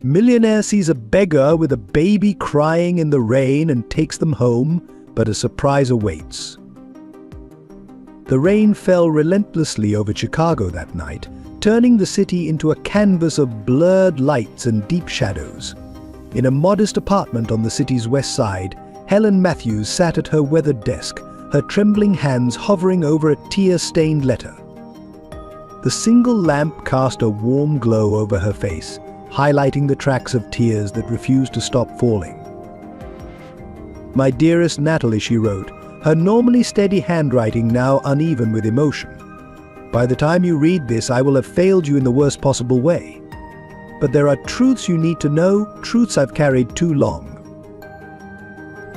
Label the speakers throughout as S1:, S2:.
S1: Millionaire sees a beggar with a baby crying in the rain and takes them home, but a surprise awaits. The rain fell relentlessly over Chicago that night, turning the city into a canvas of blurred lights and deep shadows. In a modest apartment on the city's west side, Helen Matthews sat at her weathered desk, her trembling hands hovering over a tear-stained letter. The single lamp cast a warm glow over her face, highlighting the tracks of tears that refused to stop falling. "My dearest Natalie," she wrote, her normally steady handwriting now uneven with emotion. "By the time you read this, I will have failed you in the worst possible way. But there are truths you need to know, truths I've carried too long."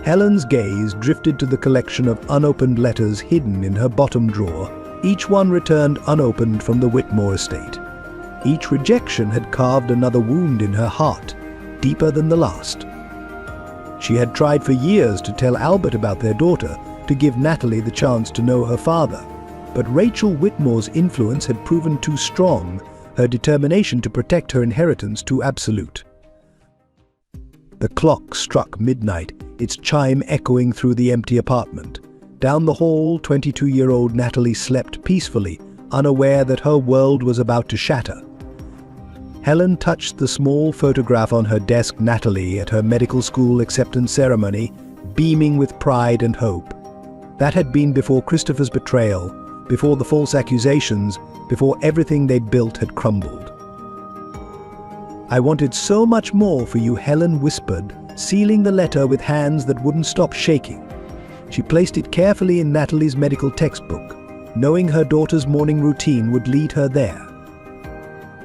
S1: Helen's gaze drifted to the collection of unopened letters hidden in her bottom drawer, each one returned unopened from the Whitmore estate. Each rejection had carved another wound in her heart, deeper than the last. She had tried for years to tell Albert about their daughter, to give Natalie the chance to know her father. But Rachel Whitmore's influence had proven too strong, her determination to protect her inheritance too absolute. The clock struck midnight, its chime echoing through the empty apartment. Down the hall, 22-year-old Natalie slept peacefully, unaware that her world was about to shatter. Helen touched the small photograph on her desk, Natalie at her medical school acceptance ceremony, beaming with pride and hope. That had been before Christopher's betrayal, before the false accusations, before everything they built had crumbled. "I wanted so much more for you," Helen whispered, sealing the letter with hands that wouldn't stop shaking. She placed it carefully in Natalie's medical textbook, knowing her daughter's morning routine would lead her there.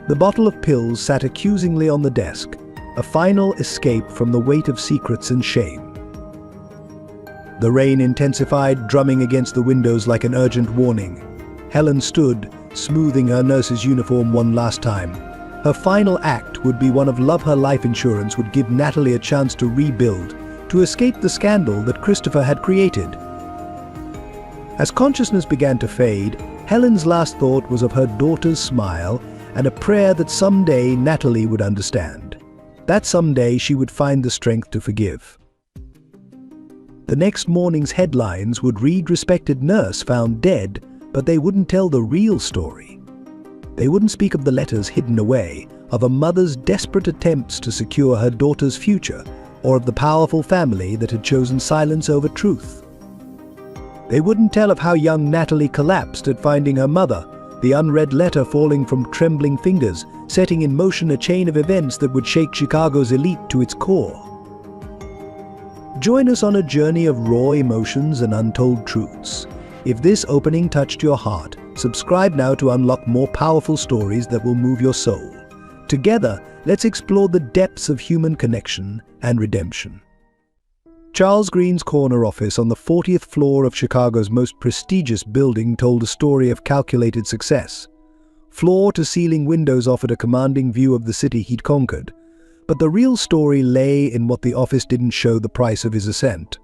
S1: The bottle of pills sat accusingly on the desk, a final escape from the weight of secrets and shame. The rain intensified, drumming against the windows like an urgent warning. Helen stood, smoothing her nurse's uniform one last time. Her final act would be one of love. Her life insurance would give Natalie a chance to rebuild, to escape the scandal that Christopher had created. As consciousness began to fade, Helen's last thought was of her daughter's smile and a prayer that someday Natalie would understand. That someday she would find the strength to forgive. The next morning's headlines would read "Respected nurse found dead," but they wouldn't tell the real story. They wouldn't speak of the letters hidden away, of a mother's desperate attempts to secure her daughter's future, or of the powerful family that had chosen silence over truth. They wouldn't tell of how young Natalie collapsed at finding her mother, the unread letter falling from trembling fingers, setting in motion a chain of events that would shake Chicago's elite to its core. Join us on a journey of raw emotions and untold truths. If this opening touched your heart, subscribe now to unlock more powerful stories that will move your soul. Together, let's explore the depths of human connection and redemption. Charles Green's corner office on the 40th floor of Chicago's most prestigious building told a story of calculated success. Floor-to-ceiling windows offered a commanding view of the city he'd conquered, but the real story lay in what the office didn't show: the price of his ascent.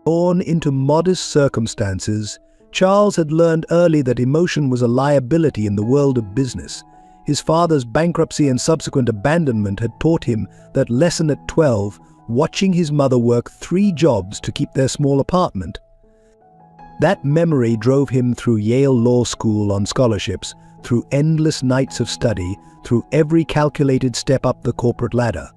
S1: Born into modest circumstances, Charles had learned early that emotion was a liability in the world of business. His father's bankruptcy and subsequent abandonment had taught him that lesson at 12, watching his mother work 3 jobs to keep their small apartment. That memory drove him through Yale Law School on scholarships, through endless nights of study, through every calculated step up the corporate ladder.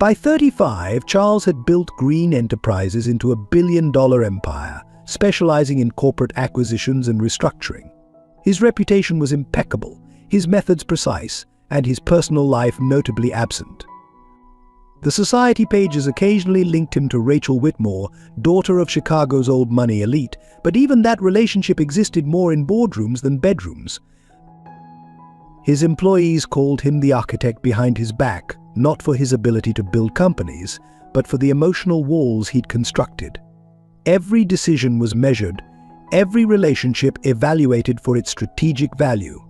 S1: By 35, Charles had built Green Enterprises into a billion-dollar empire, specializing in corporate acquisitions and restructuring. His reputation was impeccable, his methods precise, and his personal life notably absent. The society pages occasionally linked him to Rachel Whitmore, daughter of Chicago's old money elite, but even that relationship existed more in boardrooms than bedrooms. His employees called him the architect behind his back, not for his ability to build companies, but for the emotional walls he'd constructed. Every decision was measured, every relationship evaluated for its strategic value.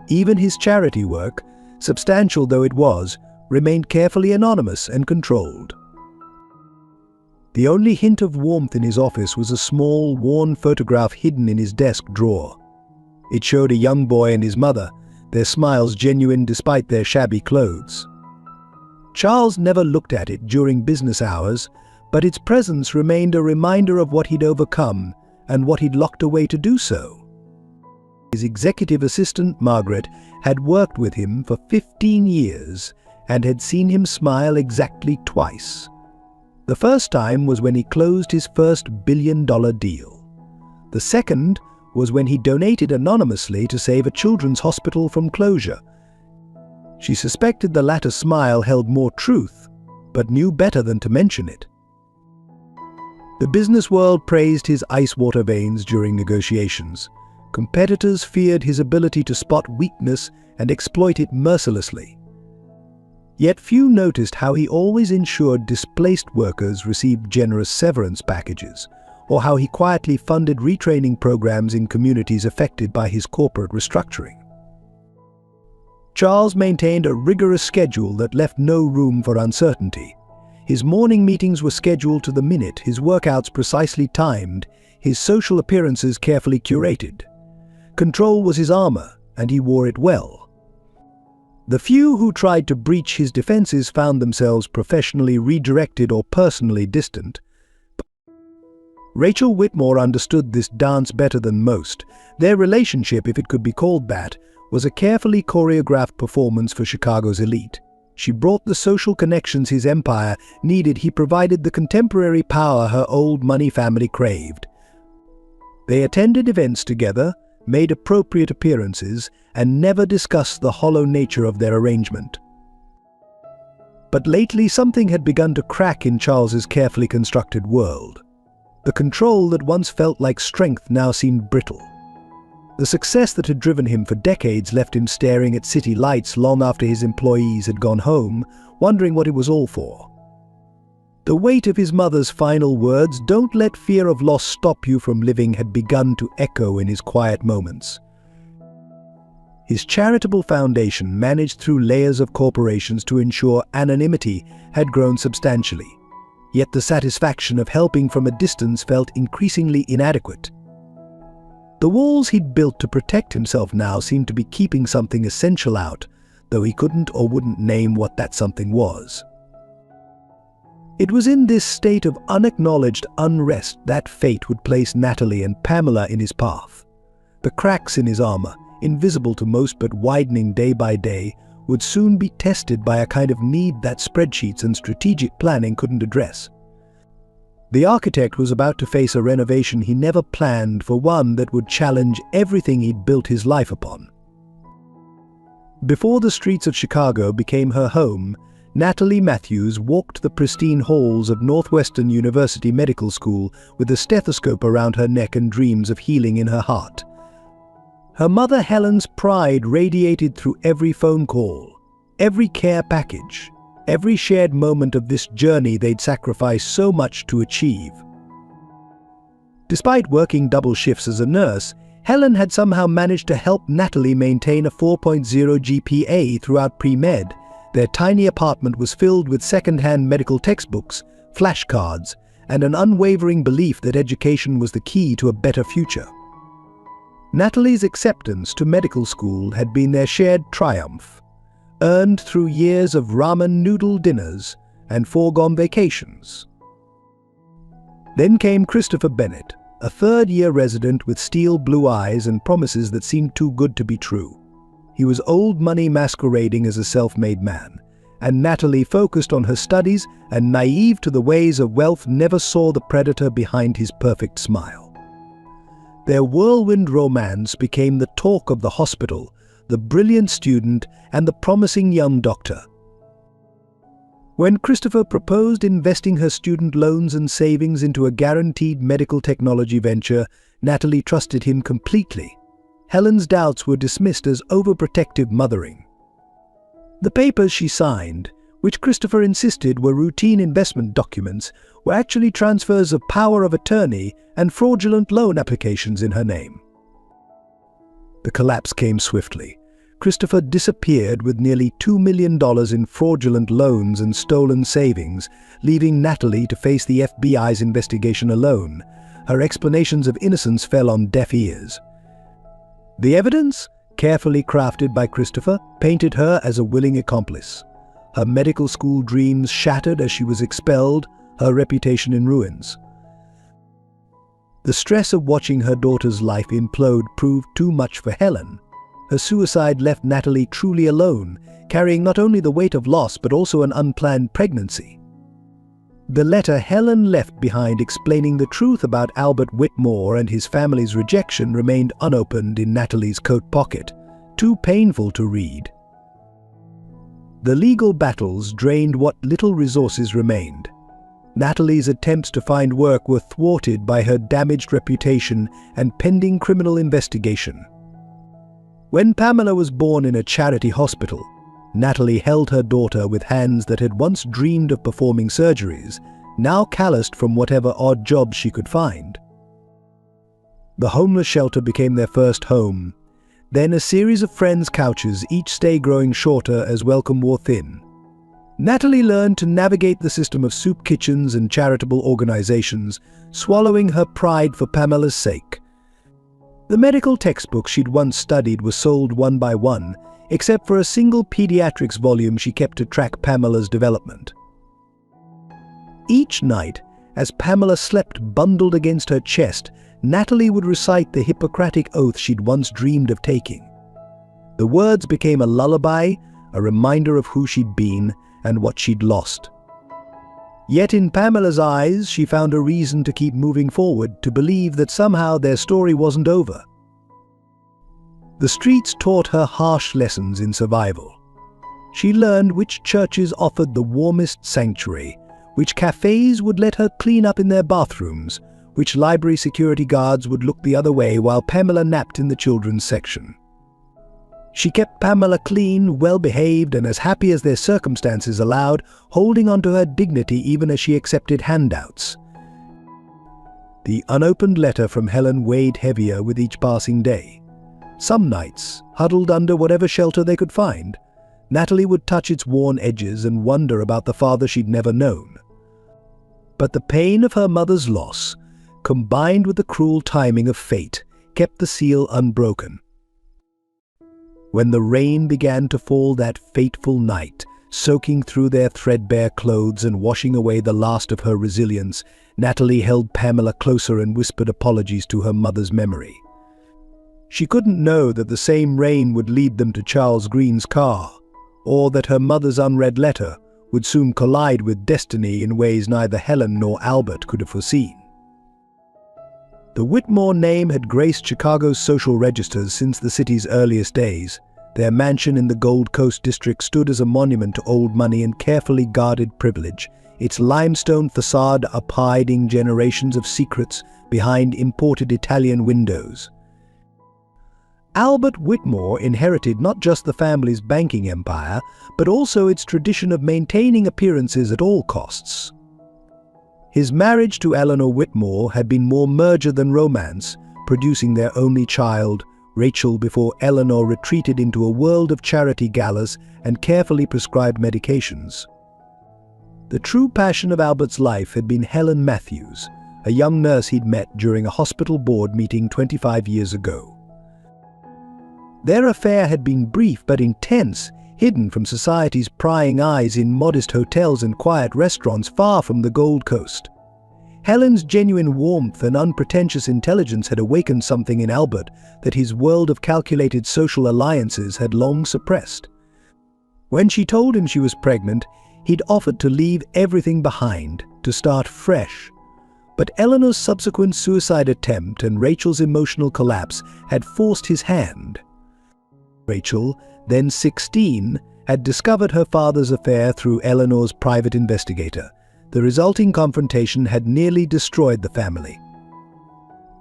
S1: Even his charity work, substantial though it was, remained carefully anonymous and controlled. The only hint of warmth in his office was a small, worn photograph hidden in his desk drawer. It showed a young boy and his mother, their smiles genuine despite their shabby clothes. Charles never looked at it during business hours, but its presence remained a reminder of what he'd overcome and what he'd locked away to do so. His executive assistant, Margaret, had worked with him for 15 years and had seen him smile exactly twice. The first time was when he closed his first billion-dollar deal. The second was when he donated anonymously to save a children's hospital from closure. She suspected the latter smile held more truth, but knew better than to mention it. The business world praised his ice-water veins during negotiations. Competitors feared his ability to spot weakness and exploit it mercilessly. Yet few noticed how he always ensured displaced workers received generous severance packages, or how he quietly funded retraining programs in communities affected by his corporate restructuring. Charles maintained a rigorous schedule that left no room for uncertainty. His morning meetings were scheduled to the minute, his workouts precisely timed, his social appearances carefully curated. Control was his armor, and he wore it well. The few who tried to breach his defenses found themselves professionally redirected or personally distant. Rachel Whitmore understood this dance better than most. Their relationship, if it could be called that, was a carefully choreographed performance for Chicago's elite. She brought the social connections his empire needed. He provided the contemporary power her old money family craved. They attended events together, made appropriate appearances, and never discussed the hollow nature of their arrangement. But lately something had begun to crack in Charles's carefully constructed world. The control that once felt like strength now seemed brittle. The success that had driven him for decades left him staring at city lights long after his employees had gone home, wondering what it was all for. The weight of his mother's final words, "Don't let fear of loss stop you from living," had begun to echo in his quiet moments. His charitable foundation, managed through layers of corporations to ensure anonymity, had grown substantially. Yet the satisfaction of helping from a distance felt increasingly inadequate. The walls he'd built to protect himself now seemed to be keeping something essential out, though he couldn't or wouldn't name what that something was. It was in this state of unacknowledged unrest that fate would place Natalie and Pamela in his path. The cracks in his armor, invisible to most but widening day by day, would soon be tested by a kind of need that spreadsheets and strategic planning couldn't address. The architect was about to face a renovation he never planned, for one that would challenge everything he'd built his life upon. Before the streets of Chicago became her home, Natalie Matthews walked the pristine halls of Northwestern University Medical School with a stethoscope around her neck and dreams of healing in her heart. Her mother Helen's pride radiated through every phone call, every care package, every shared moment of this journey they'd sacrificed so much to achieve. Despite working double shifts as a nurse, Helen had somehow managed to help Natalie maintain a 4.0 GPA throughout pre-med. Their tiny apartment was filled with second-hand medical textbooks, flashcards, and an unwavering belief that education was the key to a better future. Natalie's acceptance to medical school had been their shared triumph, earned through years of ramen noodle dinners and foregone vacations. Then came Christopher Bennett, a third-year resident with steel blue eyes and promises that seemed too good to be true. He was old money masquerading as a self-made man, and Natalie, focused on her studies and naive to the ways of wealth, never saw the predator behind his perfect smile. Their whirlwind romance became the talk of the hospital, the brilliant student and the promising young doctor. When Christopher proposed investing her student loans and savings into a guaranteed medical technology venture, Natalie trusted him completely. Helen's doubts were dismissed as overprotective mothering. The papers she signed, which Christopher insisted were routine investment documents, were actually transfers of power of attorney and fraudulent loan applications in her name. The collapse came swiftly. Christopher disappeared with nearly $2 million in fraudulent loans and stolen savings, leaving Natalie to face the FBI's investigation alone. Her explanations of innocence fell on deaf ears. The evidence carefully crafted by Christopher, painted her as a willing accomplice. Her medical school dreams shattered as she was expelled, her reputation in ruins. The stress of watching her daughter's life implode proved too much for Helen. Her suicide left Natalie truly alone, carrying not only the weight of loss but also an unplanned pregnancy. The letter Helen left behind explaining the truth about Albert Whitmore and his family's rejection remained unopened in Natalie's coat pocket, too painful to read. The legal battles drained what little resources remained. Natalie's attempts to find work were thwarted by her damaged reputation and pending criminal investigation. When Pamela was born in a charity hospital, Natalie held her daughter with hands that had once dreamed of performing surgeries, now calloused from whatever odd jobs she could find. The homeless shelter became their first home, then a series of friends' couches, each stay growing shorter as welcome wore thin. Natalie learned to navigate the system of soup kitchens and charitable organizations, swallowing her pride for Pamela's sake. The medical textbooks she'd once studied were sold one by one, except for a single pediatrics volume she kept to track Pamela's development. Each night, as Pamela slept bundled against her chest, Natalie would recite the Hippocratic oath she'd once dreamed of taking. The words became a lullaby, a reminder of who she'd been and what she'd lost. Yet in Pamela's eyes, she found a reason to keep moving forward, to believe that somehow their story wasn't over. The streets taught her harsh lessons in survival. She learned which churches offered the warmest sanctuary, which cafes would let her clean up in their bathrooms, which library security guards would look the other way while Pamela napped in the children's section. She kept Pamela clean, well-behaved, and as happy as their circumstances allowed, holding on to her dignity even as she accepted handouts. The unopened letter from Helen weighed heavier with each passing day. Some nights, huddled under whatever shelter they could find, Natalie would touch its worn edges and wonder about the father she'd never known. But the pain of her mother's loss, combined with the cruel timing of fate, kept the seal unbroken. When the rain began to fall that fateful night, soaking through their threadbare clothes and washing away the last of her resilience, Natalie held Pamela closer and whispered apologies to her mother's memory. She couldn't know that the same rain would lead them to Charles Green's car, or that her mother's unread letter would soon collide with destiny in ways neither Helen nor Albert could have foreseen. The Whitmore name had graced Chicago's social registers since the city's earliest days. Their mansion in the Gold Coast district stood as a monument to old money and carefully guarded privilege, its limestone facade hiding generations of secrets behind imported Italian windows. Albert Whitmore inherited not just the family's banking empire, but also its tradition of maintaining appearances at all costs. His marriage to Eleanor Whitmore had been more merger than romance, producing their only child, Rachel, before Eleanor retreated into a world of charity galas and carefully prescribed medications. The true passion of Albert's life had been Helen Matthews, a young nurse he'd met during a hospital board meeting 25 years ago. Their affair had been brief but intense, hidden from society's prying eyes in modest hotels and quiet restaurants far from the Gold Coast. Helen's genuine warmth and unpretentious intelligence had awakened something in Albert that his world of calculated social alliances had long suppressed. When she told him she was pregnant, he'd offered to leave everything behind, to start fresh. But Eleanor's subsequent suicide attempt and Rachel's emotional collapse had forced his hand. Rachel, then 16, had discovered her father's affair through Eleanor's private investigator. The resulting confrontation had nearly destroyed the family.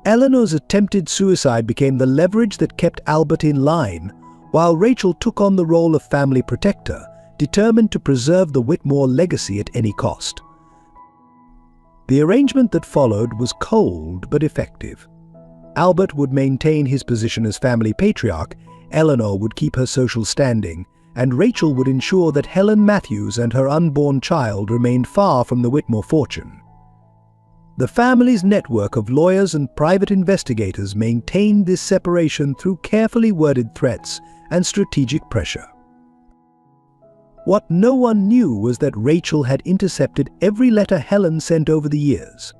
S1: Eleanor's attempted suicide became the leverage that kept Albert in line, while Rachel took on the role of family protector, determined to preserve the Whitmore legacy at any cost. The arrangement that followed was cold but effective. Albert would maintain his position as family patriarch, Eleanor would keep her social standing, and Rachel would ensure that Helen Matthews and her unborn child remained far from the Whitmore fortune. The family's network of lawyers and private investigators maintained this separation through carefully worded threats and strategic pressure. What no one knew was that Rachel had intercepted every letter Helen sent over the years.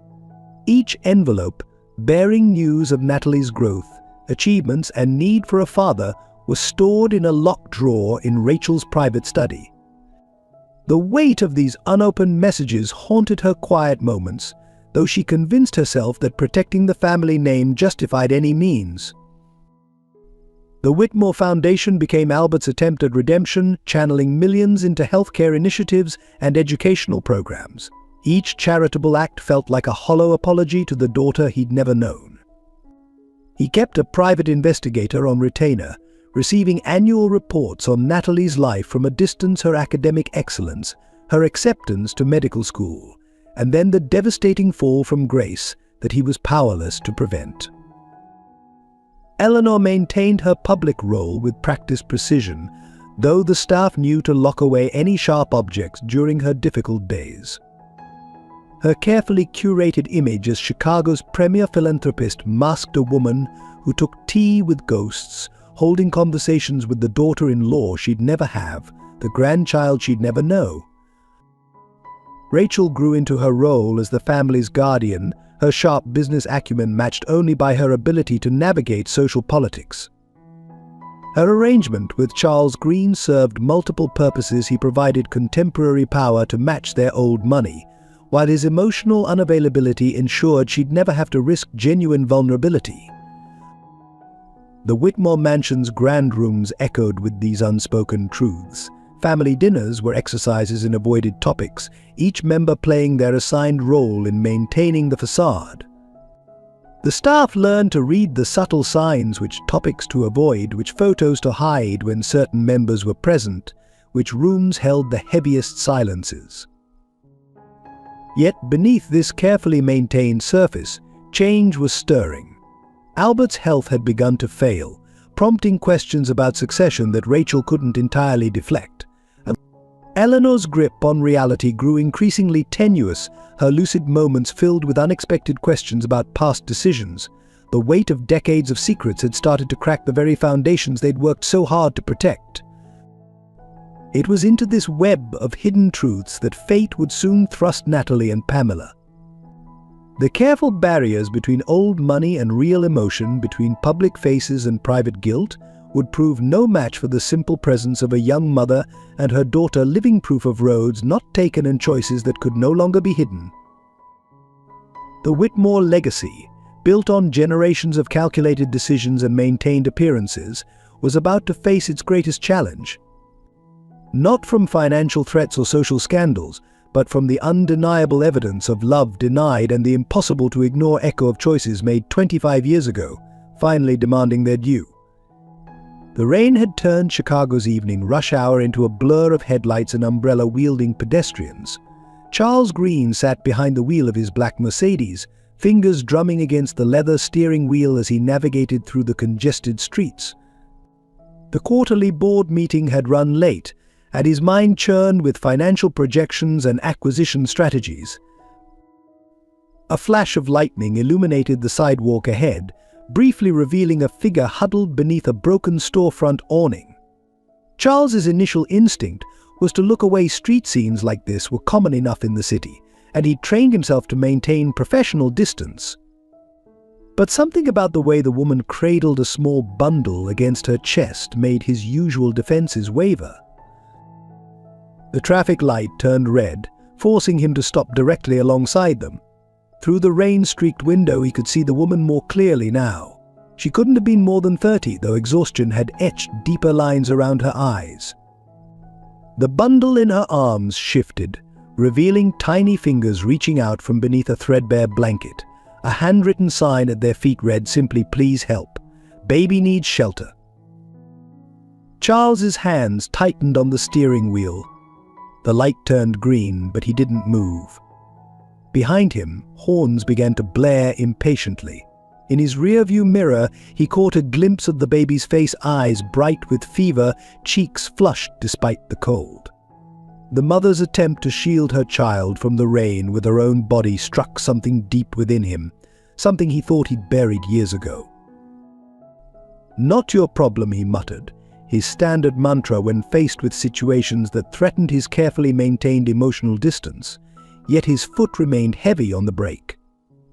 S1: Each envelope, bearing news of Natalie's growth, achievements, and need for a father, was stored in a locked drawer in Rachel's private study. The weight of these unopened messages haunted her quiet moments, though she convinced herself that protecting the family name justified any means. The Whitmore Foundation became Albert's attempt at redemption, channeling millions into healthcare initiatives and educational programs. Each charitable act felt like a hollow apology to the daughter he'd never known. He kept a private investigator on retainer, receiving annual reports on Natalie's life from a distance: her academic excellence, her acceptance to medical school, and then the devastating fall from grace that he was powerless to prevent. Eleanor maintained her public role with practiced precision, though the staff knew to lock away any sharp objects during her difficult days. Her carefully curated image as Chicago's premier philanthropist masked a woman who took tea with ghosts, holding conversations with the daughter-in-law she'd never have, the grandchild she'd never know. Rachel grew into her role as the family's guardian, her sharp business acumen matched only by her ability to navigate social politics. Her arrangement with Charles Green served multiple purposes. He provided contemporary power to match their old money, while his emotional unavailability ensured she'd never have to risk genuine vulnerability. The Whitmore mansion's grand rooms echoed with these unspoken truths. Family dinners were exercises in avoided topics, each member playing their assigned role in maintaining the facade. The staff learned to read the subtle signs: which topics to avoid, which photos to hide when certain members were present, which rooms held the heaviest silences. Yet beneath this carefully maintained surface, change was stirring. Albert's health had begun to fail, prompting questions about succession that Rachel couldn't entirely deflect. Eleanor's grip on reality grew increasingly tenuous, her lucid moments filled with unexpected questions about past decisions. The weight of decades of secrets had started to crack the very foundations they'd worked so hard to protect. It was into this web of hidden truths that fate would soon thrust Natalie and Pamela. The careful barriers between old money and real emotion, between public faces and private guilt, would prove no match for the simple presence of a young mother and her daughter, living proof of roads not taken and choices that could no longer be hidden. The Whitmore legacy, built on generations of calculated decisions and maintained appearances, was about to face its greatest challenge. Not from financial threats or social scandals, but from the undeniable evidence of love denied and the impossible to ignore echo of choices made 25 years ago, finally demanding their due. The rain had turned Chicago's evening rush hour into a blur of headlights and umbrella-wielding pedestrians. Charles Green sat behind the wheel of his black Mercedes, fingers drumming against the leather steering wheel as he navigated through the congested streets. The quarterly board meeting had run late, and his mind churned with financial projections and acquisition strategies. A flash of lightning illuminated the sidewalk ahead, briefly revealing a figure huddled beneath a broken storefront awning. Charles's initial instinct was to look away. Street scenes like this were common enough in the city, and he trained himself to maintain professional distance. But something about the way the woman cradled a small bundle against her chest made his usual defenses waver. The traffic light turned red, forcing him to stop directly alongside them. Through the rain-streaked window he could see the woman more clearly now. She couldn't have been more than 30, though exhaustion had etched deeper lines around her eyes. The bundle in her arms shifted, revealing tiny fingers reaching out from beneath a threadbare blanket. A handwritten sign at their feet read simply, "Please help. Baby needs shelter." Charles's hands tightened on the steering wheel. The light turned green, but he didn't move. Behind him, horns began to blare impatiently. In his rearview mirror, he caught a glimpse of the baby's face, eyes bright with fever, cheeks flushed despite the cold. The mother's attempt to shield her child from the rain with her own body struck something deep within him, something he thought he'd buried years ago. "Not your problem," he muttered, his standard mantra when faced with situations that threatened his carefully maintained emotional distance, yet his foot remained heavy on the brake.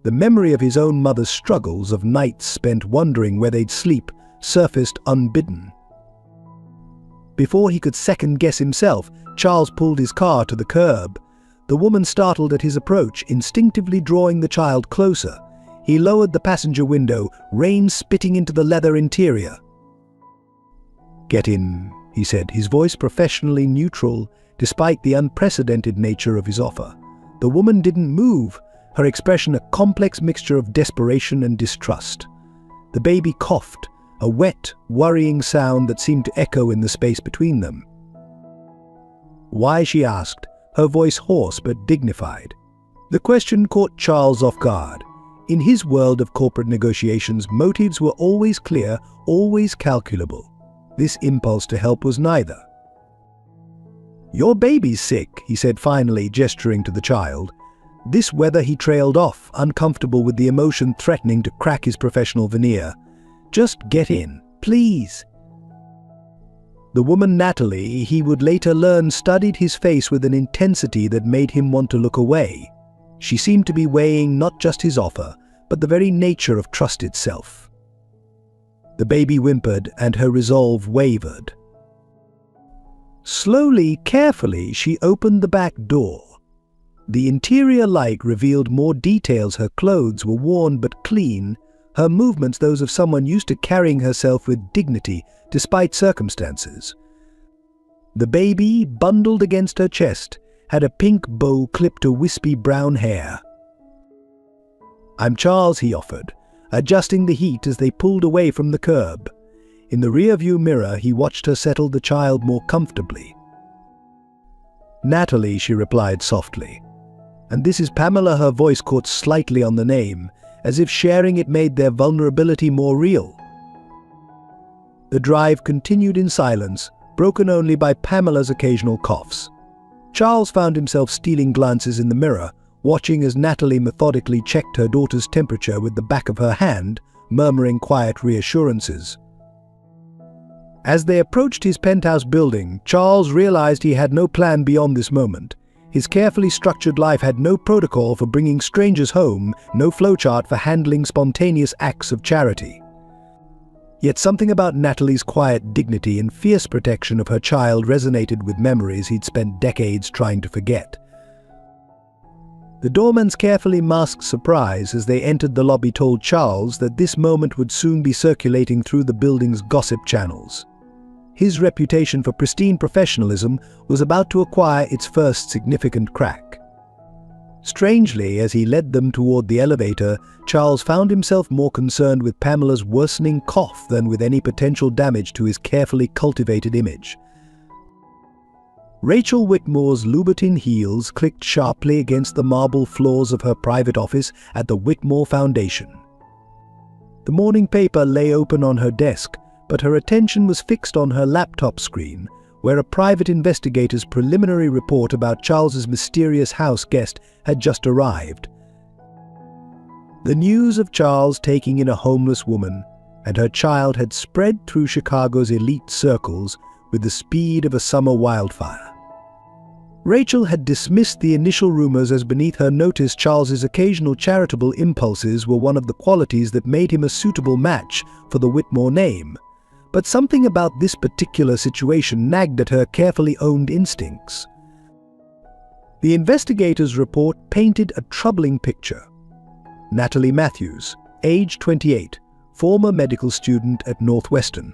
S1: The memory of his own mother's struggles, of nights spent wondering where they'd sleep, surfaced unbidden. Before he could second-guess himself, Charles pulled his car to the curb. The woman startled at his approach, instinctively drawing the child closer. He lowered the passenger window, rain spitting into the leather interior. "Get in," he said, his voice professionally neutral, despite the unprecedented nature of his offer. The woman didn't move, her expression a complex mixture of desperation and distrust. The baby coughed, a wet, worrying sound that seemed to echo in the space between them. "Why?" she asked, her voice hoarse but dignified. The question caught Charles off guard. In his world of corporate negotiations, motives were always clear, always calculable. This impulse to help was neither. "Your baby's sick," he said finally, gesturing to the child. This weather he trailed off, uncomfortable with the emotion threatening to crack his professional veneer. "Just get in, please." The woman Natalie, he would later learn, studied his face with an intensity that made him want to look away. She seemed to be weighing not just his offer, but the very nature of trust itself. The baby whimpered, and her resolve wavered. Slowly, carefully, she opened the back door. The interior light revealed more details. Her clothes were worn but clean, her movements those of someone used to carrying herself with dignity despite circumstances. The baby, bundled against her chest, had a pink bow clipped to wispy brown hair. "I'm Charles," he offered, adjusting the heat as they pulled away from the curb. In the rearview mirror, he watched her settle the child more comfortably. "Natalie," she replied softly. "And this is Pamela." Her voice caught slightly on the name, as if sharing it made their vulnerability more real. The drive continued in silence, broken only by Pamela's occasional coughs. Charles found himself stealing glances in the mirror, watching as Natalie methodically checked her daughter's temperature with the back of her hand, murmuring quiet reassurances. As they approached his penthouse building, Charles realized he had no plan beyond this moment. His carefully structured life had no protocol for bringing strangers home, no flowchart for handling spontaneous acts of charity. Yet something about Natalie's quiet dignity and fierce protection of her child resonated with memories he'd spent decades trying to forget. The doorman's carefully masked surprise as they entered the lobby told Charles that this moment would soon be circulating through the building's gossip channels. His reputation for pristine professionalism was about to acquire its first significant crack. Strangely, as he led them toward the elevator, Charles found himself more concerned with Pamela's worsening cough than with any potential damage to his carefully cultivated image. Rachel Whitmore's Louboutin heels clicked sharply against the marble floors of her private office at the Whitmore Foundation. The morning paper lay open on her desk, but her attention was fixed on her laptop screen, where a private investigator's preliminary report about Charles's mysterious house guest had just arrived. The news of Charles taking in a homeless woman and her child had spread through Chicago's elite circles with the speed of a summer wildfire. Rachel had dismissed the initial rumors as beneath her notice. Charles's occasional charitable impulses were one of the qualities that made him a suitable match for the Whitmore name. But something about this particular situation nagged at her carefully owned instincts. The investigator's report painted a troubling picture. Natalie Matthews, age 28, former medical student at Northwestern.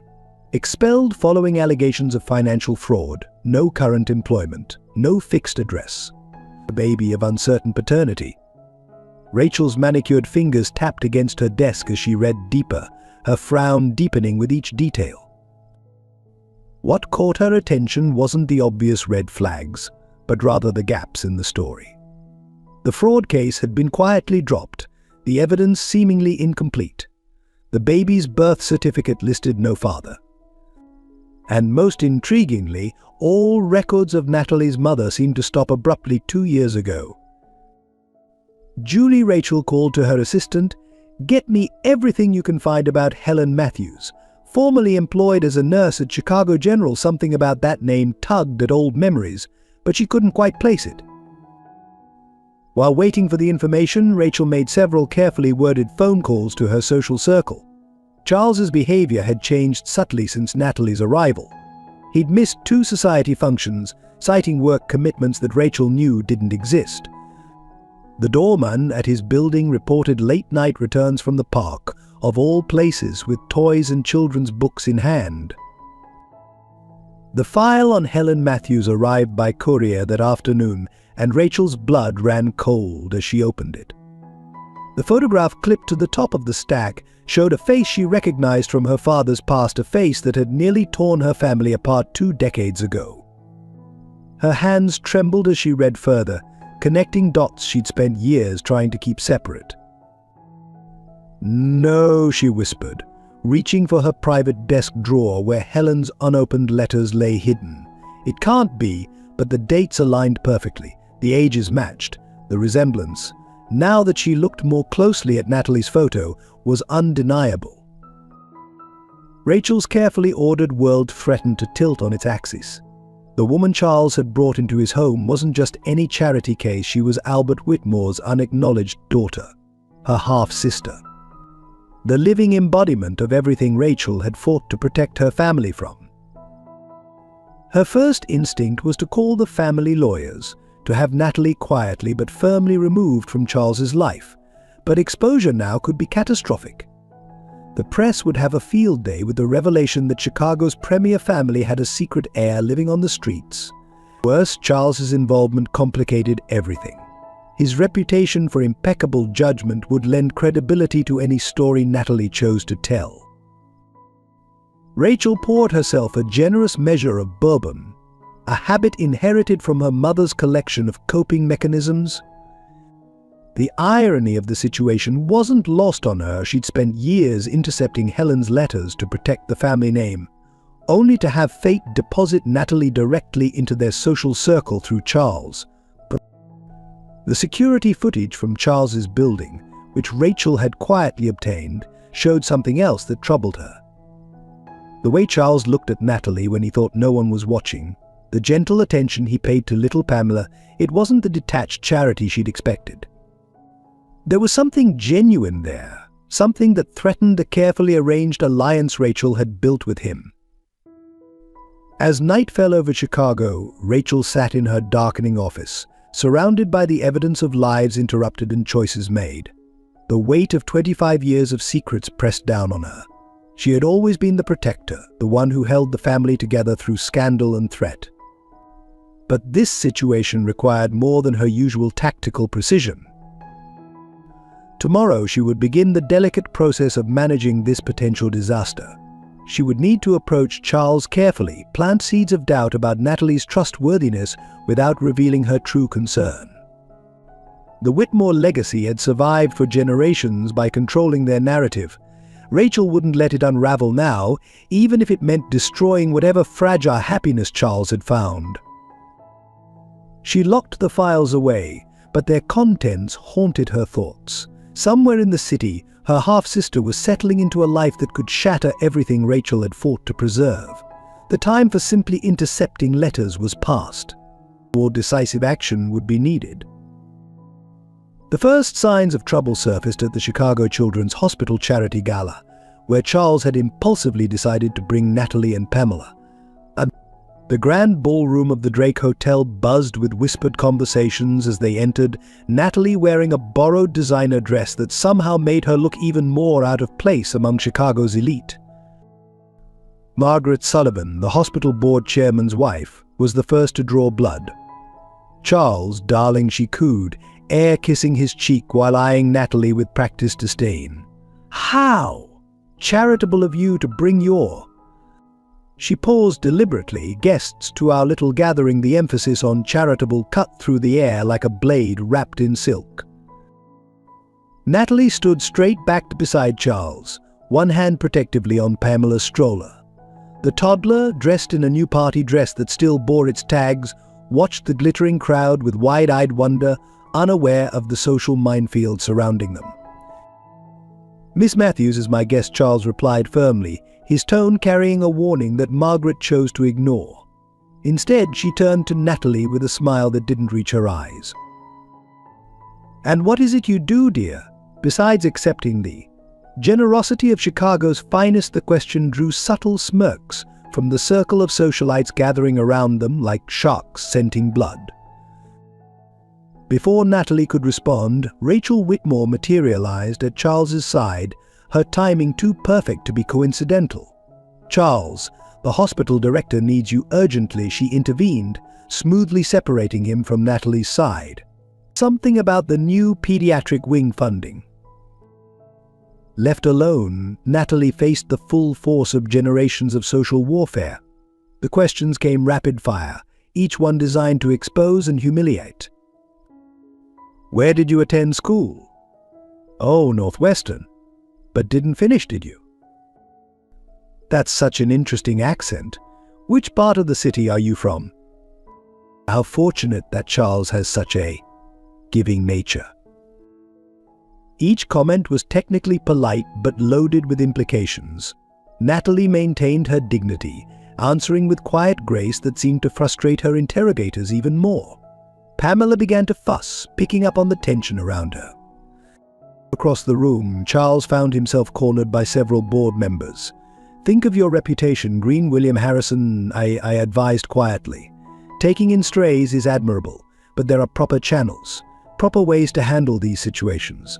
S1: Expelled following allegations of financial fraud, no current employment, no fixed address. A baby of uncertain paternity. Rachel's manicured fingers tapped against her desk as she read deeper, her frown deepening with each detail. What caught her attention wasn't the obvious red flags, but rather the gaps in the story. The fraud case had been quietly dropped, the evidence seemingly incomplete. The baby's birth certificate listed no father. And most intriguingly, all records of Natalie's mother seemed to stop abruptly 2 years ago. Julie Rachel called to her assistant, "Get me everything you can find about Helen Matthews. Formerly employed as a nurse at Chicago General, something about that name tugged at old memories, but she couldn't quite place it." While waiting for the information, Rachel made several carefully worded phone calls to her social circle. Charles's behavior had changed subtly since Natalie's arrival. He'd missed 2 society functions, citing work commitments that Rachel knew didn't exist. The doorman at his building reported late-night returns from the park, of all places, with toys and children's books in hand. The file on Helen Matthews arrived by courier that afternoon, and Rachel's blood ran cold as she opened it. The photograph clipped to the top of the stack showed a face she recognized from her father's past, a face that had nearly torn her family apart 2 decades ago. Her hands trembled as she read further, connecting dots she'd spent years trying to keep separate. "No," she whispered, reaching for her private desk drawer where Helen's unopened letters lay hidden. "It can't be, but the dates aligned perfectly. The ages matched. The resemblance, now that she looked more closely at Natalie's photo, was undeniable." Rachel's carefully ordered world threatened to tilt on its axis. The woman Charles had brought into his home wasn't just any charity case, she was Albert Whitmore's unacknowledged daughter, her half-sister. The living embodiment of everything Rachel had fought to protect her family from. Her first instinct was to call the family lawyers, to have Natalie quietly but firmly removed from Charles's life. But exposure now could be catastrophic. The press would have a field day with the revelation that Chicago's premier family had a secret heir living on the streets. Worse, Charles's involvement complicated everything. His reputation for impeccable judgment would lend credibility to any story Natalie chose to tell. Rachel poured herself a generous measure of bourbon, a habit inherited from her mother's collection of coping mechanisms. The irony of the situation wasn't lost on her. She'd spent years intercepting Helen's letters to protect the family name, only to have fate deposit Natalie directly into their social circle through Charles. But the security footage from Charles's building, which Rachel had quietly obtained, showed something else that troubled her. The way Charles looked at Natalie when he thought no one was watching, the gentle attention he paid to little Pamela, it wasn't the detached charity she'd expected. There was something genuine there, something that threatened the carefully arranged alliance Rachel had built with him. As night fell over Chicago, Rachel sat in her darkening office, surrounded by the evidence of lives interrupted and choices made. The weight of 25 years of secrets pressed down on her. She had always been the protector, the one who held the family together through scandal and threat. But this situation required more than her usual tactical precision. Tomorrow she would begin the delicate process of managing this potential disaster. She would need to approach Charles carefully, plant seeds of doubt about Natalie's trustworthiness without revealing her true concern. The Whitmore legacy had survived for generations by controlling their narrative. Rachel wouldn't let it unravel now, even if it meant destroying whatever fragile happiness Charles had found. She locked the files away, but their contents haunted her thoughts. Somewhere in the city, her half-sister was settling into a life that could shatter everything Rachel had fought to preserve. The time for simply intercepting letters was past. More decisive action would be needed. The first signs of trouble surfaced at the Chicago Children's Hospital Charity Gala, where Charles had impulsively decided to bring Natalie and Pamela. The grand ballroom of the Drake Hotel buzzed with whispered conversations as they entered, Natalie wearing a borrowed designer dress that somehow made her look even more out of place among Chicago's elite. Margaret Sullivan, the hospital board chairman's wife, was the first to draw blood. "Charles, darling," she cooed, air kissing his cheek while eyeing Natalie with practiced disdain. "How charitable of you to bring your—" She paused deliberately. "Guests to our little gathering," the emphasis on charitable cut through the air like a blade wrapped in silk. Natalie stood straight backed beside Charles, one hand protectively on Pamela's stroller. The toddler, dressed in a new party dress that still bore its tags, watched the glittering crowd with wide-eyed wonder, unaware of the social minefield surrounding them. "Miss Matthews is my guest," Charles replied firmly, his tone carrying a warning that Margaret chose to ignore. Instead, she turned to Natalie with a smile that didn't reach her eyes. "And what is it you do, dear, besides accepting the generosity of Chicago's finest?" The question drew subtle smirks from the circle of socialites gathering around them like sharks scenting blood. Before Natalie could respond, Rachel Whitmore materialized at Charles's side, her timing too perfect to be coincidental. "Charles, the hospital director needs you urgently," she intervened, smoothly separating him from Natalie's side. "Something about the new pediatric wing funding." Left alone, Natalie faced the full force of generations of social warfare. The questions came rapid fire, each one designed to expose and humiliate. "Where did you attend school?" "Oh, Northwestern. But didn't finish, did you?" "That's such an interesting accent. Which part of the city are you from?" How fortunate that Charles has such a giving nature. Each comment was technically polite but loaded with implications. Natalie maintained her dignity, answering with quiet grace that seemed to frustrate her interrogators even more. Pamela began to fuss, picking up on the tension around her. Across the room, Charles found himself cornered by several board members. "Think of your reputation, Green William Harrison," I advised quietly. "Taking in strays is admirable, but there are proper channels, proper ways to handle these situations."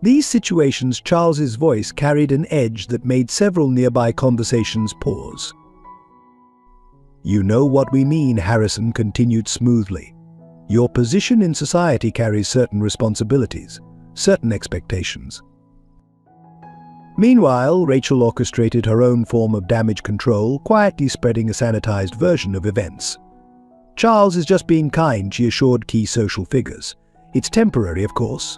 S1: These situations, Charles's voice carried an edge that made several nearby conversations pause. "You know what we mean," Harrison continued smoothly. "Your position in society carries certain responsibilities, certain expectations." Meanwhile, Rachel orchestrated her own form of damage control, quietly spreading a sanitized version of events. "Charles is just being kind," she assured key social figures. "It's temporary, of course.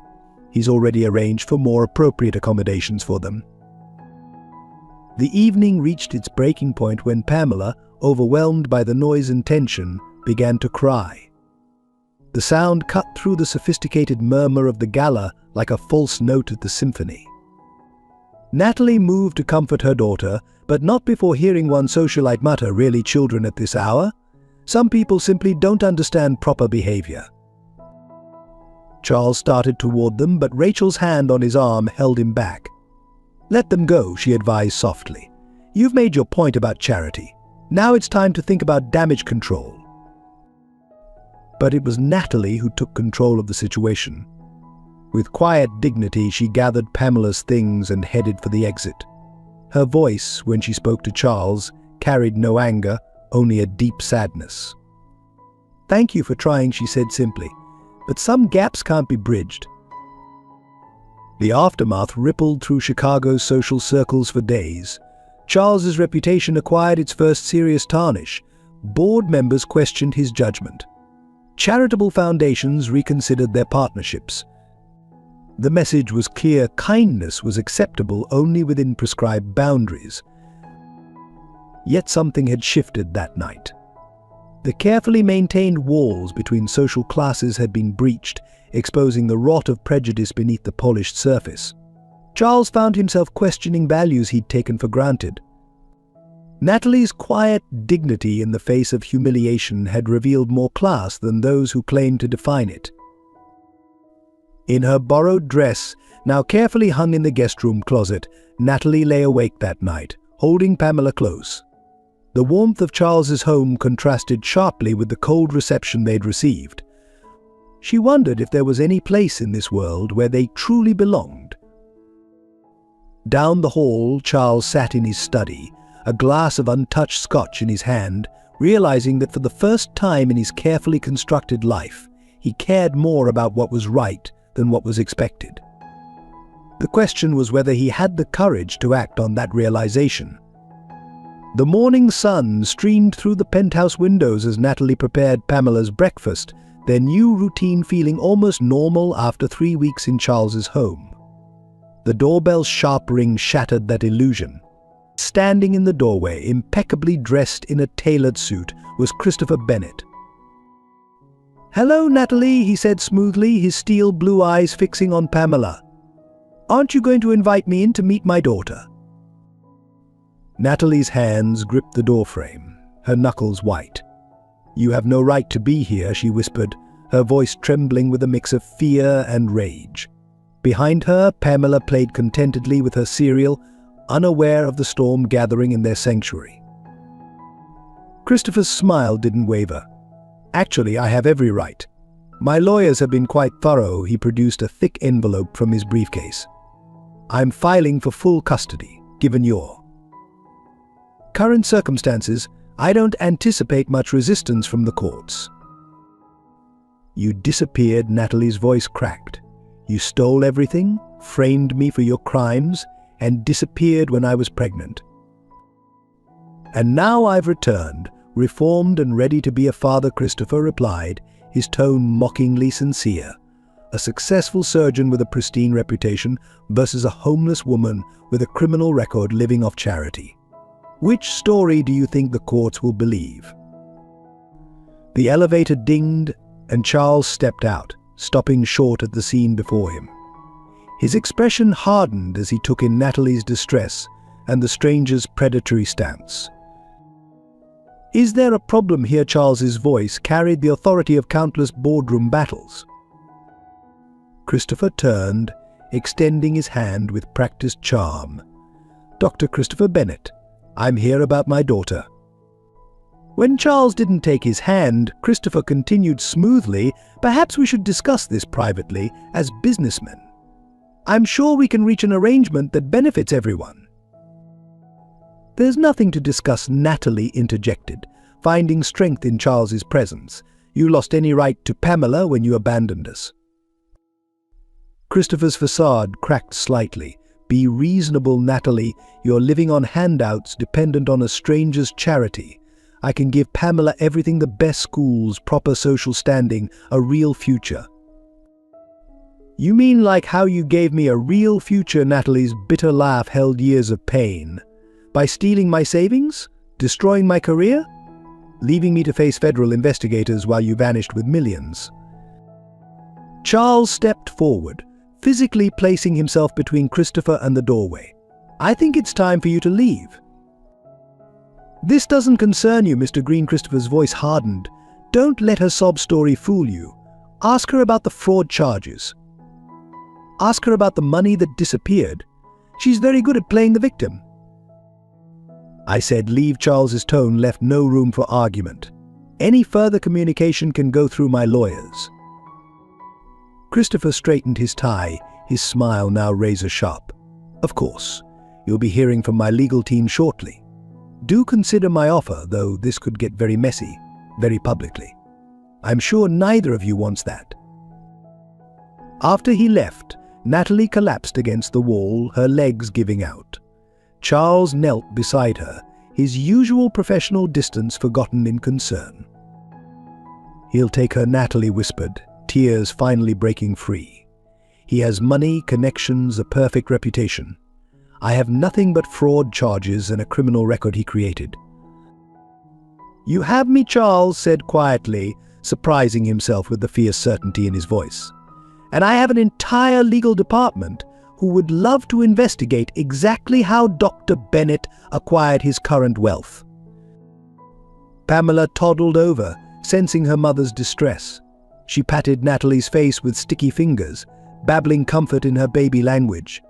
S1: He's already arranged for more appropriate accommodations for them." The evening reached its breaking point when Pamela, overwhelmed by the noise and tension, began to cry. The sound cut through the sophisticated murmur of the gala like a false note at the symphony. Natalie moved to comfort her daughter, but not before hearing one socialite mutter, "Really, children at this hour? Some people simply don't understand proper behavior." Charles started toward them, but Rachel's hand on his arm held him back. "Let them go," she advised softly. "You've made your point about charity. Now it's time to think about damage control." But it was Natalie who took control of the situation. With quiet dignity, she gathered Pamela's things and headed for the exit. Her voice, when she spoke to Charles, carried no anger, only a deep sadness. "Thank you for trying," she said simply, "but some gaps can't be bridged." The aftermath rippled through Chicago's social circles for days. Charles's reputation acquired its first serious tarnish. Board members questioned his judgment. Charitable foundations reconsidered their partnerships. The message was clear: kindness was acceptable only within prescribed boundaries. Yet something had shifted that night. The carefully maintained walls between social classes had been breached, exposing the rot of prejudice beneath the polished surface. Charles found himself questioning values he'd taken for granted. Natalie's quiet dignity in the face of humiliation had revealed more class than those who claimed to define it. In her borrowed dress, now carefully hung in the guest room closet, Natalie lay awake that night, holding Pamela close. The warmth of Charles's home contrasted sharply with the cold reception they'd received. She wondered if there was any place in this world where they truly belonged. Down the hall, Charles sat in his study, a glass of untouched scotch in his hand, realizing that for the first time in his carefully constructed life, he cared more about what was right than what was expected. The question was whether he had the courage to act on that realization. The morning sun streamed through the penthouse windows as Natalie prepared Pamela's breakfast, their new routine feeling almost normal after 3 weeks in Charles's home. The doorbell's sharp ring shattered that illusion. Standing in the doorway, impeccably dressed in a tailored suit, was Christopher Bennet. "Hello, Natalie," he said smoothly, his steel blue eyes fixing on Pamela. "Aren't you going to invite me in to meet my daughter?" Natalie's hands gripped the doorframe, her knuckles white. "You have no right to be here," she whispered, her voice trembling with a mix of fear and rage. Behind her, Pamela played contentedly with her cereal, unaware of the storm gathering in their sanctuary. Christopher's smile didn't waver. "Actually, I have every right. My lawyers have been quite thorough." He produced a thick envelope from his briefcase. "I'm filing for full custody, given your current circumstances. I don't anticipate much resistance from the courts." "You disappeared," Natalie's voice cracked. "You stole everything, framed me for your crimes, and disappeared when I was pregnant. And now I've returned, reformed and ready to be a father," Christopher replied, his tone mockingly sincere. "A successful surgeon with a pristine reputation versus a homeless woman with a criminal record living off charity. Which story do you think the courts will believe?" The elevator dinged, and Charles stepped out, stopping short at the scene before him. His expression hardened as he took in Natalie's distress and the stranger's predatory stance. "Is there a problem here?" Charles's voice carried the authority of countless boardroom battles. Christopher turned, extending his hand with practiced charm. "Dr. Christopher Bennet, I'm here about my daughter." When Charles didn't take his hand, Christopher continued smoothly, "Perhaps we should discuss this privately, as businessmen. I'm sure we can reach an arrangement that benefits everyone." "There's nothing to discuss," Natalie interjected, finding strength in Charles's presence. "You lost any right to Pamela when you abandoned us." Christopher's facade cracked slightly. "Be reasonable, Natalie. You're living on handouts, dependent on a stranger's charity. I can give Pamela everything: the best schools, proper social standing, a real future." "You mean like how you gave me a real future?" Natalie's bitter laugh held years of pain. "By stealing my savings? Destroying my career? Leaving me to face federal investigators while you vanished with millions?" Charles stepped forward, physically placing himself between Christopher and the doorway. "I think it's time for you to leave." "This doesn't concern you, Mr. Green." Christopher's voice hardened. "Don't let her sob story fool you. Ask her about the fraud charges. Ask her about the money that disappeared. She's very good at playing the victim." "I said leave." Charles's tone left no room for argument. "Any further communication can go through my lawyers." Christopher straightened his tie, his smile now razor-sharp. "Of course. You'll be hearing from my legal team shortly. Do consider my offer, though this could get very messy, very publicly. I'm sure neither of you wants that." After he left, Natalie collapsed against the wall, her legs giving out. Charles knelt beside her, his usual professional distance forgotten in concern. "He'll take her," Natalie whispered, tears finally breaking free. "He has money, connections, a perfect reputation. I have nothing but fraud charges and a criminal record he created." "You have me," Charles said quietly, surprising himself with the fierce certainty in his voice. "And I have an entire legal department who would love to investigate exactly how Dr. Bennet acquired his current wealth." Pamela toddled over, sensing her mother's distress. She patted Natalie's face with sticky fingers, babbling comfort in her baby language.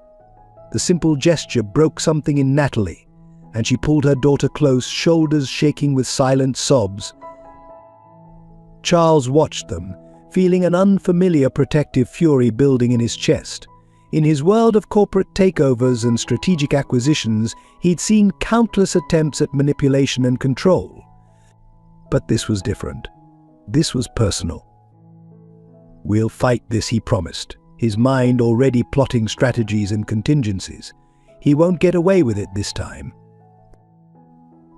S1: The simple gesture broke something in Natalie, and she pulled her daughter close, shoulders shaking with silent sobs. Charles watched them, feeling an unfamiliar protective fury building in his chest. In his world of corporate takeovers and strategic acquisitions, he'd seen countless attempts at manipulation and control. But this was different. This was personal. "We'll fight this," he promised, his mind already plotting strategies and contingencies. He won't get away with it this time.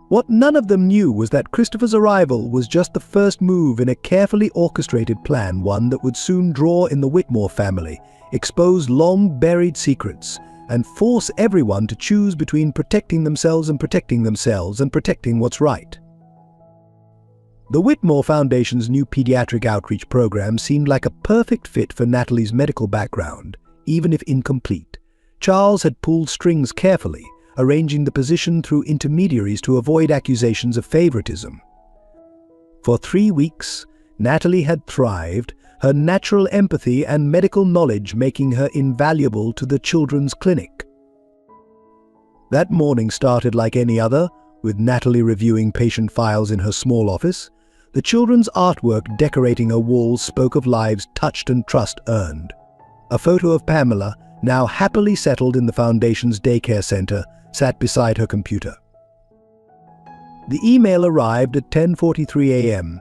S1: What none of them knew was that Christopher's arrival was just the first move in a carefully orchestrated plan, one that would soon draw in the Whitmore family, expose long-buried secrets, and force everyone to choose between protecting themselves and protecting themselves and protecting what's right. The Whitmore Foundation's new pediatric outreach program seemed like a perfect fit for Natalie's medical background, even if incomplete. Charles had pulled strings carefully, arranging the position through intermediaries to avoid accusations of favoritism. For 3 weeks, Natalie had thrived, her natural empathy and medical knowledge making her invaluable to the children's clinic. That morning started like any other, with Natalie reviewing patient files in her small office. The children's artwork decorating her walls spoke of lives touched and trust earned. A photo of Pamela, now happily settled in the Foundation's daycare center, sat beside her computer. The email arrived at 10:43 a.m.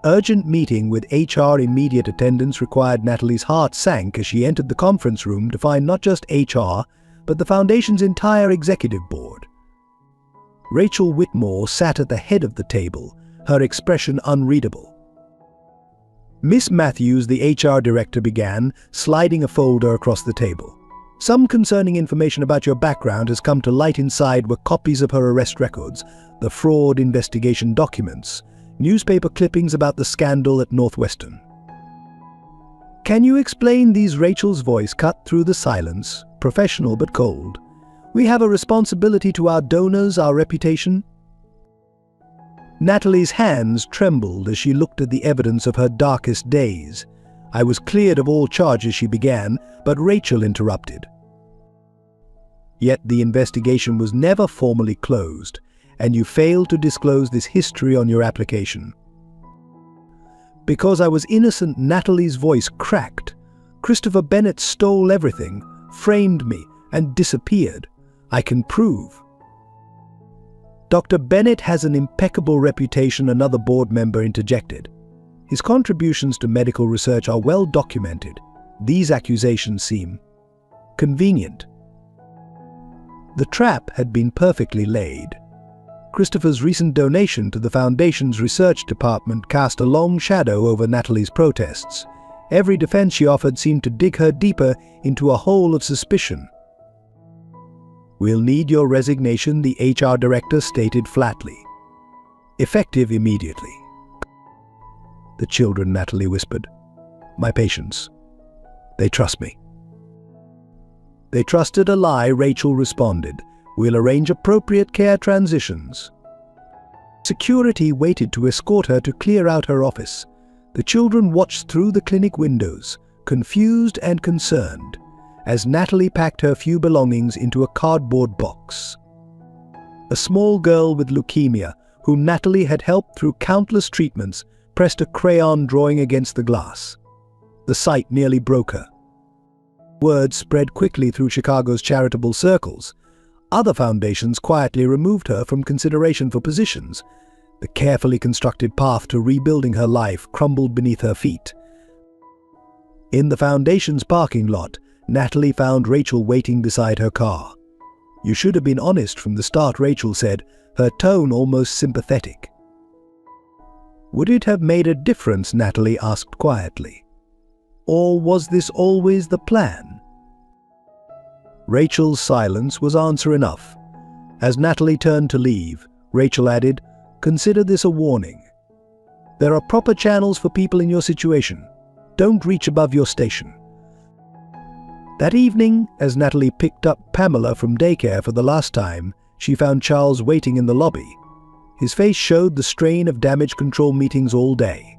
S1: Urgent meeting with HR. Immediate attendance required. Natalie's heart sank as she entered the conference room to find not just HR, but the Foundation's entire executive board. Rachel Whitmore sat at the head of the table, her expression unreadable. Miss Matthews, the HR director, began, sliding a folder across the table. Some concerning information about your background has come to light. Inside were copies of her arrest records, the fraud investigation documents, newspaper clippings about the scandal at Northwestern. Can you explain these? Rachel's voice cut through the silence, professional but cold. We have a responsibility to our donors, our reputation. Natalie's hands trembled as she looked at the evidence of her darkest days. I was cleared of all charges, she began, but Rachel interrupted. Yet the investigation was never formally closed, and you failed to disclose this history on your application. Because I was innocent, Natalie's voice cracked. Christopher Bennett stole everything, framed me, and disappeared. I can prove. Dr. Bennett has an impeccable reputation, another board member interjected. His contributions to medical research are well documented. These accusations seem convenient. The trap had been perfectly laid. Christopher's recent donation to the Foundation's research department cast a long shadow over Natalie's protests. Every defense she offered seemed to dig her deeper into a hole of suspicion. We'll need your resignation, the HR director stated flatly. Effective immediately. The children, Natalie whispered. My patients. They trust me. They trusted a lie, Rachel responded. We'll arrange appropriate care transitions. Security waited to escort her to clear out her office. The children watched through the clinic windows, confused and concerned, as Natalie packed her few belongings into a cardboard box. A small girl with leukemia, whom Natalie had helped through countless treatments, pressed a crayon drawing against the glass. The sight nearly broke her. Word spread quickly through Chicago's charitable circles. Other foundations quietly removed her from consideration for positions. The carefully constructed path to rebuilding her life crumbled beneath her feet. In the Foundation's parking lot, Natalie found Rachel waiting beside her car. You should have been honest from the start, Rachel said, her tone almost sympathetic. Would it have made a difference? Natalie asked quietly. Or was this always the plan? Rachel's silence was answer enough. As Natalie turned to leave, Rachel added, consider this a warning. There are proper channels for people in your situation. Don't reach above your station. That evening, as Natalie picked up Pamela from daycare for the last time, she found Charles waiting in the lobby. His face showed the strain of damage control meetings all day.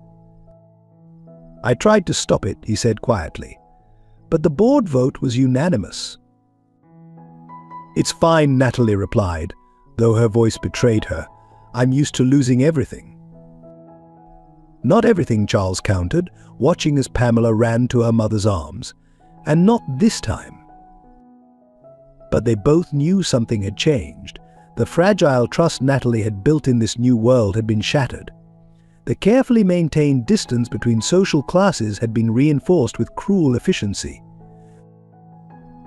S1: I tried to stop it, he said quietly, but the board vote was unanimous. It's fine, Natalie replied, though her voice betrayed her. I'm used to losing everything. Not everything, Charles countered, watching as Pamela ran to her mother's arms. And not this time. But they both knew something had changed. The fragile trust Natalie had built in this new world had been shattered. The carefully maintained distance between social classes had been reinforced with cruel efficiency.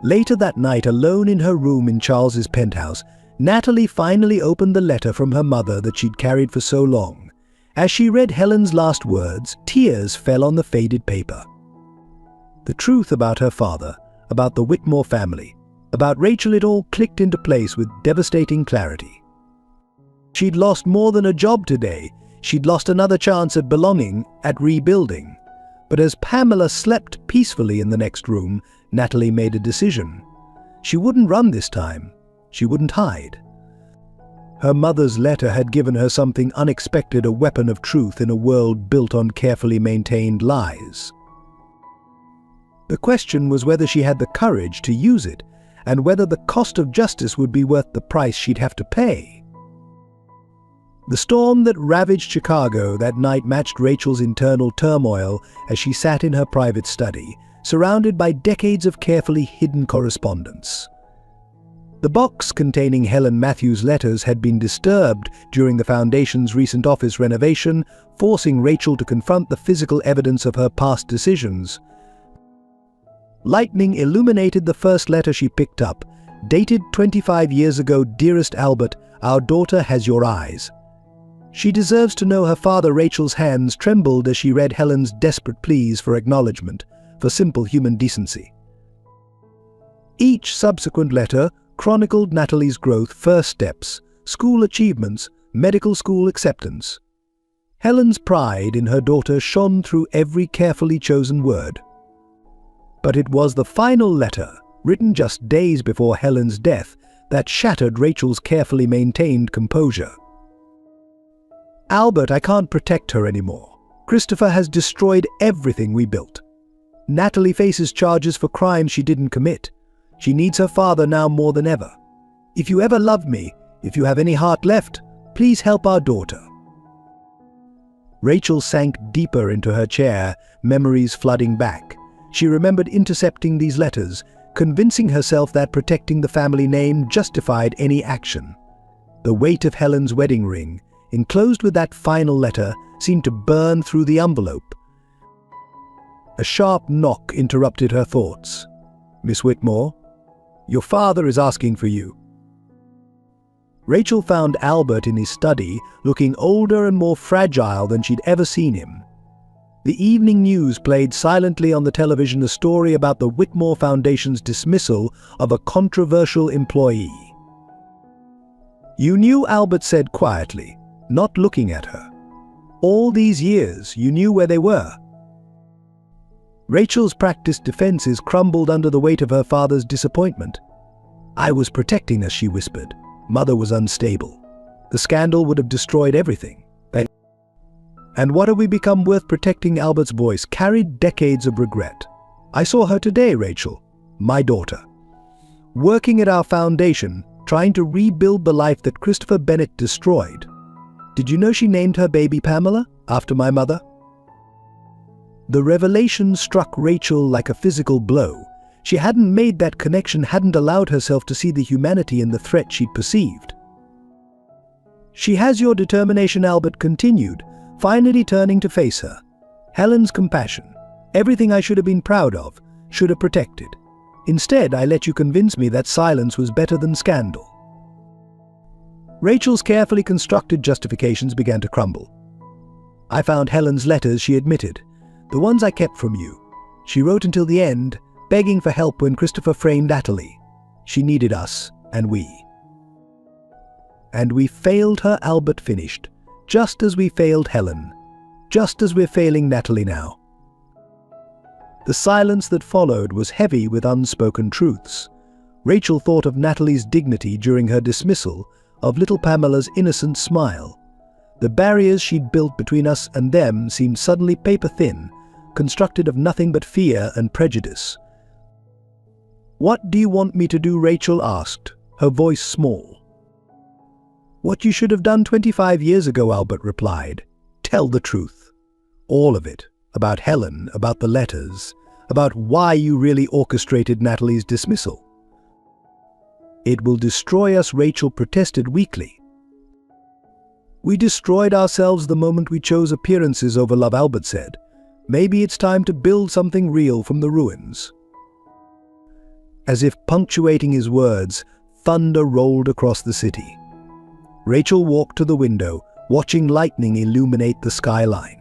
S1: Later that night, alone in her room in Charles's penthouse, Natalie finally opened the letter from her mother that she'd carried for so long. As she read Helen's last words, tears fell on the faded paper. The truth about her father, about the Whitmore family, About Rachel, it all clicked into place with devastating clarity. She'd lost more than a job today. She'd lost another chance at belonging, at rebuilding. But as Pamela slept peacefully in the next room, Natalie made a decision. She wouldn't run this time. She wouldn't hide. Her mother's letter had given her something unexpected, a weapon of truth in a world built on carefully maintained lies. The question was whether she had the courage to use it, and whether the cost of justice would be worth the price she'd have to pay. The storm that ravaged Chicago that night matched Rachel's internal turmoil as she sat in her private study, surrounded by decades of carefully hidden correspondence. The box containing Helen Matthews' letters had been disturbed during the Foundation's recent office renovation, forcing Rachel to confront the physical evidence of her past decisions. Lightning illuminated the first letter she picked up, dated 25 years ago. "Dearest Albert, our daughter has your eyes." She deserves to know. Her father Rachel's hands trembled as she read Helen's desperate pleas for acknowledgement, for simple human decency. Each subsequent letter chronicled Natalie's growth, first steps, school achievements, medical school acceptance. Helen's pride in her daughter shone through every carefully chosen word. But it was the final letter, written just days before Helen's death, that shattered Rachel's carefully maintained composure. "Albert, I can't protect her anymore. Christopher has destroyed everything we built. Natalie faces charges for crimes she didn't commit. She needs her father now more than ever. If you ever love me, if you have any heart left, please help our daughter." Rachel sank deeper into her chair, memories flooding back. She remembered intercepting these letters, convincing herself that protecting the family name justified any action. The weight of Helen's wedding ring, enclosed with that final letter, seemed to burn through the envelope. A sharp knock interrupted her thoughts. "Miss Whitmore, your father is asking for you." Rachel found Albert in his study, looking older and more fragile than she'd ever seen him. The evening news played silently on the television, a story about the Whitmore Foundation's dismissal of a controversial employee. "You knew," Albert said quietly, not looking at her. "All these years, you knew where they were." Rachel's practiced defenses crumbled under the weight of her father's disappointment. "I was protecting us," she whispered. "Mother was unstable. The scandal would have destroyed everything. And what have we become worth protecting?" Albert's voice carried decades of regret. "I saw her today, Rachel, my daughter, working at our foundation, trying to rebuild the life that Christopher Bennett destroyed. Did you know she named her baby Pamela, after my mother?" The revelation struck Rachel like a physical blow. She hadn't made that connection, hadn't allowed herself to see the humanity in the threat she'd perceived. "She has your determination," Albert continued, finally turning to face her. "Helen's compassion, everything I should have been proud of, should have protected. Instead, I let you convince me that silence was better than scandal." Rachel's carefully constructed justifications began to crumble. "I found Helen's letters," she admitted. "The ones I kept from you. She wrote until the end, begging for help when Christopher framed Natalie. She needed us, and we. And we failed her," Albert finished. "Just as we failed Helen. Just as we're failing Natalie now." The silence that followed was heavy with unspoken truths. Rachel thought of Natalie's dignity during her dismissal, of little Pamela's innocent smile. The barriers she'd built between us and them seemed suddenly paper-thin, constructed of nothing but fear and prejudice. "What do you want me to do?" Rachel asked, her voice small. "What you should have done 25 years ago," Albert replied. "Tell the truth. All of it. About Helen, about the letters, about why you really orchestrated Natalie's dismissal." "It will destroy us," Rachel protested weakly. "We destroyed ourselves the moment we chose appearances over love," Albert said. "Maybe it's time to build something real from the ruins." As if punctuating his words, thunder rolled across the city. Rachel walked to the window, watching lightning illuminate the skyline.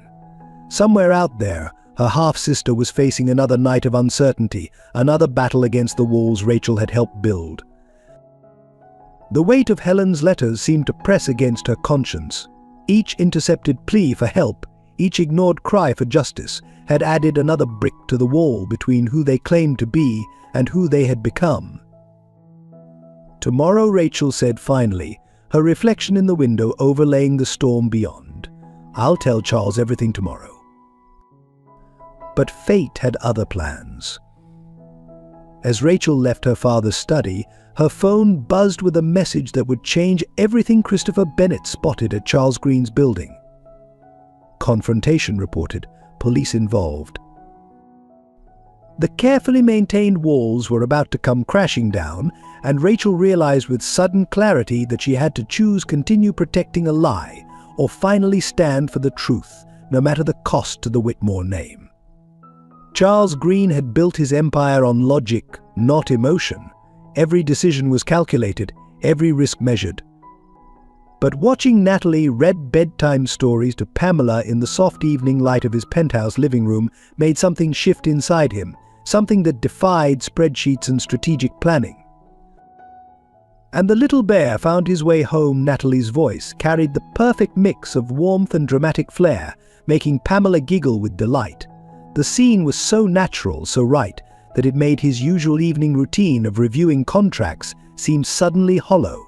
S1: Somewhere out there, Her half-sister was facing another night of uncertainty, another battle against the walls Rachel had helped build. The weight of Helen's letters seemed to press against her conscience. Each intercepted plea for help, each ignored cry for justice, had added another brick to the wall between who they claimed to be and who they had become. "Tomorrow," Rachel said finally, her reflection in the window overlaying the storm beyond. "I'll tell Charles everything tomorrow." But fate had other plans. As Rachel left her father's study, her phone buzzed with a message that would change everything Christopher Bennett spotted at Charles Green's building. "Confrontation reported, police involved." The carefully maintained walls were about to come crashing down, and Rachel realized with sudden clarity that she had to choose continue protecting a lie or finally stand for the truth, no matter the cost to the Whitmore name. Charles Green had built his empire on logic, not emotion. Every decision was calculated, every risk measured. But watching Natalie read bedtime stories to Pamela in the soft evening light of his penthouse living room made something shift inside him, something that defied spreadsheets and strategic planning. And the little bear found his way home. Natalie's voice carried the perfect mix of warmth and dramatic flair, making Pamela giggle with delight. The scene was so natural, so right, that it made his usual evening routine of reviewing contracts seem suddenly hollow.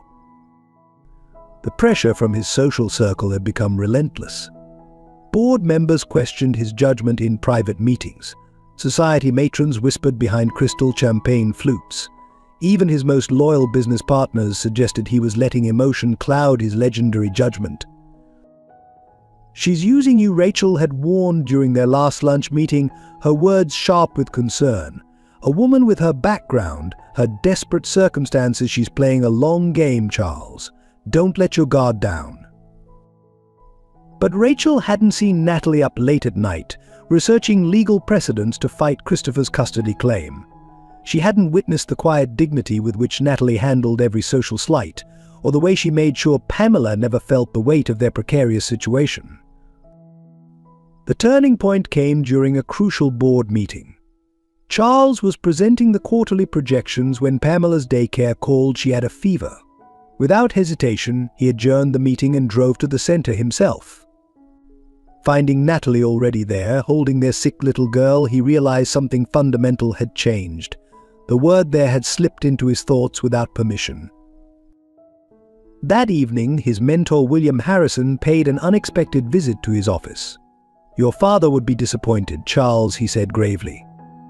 S1: The pressure from his social circle had become relentless. Board members questioned his judgment in private meetings. Society matrons whispered behind crystal champagne flutes. Even his most loyal business partners suggested he was letting emotion cloud his legendary judgment. "She's using you," Rachel had warned during their last lunch meeting, her words sharp with concern. "A woman with her background, her desperate circumstances, she's playing a long game, Charles. Don't let your guard down." But Rachel hadn't seen Natalie up late at night, researching legal precedents to fight Christopher's custody claim. She hadn't witnessed the quiet dignity with which Natalie handled every social slight, or the way she made sure Pamela never felt the weight of their precarious situation. The turning point came during a crucial board meeting. Charles was presenting the quarterly projections when Pamela's daycare called she had a fever. Without hesitation, he adjourned the meeting and drove to the center himself. Finding Natalie already there, holding their sick little girl, he realized something fundamental had changed. The word there had slipped into his thoughts without permission. That evening, his mentor William Harrison paid an unexpected visit to his office. "Your father would be disappointed, Charles," he said gravely.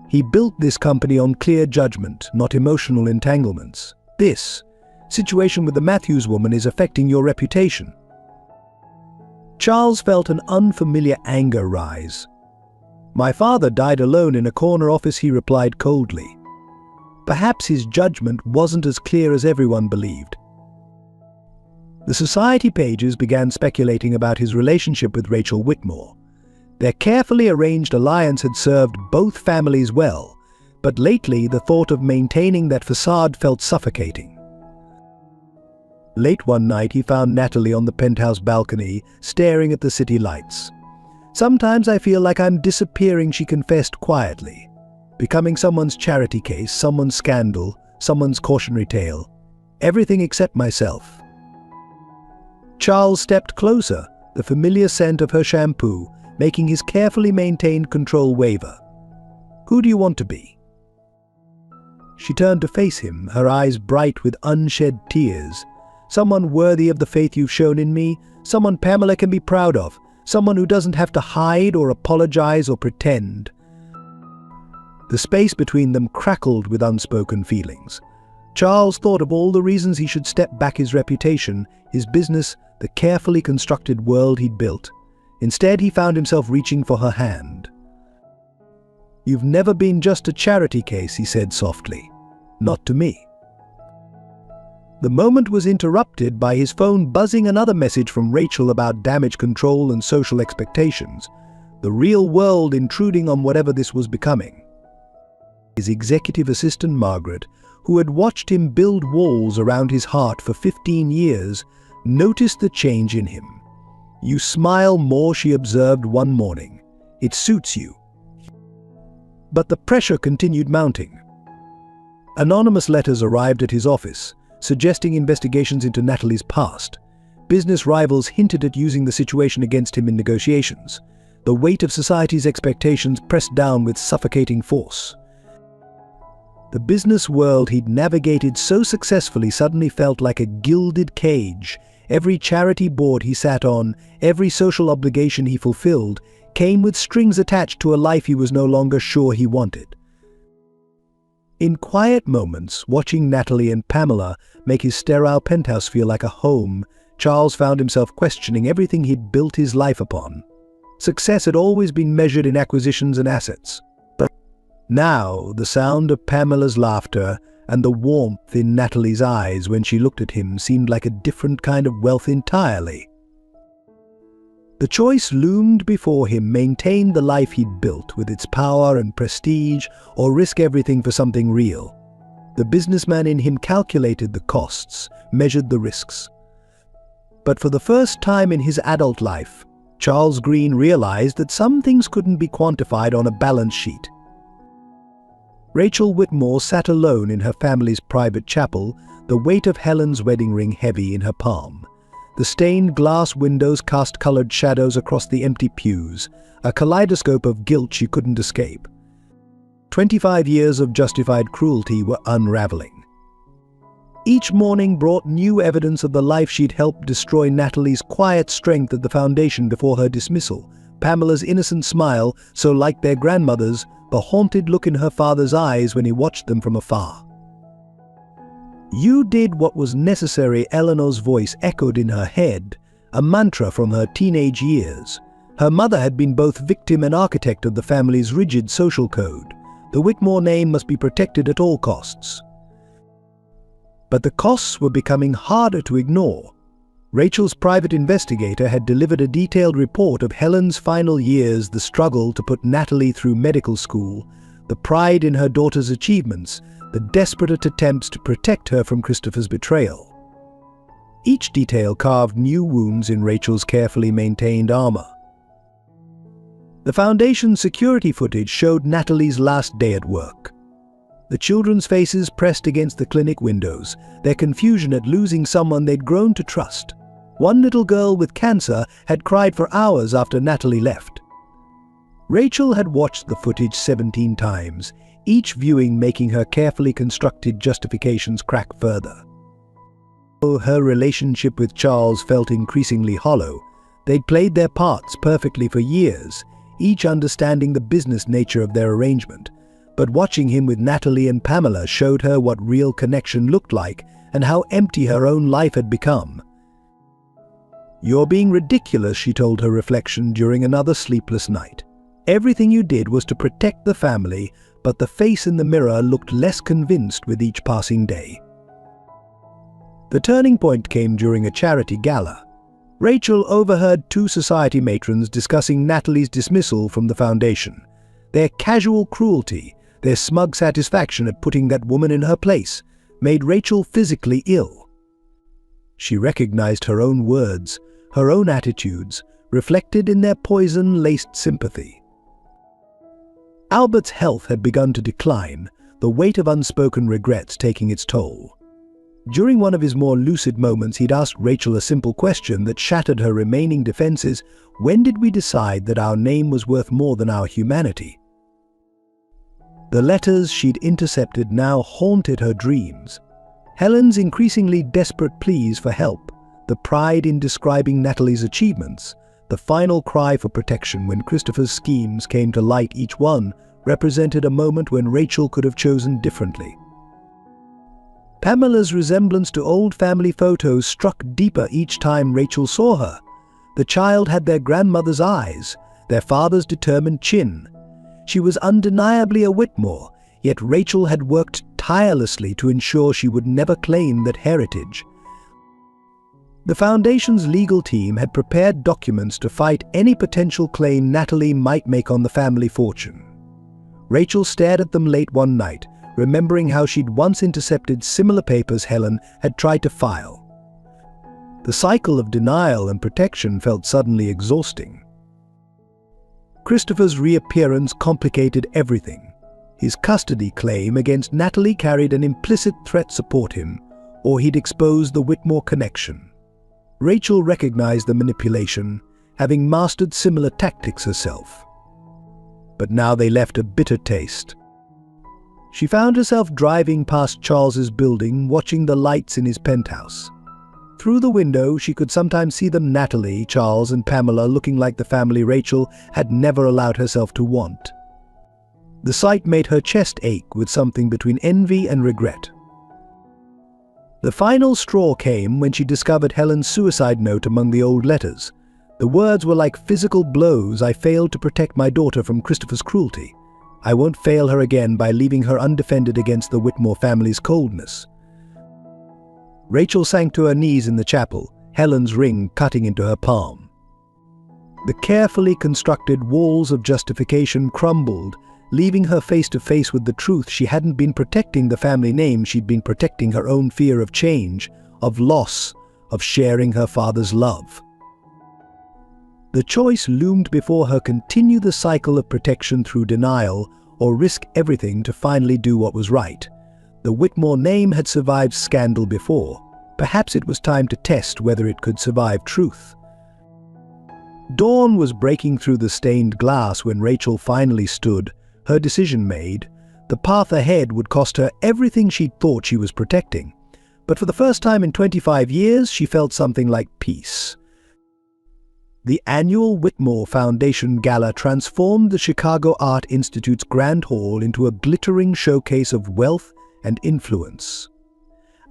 S1: "He built this company on clear judgment, not emotional entanglements. This situation with the Matthews woman is affecting your reputation." Charles felt an unfamiliar anger rise. "My father died alone in a corner office," he replied coldly. Perhaps his judgment wasn't as clear as everyone believed. The society pages began speculating about his relationship with Rachel Whitmore. Their carefully arranged alliance had served both families well, but lately the thought of maintaining that facade felt suffocating. Late one night, he found Natalie on the penthouse balcony, staring at the city lights. "Sometimes I feel like I'm disappearing," she confessed quietly. "Becoming someone's charity case, someone's scandal, someone's cautionary tale. Everything except myself." Charles stepped closer, the familiar scent of her shampoo making his carefully maintained control waver. "Who do you want to be?" She turned to face him, her eyes bright with unshed tears. "Someone worthy of the faith you've shown in me, someone Pamela can be proud of, someone who doesn't have to hide or apologize or pretend." The space between them crackled with unspoken feelings. Charles thought of all the reasons he should step back: his reputation, his business, the carefully constructed world he'd built. Instead, he found himself reaching for her hand. "You've never been just a charity case," he said softly. "Not to me." The moment was interrupted by his phone buzzing, another message from Rachel about damage control and social expectations, the real world intruding on whatever this was becoming. His executive assistant Margaret, who had watched him build walls around his heart for 15 years, noticed the change in him. "You smile more," she observed one morning. "It suits you. But the pressure continued mounting. Anonymous letters arrived at his office, suggesting investigations into Natalie's past. Business rivals hinted at using the situation against him in negotiations. The weight of society's expectations pressed down with suffocating force. The business world he'd navigated so successfully suddenly felt like a gilded cage. Every charity board he sat on, every social obligation he fulfilled, came with strings attached to a life he was no longer sure he wanted. In quiet moments, watching Natalie and Pamela make his sterile penthouse feel like a home, Charles found himself questioning everything he'd built his life upon. Success had always been measured in acquisitions and assets. But now, the sound of Pamela's laughter and the warmth in Natalie's eyes when she looked at him seemed like a different kind of wealth entirely. The choice loomed before him: maintain the life he'd built with its power and prestige, or risk everything for something real. The businessman in him calculated the costs, measured the risks. But for the first time in his adult life, Charles Green realized that some things couldn't be quantified on a balance sheet. Rachel Whitmore sat alone in her family's private chapel, the weight of Helen's wedding ring heavy in her palm. The stained glass windows cast colored shadows across the empty pews, a kaleidoscope of guilt she couldn't escape. 25 years of justified cruelty were unraveling. Each morning brought new evidence of the life she'd helped destroy. Natalie's quiet strength at the foundation before her dismissal, Pamela's innocent smile, so like their grandmother's, the haunted look in her father's eyes when he watched them from afar. "You did what was necessary," Eleanor's voice echoed in her head, a mantra from her teenage years. Her mother had been both victim and architect of the family's rigid social code. The Whitmore name must be protected at all costs. But the costs were becoming harder to ignore. Rachel's private investigator had delivered a detailed report of Helen's final years, the struggle to put Natalie through medical school, the pride in her daughter's achievements, the desperate attempts to protect her from Christopher's betrayal. Each detail carved new wounds in Rachel's carefully maintained armor. The Foundation's security footage showed Natalie's last day at work. The children's faces pressed against the clinic windows, their confusion at losing someone they'd grown to trust. One little girl with cancer had cried for hours after Natalie left. Rachel had watched the footage 17 times, each viewing making her carefully constructed justifications crack further. Though her relationship with Charles felt increasingly hollow, they'd played their parts perfectly for years, each understanding the business nature of their arrangement. But watching him with Natalie and Pamela showed her what real connection looked like and how empty her own life had become. "You're being ridiculous," she told her reflection during another sleepless night. "Everything you did was to protect the family, but the face in the mirror looked less convinced with each passing day." The turning point came during a charity gala. Rachel overheard two society matrons discussing Natalie's dismissal from the Foundation. Their casual cruelty, their smug satisfaction at putting that woman in her place, made Rachel physically ill. She recognized her own words, her own attitudes, reflected in their poison-laced sympathy. Albert's health had begun to decline, the weight of unspoken regrets taking its toll. During one of his more lucid moments, he'd asked Rachel a simple question that shattered her remaining defenses: when did we decide that our name was worth more than our humanity? The letters she'd intercepted now haunted her dreams. Helen's increasingly desperate pleas for help, the pride in describing Natalie's achievements, the final cry for protection when Christopher's schemes came to light, each one represented a moment when Rachel could have chosen differently. Pamela's resemblance to old family photos struck deeper each time Rachel saw her. The child had their grandmother's eyes, their father's determined chin. She was undeniably a Whitmore, yet Rachel had worked tirelessly to ensure she would never claim that heritage. The Foundation's legal team had prepared documents to fight any potential claim Natalie might make on the family fortune. Rachel stared at them late one night, remembering how she'd once intercepted similar papers Helen had tried to file. The cycle of denial and protection felt suddenly exhausting. Christopher's reappearance complicated everything. His custody claim against Natalie carried an implicit threat to support him, or he'd expose the Whitmore connection. Rachel recognized the manipulation, having mastered similar tactics herself. But now they left a bitter taste. She found herself driving past Charles's building, watching the lights in his penthouse. Through the window, she could sometimes see them, Natalie, Charles, and Pamela, looking like the family Rachel had never allowed herself to want. The sight made her chest ache with something between envy and regret. The final straw came when she discovered Helen's suicide note among the old letters. The words were like physical blows. I failed to protect my daughter from Christopher's cruelty. I won't fail her again by leaving her undefended against the Whitmore family's coldness. Rachel sank to her knees in the chapel, Helen's ring cutting into her palm. The carefully constructed walls of justification crumbled, leaving her face to face with the truth. She hadn't been protecting the family name, she'd been protecting her own fear of change, of loss, of sharing her father's love. The choice loomed before her: continue the cycle of protection through denial, or risk everything to finally do what was right. The Whitmore name had survived scandal before. Perhaps it was time to test whether it could survive truth. Dawn was breaking through the stained glass when Rachel finally stood, her decision made. The path ahead would cost her everything she'd thought she was protecting. But for the first time in 25 years, she felt something like peace. The annual Whitmore Foundation Gala transformed the Chicago Art Institute's Grand Hall into a glittering showcase of wealth and influence.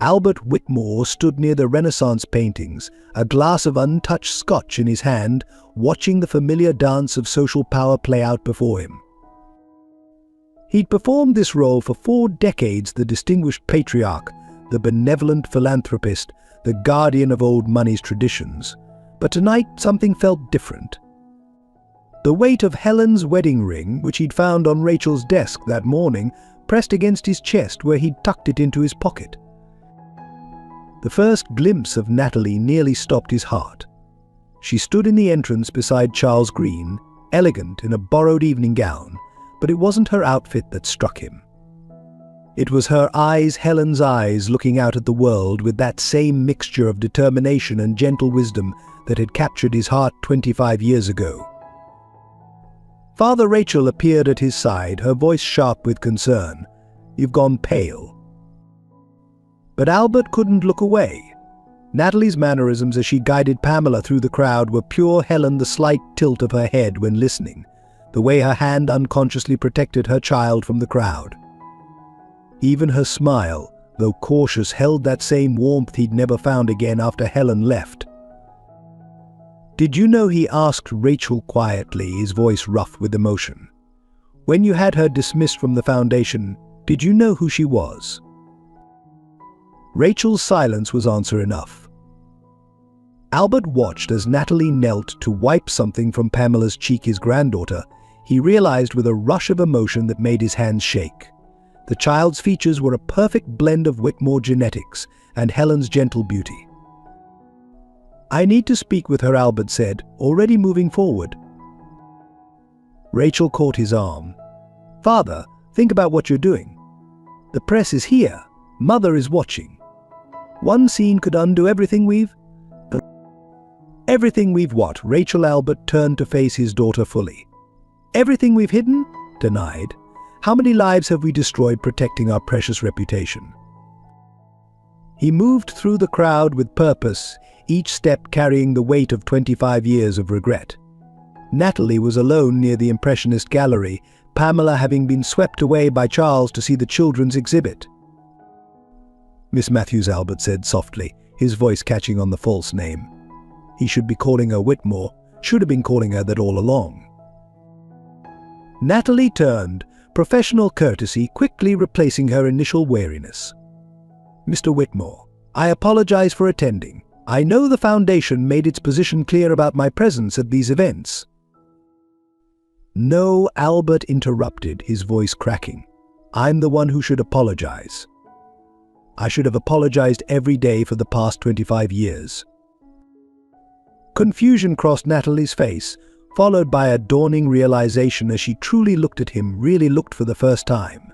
S1: Albert Whitmore stood near the Renaissance paintings, a glass of untouched scotch in his hand, watching the familiar dance of social power play out before him. He'd performed this role for 4 decades, the distinguished patriarch, the benevolent philanthropist, the guardian of old money's traditions. But tonight something felt different. The weight of Helen's wedding ring, which he'd found on Rachel's desk that morning, pressed against his chest where he'd tucked it into his pocket. The first glimpse of Natalie nearly stopped his heart. She stood in the entrance beside Charles Green, elegant in a borrowed evening gown, but it wasn't her outfit that struck him. It was her eyes, Helen's eyes, looking out at the world with that same mixture of determination and gentle wisdom that had captured his heart 25 years ago. Father Rachel appeared at his side, her voice sharp with concern. "You've gone pale." But Albert couldn't look away. Natalie's mannerisms as she guided Pamela through the crowd were pure Helen, the slight tilt of her head when listening, the way her hand unconsciously protected her child from the crowd. Even her smile, though cautious, held that same warmth he'd never found again after Helen left. "Did you know," he asked Rachel quietly, his voice rough with emotion, "when you had her dismissed from the foundation, did you know who she was?" Rachel's silence was answer enough. Albert watched as Natalie knelt to wipe something from Pamela's cheek, his granddaughter. He realized with a rush of emotion that made his hands shake. The child's features were a perfect blend of Whitmore genetics and Helen's gentle beauty. "I need to speak with her," Albert said, already moving forward. Rachel caught his arm. "Father, think about what you're doing. The press is here. Mother is watching. One scene could undo everything we've..." "Everything we've what?" Rachel. Albert turned to face his daughter fully. "Everything we've hidden? Denied? How many lives have we destroyed protecting our precious reputation?" He moved through the crowd with purpose, each step carrying the weight of 25 years of regret. Natalie was alone near the Impressionist gallery, Pamela having been swept away by Charles to see the children's exhibit. "Miss Matthews," Albert said softly, his voice catching on the false name. He should be calling her Whitmore, should have been calling her that all along. Natalie turned, professional courtesy quickly replacing her initial wariness. "Mr. Whitmore, I apologize for attending. I know the foundation made its position clear about my presence at these events." "No," Albert interrupted, his voice cracking. "I'm the one who should apologize. I should have apologized every day for the past 25 years. Confusion crossed Natalie's face. followed by a dawning realization as she truly looked at him, really looked for the first time.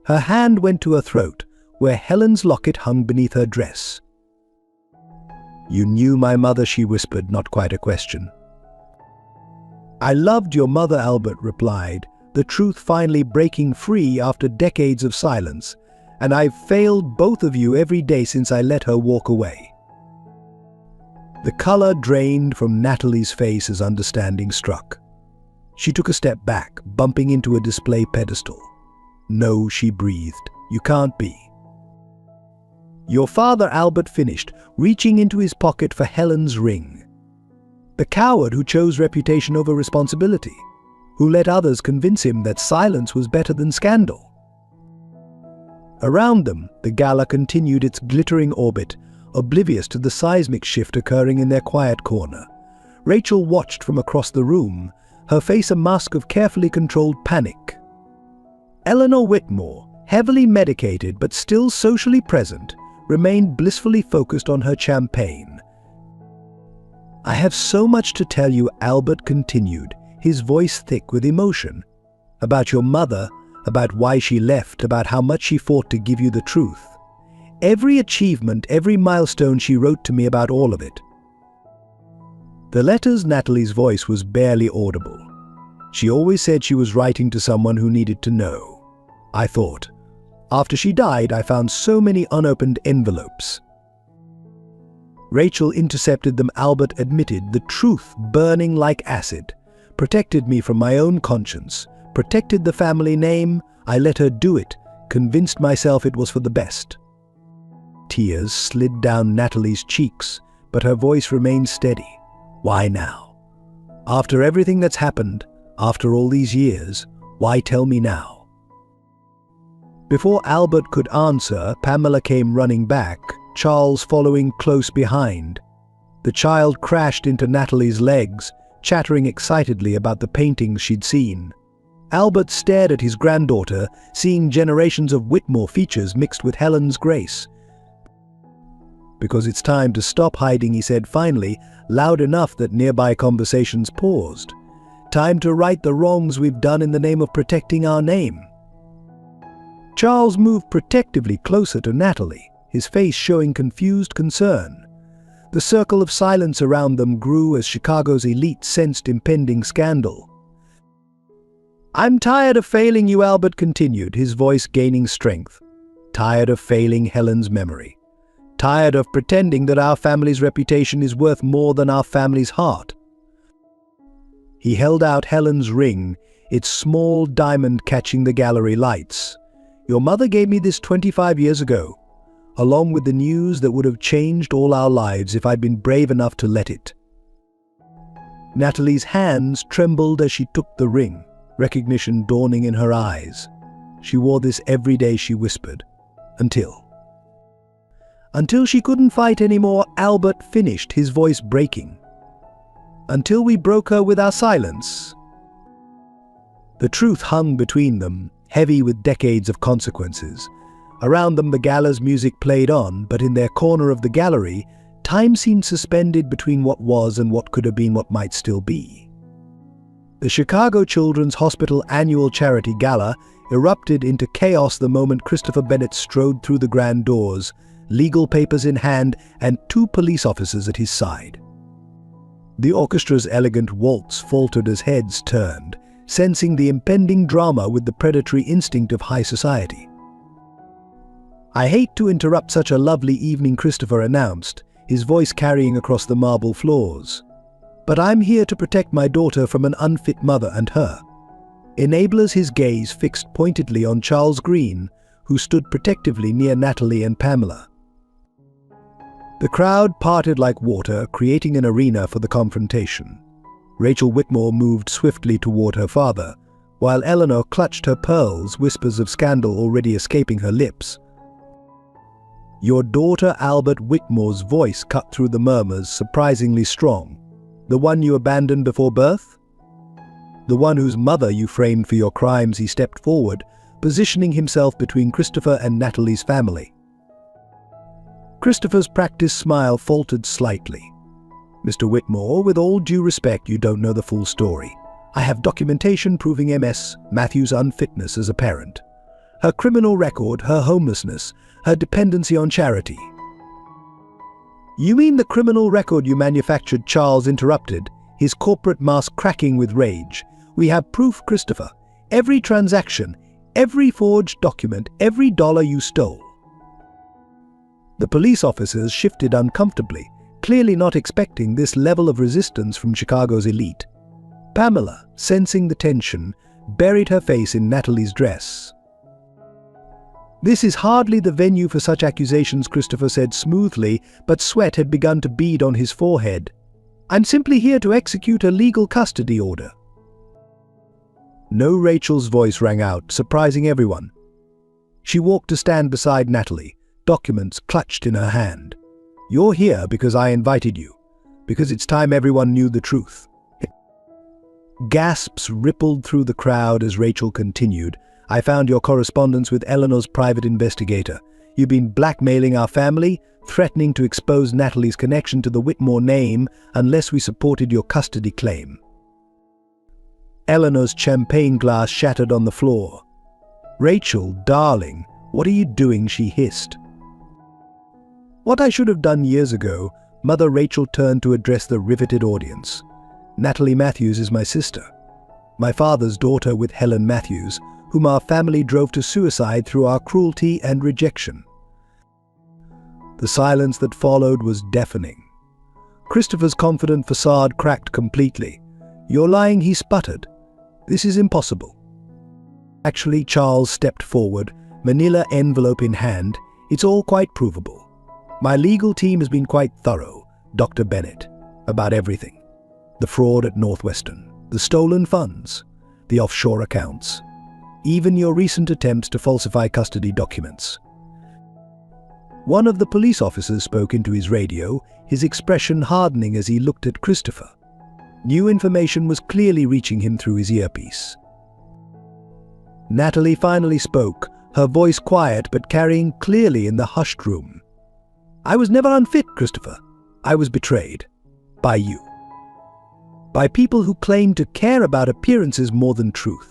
S1: Her hand went to her throat, where Helen's locket hung beneath her dress. "You knew my mother," she whispered, not quite a question. "I loved your mother," Albert replied, the truth finally breaking free after decades of silence, "and I've failed both of you every day since I let her walk away." The color drained from Natalie's face as understanding struck. She took a step back, bumping into a display pedestal. "No," she breathed, "you can't be." "Your father," Albert finished, reaching into his pocket for Helen's ring. "The coward who chose reputation over responsibility, who let others convince him that silence was better than scandal." Around them, the gala continued its glittering orbit, oblivious to the seismic shift occurring in their quiet corner. Rachel watched from across the room, her face a mask of carefully controlled panic. Eleanor Whitmore, heavily medicated but still socially present, remained blissfully focused on her champagne. "I have so much to tell you," Albert continued, his voice thick with emotion. "About your mother, about why she left, about how much she fought to give you the truth. Every achievement, every milestone, she wrote to me about all of it." The letters, Natalie's voice was barely audible. "She always said she was writing to someone who needed to know. I thought. After she died, I found so many unopened envelopes." Rachel intercepted them. Albert admitted, "The truth, burning like acid, protected me from my own conscience, protected the family name. I let her do it, convinced myself it was for the best." Tears slid down Natalie's cheeks, but her voice remained steady. "Why now? After everything that's happened, after all these years, why tell me now?" Before Albert could answer, Pamela came running back, Charles following close behind. The child crashed into Natalie's legs, chattering excitedly about the paintings she'd seen. Albert stared at his granddaughter, seeing generations of Whitmore features mixed with Helen's grace. "Because it's time to stop hiding," he said finally, loud enough that nearby conversations paused. "Time to right the wrongs we've done in the name of protecting our name." Charles moved protectively closer to Natalie, his face showing confused concern. The circle of silence around them grew as Chicago's elite sensed impending scandal. "I'm tired of failing you," Albert continued, his voice gaining strength. "Tired of failing Helen's memory. Tired of pretending that our family's reputation is worth more than our family's heart." He held out Helen's ring, its small diamond catching the gallery lights. "Your mother gave me this 25 years ago, along with the news that would have changed all our lives if I'd been brave enough to let it." Natalie's hands trembled as she took the ring, recognition dawning in her eyes. "She wore this every day," she whispered, until she couldn't fight anymore," Albert finished, his voice breaking. "Until we broke her with our silence." The truth hung between them, heavy with decades of consequences. Around them the gala's music played on, but in their corner of the gallery, time seemed suspended between what was and what could have been, what might still be. The Chicago Children's Hospital annual charity gala erupted into chaos the moment Christopher Bennett strode through the grand doors, legal papers in hand and 2 police officers at his side. The orchestra's elegant waltz faltered as heads turned, sensing the impending drama with the predatory instinct of high society. "I hate to interrupt such a lovely evening," Christopher announced, his voice carrying across the marble floors. "But I'm here to protect my daughter from an unfit mother and her." Enablers, his gaze fixed pointedly on Charles Green, who stood protectively near Natalie and Pamela. The crowd parted like water, creating an arena for the confrontation. Rachel Whitmore moved swiftly toward her father, while Eleanor clutched her pearls, whispers of scandal already escaping her lips. "Your daughter," Albert Whitmore's voice cut through the murmurs, surprisingly strong. "The one you abandoned before birth? The one whose mother you framed for your crimes." He stepped forward, positioning himself between Christopher and Natalie's family. Christopher's practiced smile faltered slightly. Mr. Whitmore, with all due respect, you don't know the full story. I have documentation proving Ms. Matthews' unfitness as a parent. Her criminal record, her homelessness, her dependency on charity. You mean the criminal record you manufactured? Charles interrupted, his corporate mask cracking with rage. We have proof, Christopher. Every transaction, every forged document, every dollar you stole. The police officers shifted uncomfortably, clearly not expecting this level of resistance from Chicago's elite. Pamela, sensing the tension, buried her face in Natalie's dress. This is hardly the venue for such accusations, Christopher said smoothly, but sweat had begun to bead on his forehead. I'm simply here to execute a legal custody order. No, Rachel's voice rang out, surprising everyone. She walked to stand beside Natalie, documents clutched in her hand. You're here because I invited you, because it's time everyone knew the truth. Gasps rippled through the crowd as Rachel continued. I found your correspondence with Eleanor's private investigator. You've been blackmailing our family, threatening to expose Natalie's connection to the Whitmore name unless we supported your custody claim. Eleanor's champagne glass shattered on the floor. Rachel, darling, what are you doing? She hissed. What I should have done years ago. Mother Rachel turned to address the riveted audience. Natalie Matthews is my sister. My father's daughter with Helen Matthews, whom our family drove to suicide through our cruelty and rejection. The silence that followed was deafening. Christopher's confident facade cracked completely. You're lying, he sputtered. This is impossible. Actually, Charles stepped forward, manila envelope in hand. It's all quite provable. My legal team has been quite thorough, Dr. Bennett, about everything. The fraud at Northwestern, the stolen funds, the offshore accounts, even your recent attempts to falsify custody documents. One of the police officers spoke into his radio, his expression hardening as he looked at Christopher. New information was clearly reaching him through his earpiece. Natalie finally spoke, her voice quiet but carrying clearly in the hushed room. I was never unfit, Christopher. I was betrayed. By you. By people who claim to care about appearances more than truth.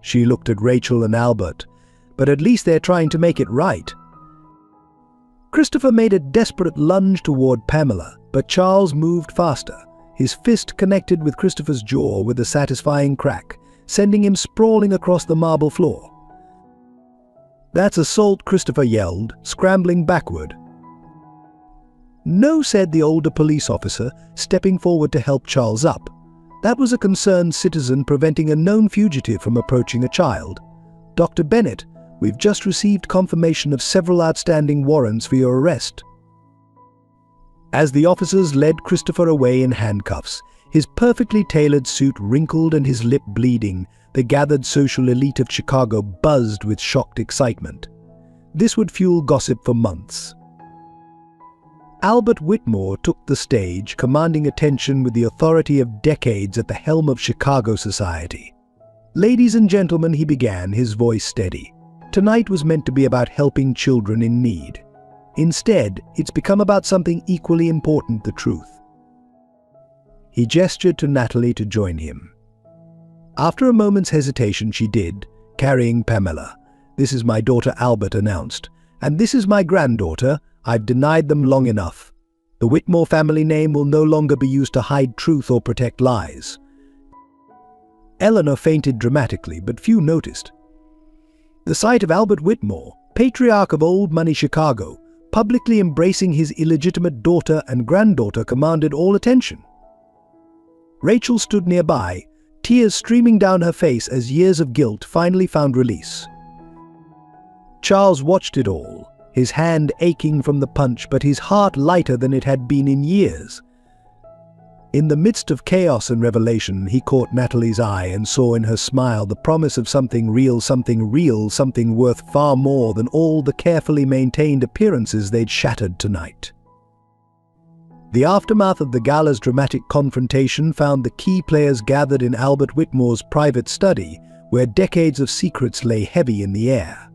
S1: She looked at Rachel and Albert, but at least they're trying to make it right. Christopher made a desperate lunge toward Pamela, but Charles moved faster. His fist connected with Christopher's jaw with a satisfying crack, sending him sprawling across the marble floor. That's assault, Christopher yelled, scrambling backward. No, said the older police officer, stepping forward to help Charles up. That was a concerned citizen preventing a known fugitive from approaching a child. Dr. Bennett, we've just received confirmation of several outstanding warrants for your arrest. As the officers led Christopher away in handcuffs, his perfectly tailored suit wrinkled and his lip bleeding, the gathered social elite of Chicago buzzed with shocked excitement. This would fuel gossip for months. Albert Whitmore took the stage, commanding attention with the authority of decades at the helm of Chicago society. Ladies and gentlemen, he began, his voice steady. Tonight was meant to be about helping children in need. Instead, it's become about something equally important, the truth. He gestured to Natalie to join him. After a moment's hesitation, she did, carrying Pamela. This is my daughter, Albert announced. And this is my granddaughter. I've denied them long enough. The Whitmore family name will no longer be used to hide truth or protect lies. Eleanor fainted dramatically, but few noticed. The sight of Albert Whitmore, patriarch of old money Chicago, publicly embracing his illegitimate daughter and granddaughter commanded all attention. Rachel stood nearby, tears streaming down her face as years of guilt finally found release. Charles watched it all, his hand aching from the punch but his heart lighter than it had been in years. In the midst of chaos and revelation, he caught Natalie's eye and saw in her smile the promise of something real, something worth far more than all the carefully maintained appearances they'd shattered tonight. The aftermath of the gala's dramatic confrontation found the key players gathered in Albert Whitmore's private study, where decades of secrets lay heavy in the air.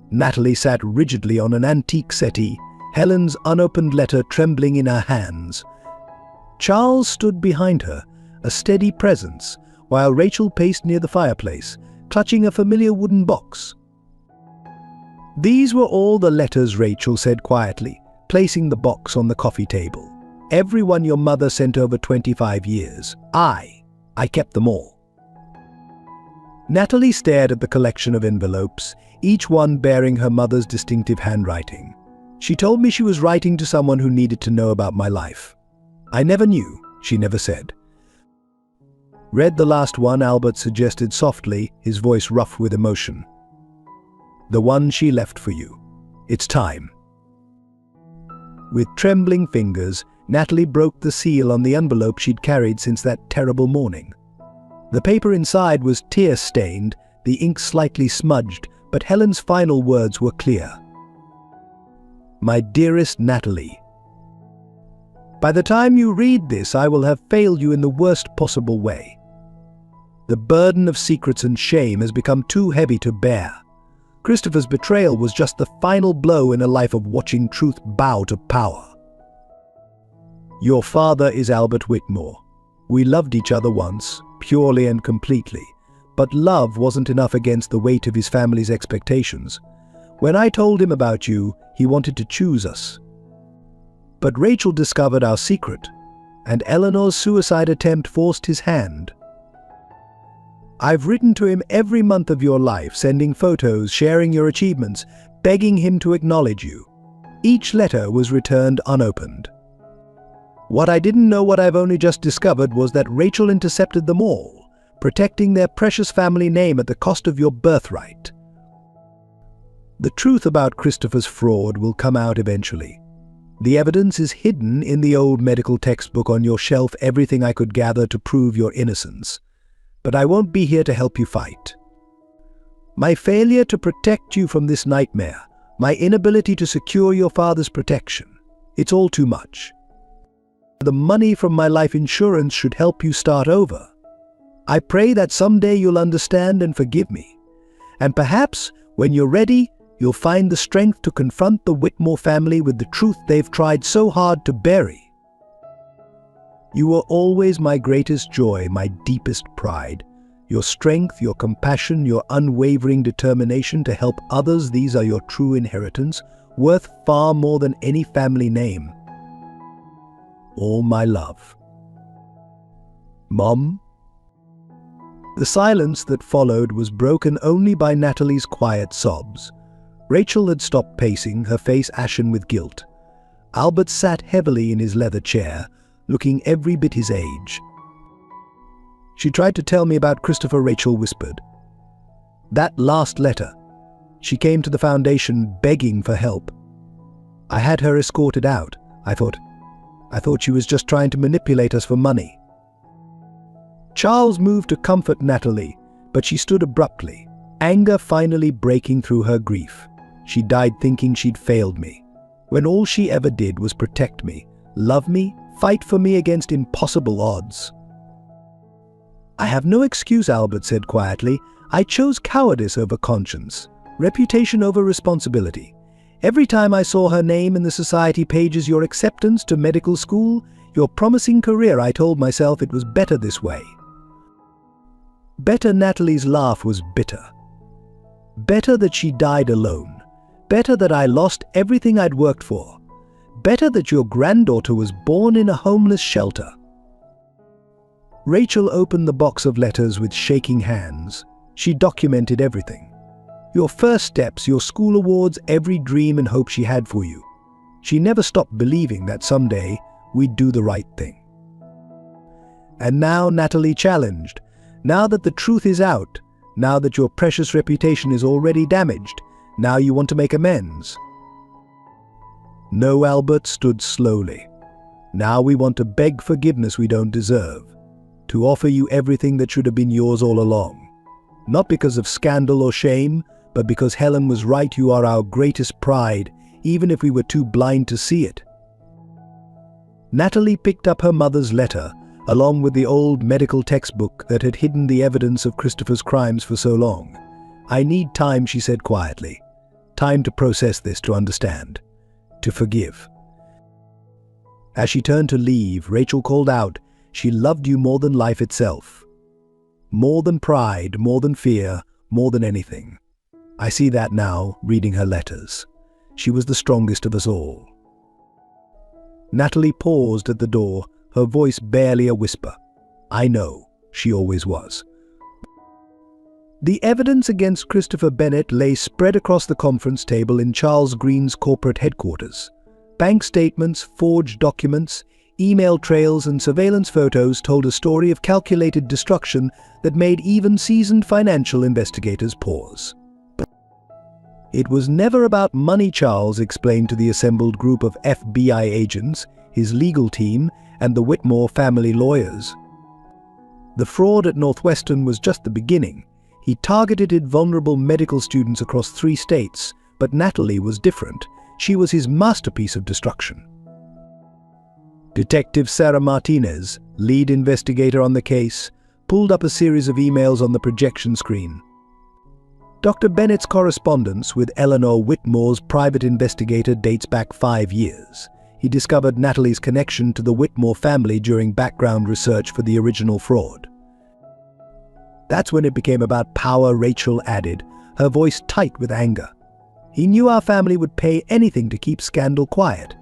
S1: Natalie sat rigidly on an antique settee, Helen's unopened letter trembling in her hands. Charles stood behind her, a steady presence, while Rachel paced near the fireplace, clutching a familiar wooden box. "These were all the letters," Rachel said quietly, placing the box on the coffee table. "Every one your mother sent over 25 years. I kept them all." Natalie stared at the collection of envelopes, each one bearing her mother's distinctive handwriting. "She told me she was writing to someone who needed to know about my life. I never knew," she never said. "Read the last one," Albert suggested softly, his voice rough with emotion. "The one she left for you. It's time." With trembling fingers, Natalie broke the seal on the envelope she'd carried since that terrible morning. The paper inside was tear-stained, the ink slightly smudged, but Helen's final words were clear. "My dearest Natalie, by the time you read this, I will have failed you in the worst possible way. The burden of secrets and shame has become too heavy to bear. Christopher's betrayal was just the final blow in a life of watching truth bow to power. Your father is Albert Whitmore. We loved each other once, purely and completely, but love wasn't enough against the weight of his family's expectations. When I told him about you, he wanted to choose us. But Rachel discovered our secret, and Eleanor's suicide attempt forced his hand. I've written to him every month of your life, sending photos, sharing your achievements, begging him to acknowledge you. Each letter was returned unopened. What I didn't know, what I've only just discovered, was that Rachel intercepted them all, protecting their precious family name at the cost of your birthright. The truth about Christopher's fraud will come out eventually. The evidence is hidden in the old medical textbook on your shelf, everything I could gather to prove your innocence. But I won't be here to help you fight. My failure to protect you from this nightmare, my inability to secure your father's protection, it's all too much. The money from my life insurance should help you start over. I pray that someday you'll understand and forgive me. And perhaps, when you're ready, you'll find the strength to confront the Whitmore family with the truth they've tried so hard to bury. You were always my greatest joy, my deepest pride. Your strength, your compassion, your unwavering determination to help others, these are your true inheritance, worth far more than any family name. All my love. Mom? The silence that followed was broken only by Natalie's quiet sobs. Rachel had stopped pacing, her face ashen with guilt. Albert sat heavily in his leather chair, looking every bit his age. She tried to tell me about Christopher, Rachel whispered. That last letter. She came to the foundation begging for help. I had her escorted out. I thought she was just trying to manipulate us for money. Charles moved to comfort Natalie, but she stood abruptly, anger finally breaking through her grief. She died thinking she'd failed me, when all she ever did was protect me, love me, fight for me against impossible odds. I have no excuse, Albert said quietly. I chose cowardice over conscience, reputation over responsibility. Every time I saw her name in the society pages, your acceptance to medical school, your promising career, I told myself it was better this way. Better. Natalie's laugh was bitter. Better that she died alone. Better that I lost everything I'd worked for. Better that your granddaughter was born in a homeless shelter. Rachel opened the box of letters with shaking hands. She documented everything. Your first steps, your school awards, every dream and hope she had for you. She never stopped believing that someday we'd do the right thing. And now Natalie challenged. Now that the truth is out, now that your precious reputation is already damaged, now you want to make amends. No, Albert stood slowly. Now we want to beg forgiveness we don't deserve, to offer you everything that should have been yours all along. Not because of scandal or shame, but because Helen was right. You are our greatest pride, even if we were too blind to see it. Natalie picked up her mother's letter, along with the old medical textbook that had hidden the evidence of Christopher's crimes for so long. I need time, she said quietly. Time to process this, to understand, to forgive. As she turned to leave, Rachel called out, "She loved you more than life itself. More than pride, more than fear, more than anything." I see that now, reading her letters. She was the strongest of us all. Natalie paused at the door, her voice barely a whisper. I know, she always was. The evidence against Christopher Bennett lay spread across the conference table in Charles Green's corporate headquarters. Bank statements, forged documents, email trails and surveillance photos told a story of calculated destruction that made even seasoned financial investigators pause. It was never about money, Charles explained to the assembled group of FBI agents, his legal team, and the Whitmore family lawyers. The fraud at Northwestern was just the beginning. He targeted vulnerable medical students across 3 states, but Natalie was different. She was his masterpiece of destruction. Detective Sarah Martinez, lead investigator on the case, pulled up a series of emails on the projection screen. Dr. Bennett's correspondence with Eleanor Whitmore's private investigator dates back 5 years. He discovered Natalie's connection to the Whitmore family during background research for the original fraud. That's when it became about power, Rachel added, her voice tight with anger. He knew our family would pay anything to keep scandal quiet.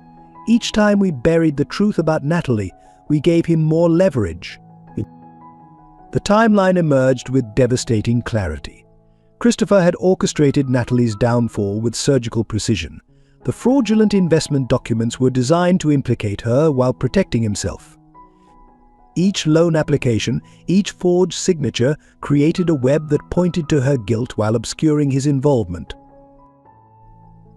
S1: Each time we buried the truth about Natalie, we gave him more leverage. The timeline emerged with devastating clarity. Christopher had orchestrated Natalie's downfall with surgical precision. The fraudulent investment documents were designed to implicate her while protecting himself. Each loan application, each forged signature created a web that pointed to her guilt while obscuring his involvement.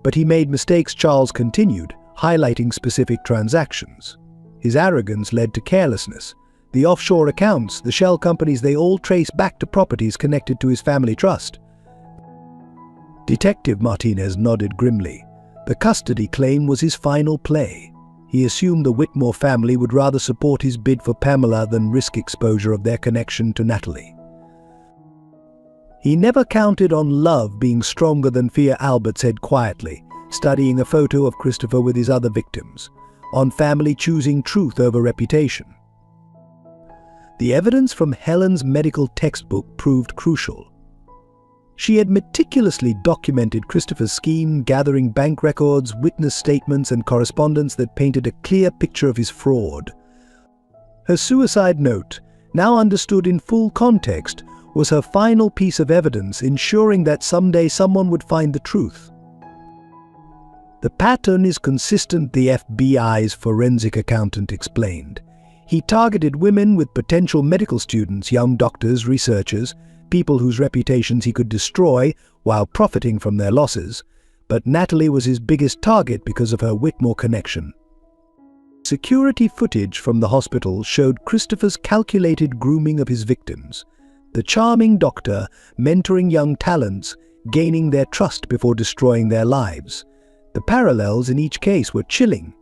S1: But he made mistakes, Charles continued, highlighting specific transactions. His arrogance led to carelessness. The offshore accounts, the shell companies, they all trace back to properties connected to his family trust. Detective Martinez nodded grimly. The custody claim was his final play. He assumed the Whitmore family would rather support his bid for Pamela than risk exposure of their connection to Natalie. He never counted on love being stronger than fear, Albert said quietly, studying a photo of Christopher with his other victims, on family choosing truth over reputation. The evidence from Helen's medical textbook proved crucial. She had meticulously documented Christopher's scheme, gathering bank records, witness statements, and correspondence that painted a clear picture of his fraud. Her suicide note, now understood in full context, was her final piece of evidence, ensuring that someday someone would find the truth. The pattern is consistent, the FBI's forensic accountant explained. He targeted women with potential medical students, young doctors, researchers, people whose reputations he could destroy while profiting from their losses, but Natalie was his biggest target because of her Whitmore connection. Security footage from the hospital showed Christopher's calculated grooming of his victims, the charming doctor mentoring young talents, gaining their trust before destroying their lives. The parallels in each case were chilling.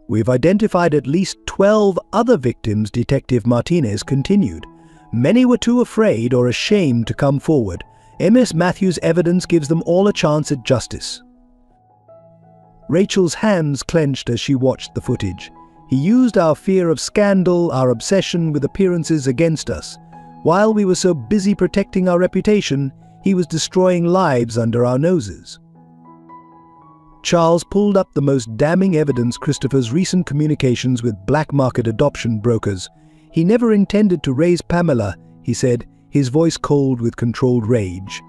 S1: We've identified at least 12 other victims, Detective Martinez continued. Many were too afraid or ashamed to come forward. Ms. Matthews' evidence gives them all a chance at justice. Rachel's hands clenched as she watched the footage. He used our fear of scandal, our obsession with appearances against us. While we were so busy protecting our reputation, he was destroying lives under our noses. Charles pulled up the most damning evidence: Christopher's recent communications with black market adoption brokers. He never intended to raise Pamela, he said, his voice cold with controlled rage.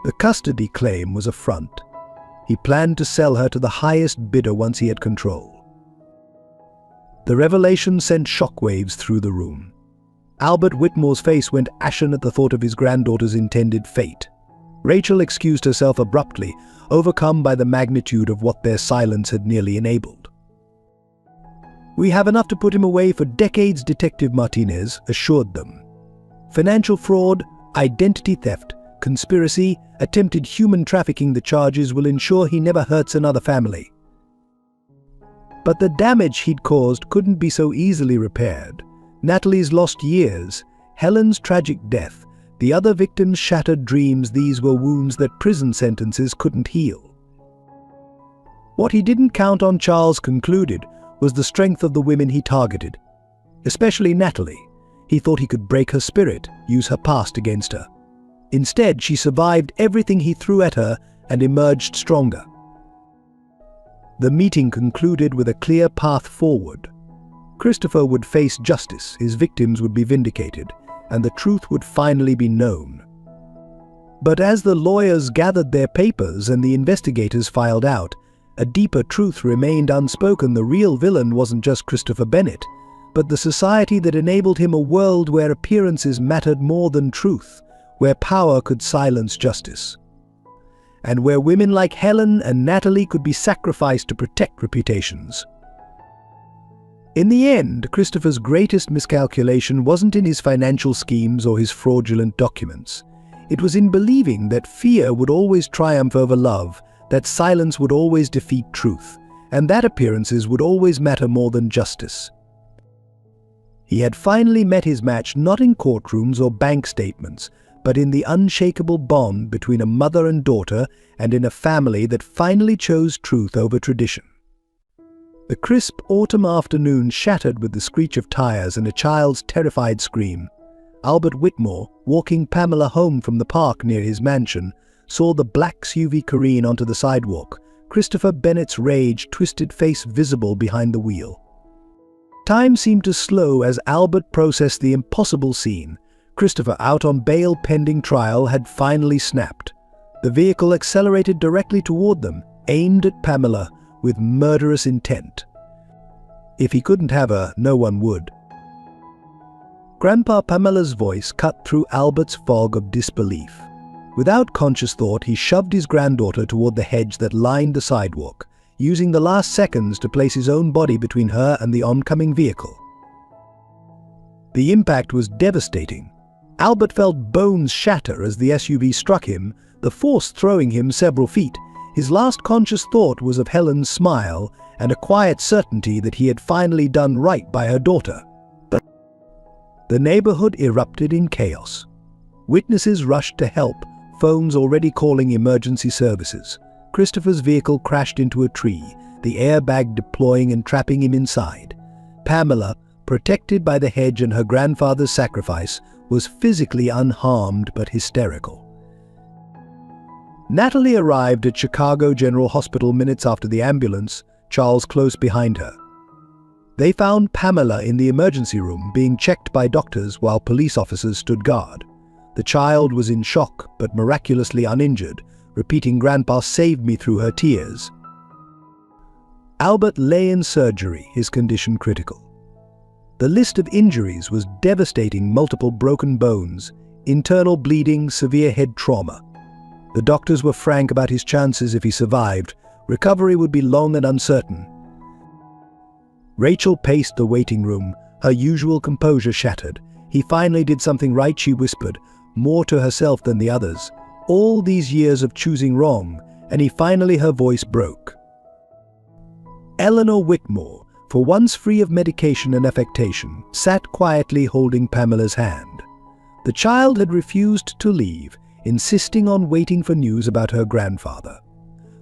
S1: The custody claim was a front. He planned to sell her to the highest bidder once he had control. The revelation sent shockwaves through the room. Albert Whitmore's face went ashen at the thought of his granddaughter's intended fate. Rachel excused herself abruptly, overcome by the magnitude of what their silence had nearly enabled. "We have enough to put him away for decades," Detective Martinez assured them. "Financial fraud, identity theft, conspiracy, attempted human trafficking, the charges will ensure he never hurts another family." But the damage he'd caused couldn't be so easily repaired. Natalie's lost years, Helen's tragic death, the other victims' shattered dreams, these were wounds that prison sentences couldn't heal. What he didn't count on, Charles concluded, was the strength of the women he targeted, especially Natalie. He thought he could break her spirit, use her past against her. Instead, she survived everything he threw at her and emerged stronger. The meeting concluded with a clear path forward. Christopher would face justice, his victims would be vindicated, and the truth would finally be known. But as the lawyers gathered their papers and the investigators filed out, a deeper truth remained unspoken. The real villain wasn't just Christopher Bennett, but the society that enabled him a world where appearances mattered more than truth, where power could silence justice, and where women like Helen and Natalie could be sacrificed to protect reputations. In the end, Christopher's greatest miscalculation wasn't in his financial schemes or his fraudulent documents. It was in believing that fear would always triumph over love, that silence would always defeat truth, and that appearances would always matter more than justice. He had finally met his match not in courtrooms or bank statements, but in the unshakable bond between a mother and daughter, and in a family that finally chose truth over tradition. The crisp autumn afternoon shattered with the screech of tires and a child's terrified scream. Albert Whitmore, walking Pamela home from the park near his mansion, saw the black SUV careen onto the sidewalk, Christopher Bennett's rage-twisted face visible behind the wheel. Time seemed to slow as Albert processed the impossible scene. Christopher, out on bail pending trial, had finally snapped. The vehicle accelerated directly toward them, aimed at Pamela with murderous intent. If he couldn't have her, no one would. Grandpa Pamela's voice cut through Albert's fog of disbelief. Without conscious thought, he shoved his granddaughter toward the hedge that lined the sidewalk, using the last seconds to place his own body between her and the oncoming vehicle. The impact was devastating. Albert felt bones shatter as the SUV struck him, the force throwing him several feet. His last conscious thought was of Helen's smile and a quiet certainty that he had finally done right by her daughter. But the neighborhood erupted in chaos. Witnesses rushed to help, phones already calling emergency services. Christopher's vehicle crashed into a tree, the airbag deploying and trapping him inside. Pamela, protected by the hedge and her grandfather's sacrifice, was physically unharmed but hysterical. Natalie arrived at Chicago General Hospital minutes after the ambulance, Charles close behind her. They found Pamela in the emergency room being checked by doctors while police officers stood guard. The child was in shock but miraculously uninjured, repeating "Grandpa saved me" through her tears. Albert lay in surgery, his condition critical. The list of injuries was devastating: multiple broken bones, internal bleeding, severe head trauma. The doctors were frank about his chances if he survived. Recovery would be long and uncertain. Rachel paced the waiting room, her usual composure shattered. "He finally did something right," she whispered, more to herself than the others. All these years of choosing wrong, and he finally, her voice broke. Eleanor Whitmore, for once free of medication and affectation, sat quietly holding Pamela's hand. The child had refused to leave, insisting on waiting for news about her grandfather.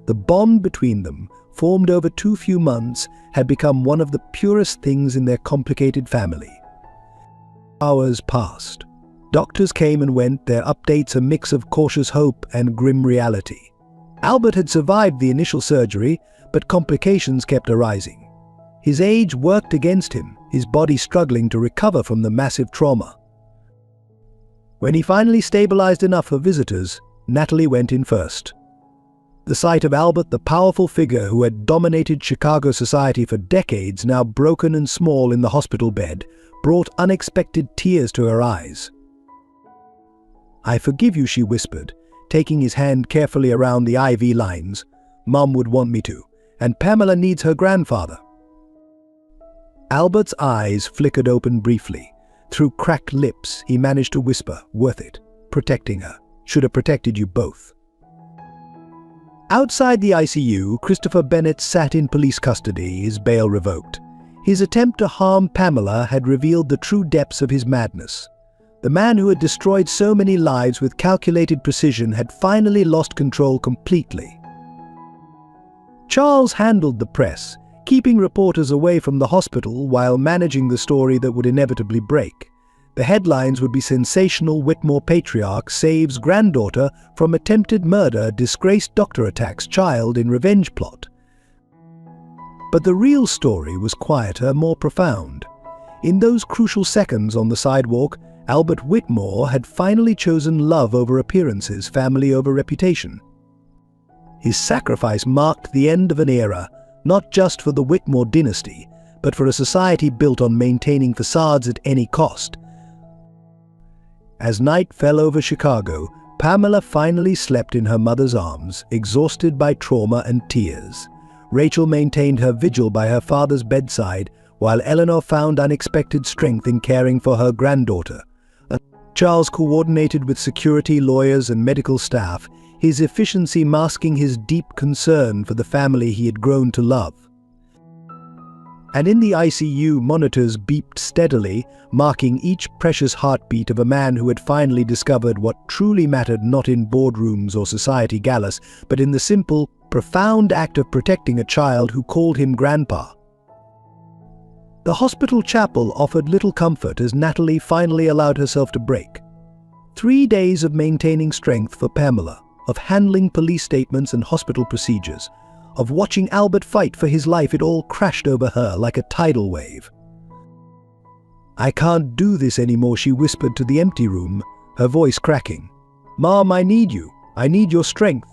S1: The bond between them, formed over too few months, had become one of the purest things in their complicated family. Hours passed. Doctors came and went, their updates a mix of cautious hope and grim reality. Albert had survived the initial surgery, but complications kept arising. His age worked against him, his body struggling to recover from the massive trauma. When he finally stabilized enough for visitors, Natalie went in first. The sight of Albert, the powerful figure who had dominated Chicago society for decades, now broken and small in the hospital bed, brought unexpected tears to her eyes. "I forgive you," she whispered, taking his hand carefully around the IV lines. "Mom would want me to, and Pamela needs her grandfather." Albert's eyes flickered open briefly. Through cracked lips, he managed to whisper, "Worth it. Protecting her. Should have protected you both." Outside the ICU, Christopher Bennett sat in police custody, his bail revoked. His attempt to harm Pamela had revealed the true depths of his madness. The man who had destroyed so many lives with calculated precision had finally lost control completely. Charles handled the press, keeping reporters away from the hospital while managing the story that would inevitably break. The headlines would be sensational: Whitmore patriarch saves granddaughter from attempted murder, disgraced doctor attacks child in revenge plot. But the real story was quieter, more profound. In those crucial seconds on the sidewalk, Albert Whitmore had finally chosen love over appearances, family over reputation. His sacrifice marked the end of an era, not just for the Whitmore dynasty, but for a society built on maintaining facades at any cost. As night fell over Chicago, Pamela finally slept in her mother's arms, exhausted by trauma and tears. Rachel maintained her vigil by her father's bedside, while Eleanor found unexpected strength in caring for her granddaughter. Charles coordinated with security, lawyers, and medical staff, his efficiency masking his deep concern for the family he had grown to love. And in the ICU, monitors beeped steadily, marking each precious heartbeat of a man who had finally discovered what truly mattered, not in boardrooms or society galas, but in the simple, profound act of protecting a child who called him Grandpa. The hospital chapel offered little comfort as Natalie finally allowed herself to break. 3 days of maintaining strength for Pamela, of handling police statements and hospital procedures, of watching Albert fight for his life, it all crashed over her like a tidal wave. "I can't do this anymore," she whispered to the empty room, her voice cracking. "Mom, I need you. I need your strength."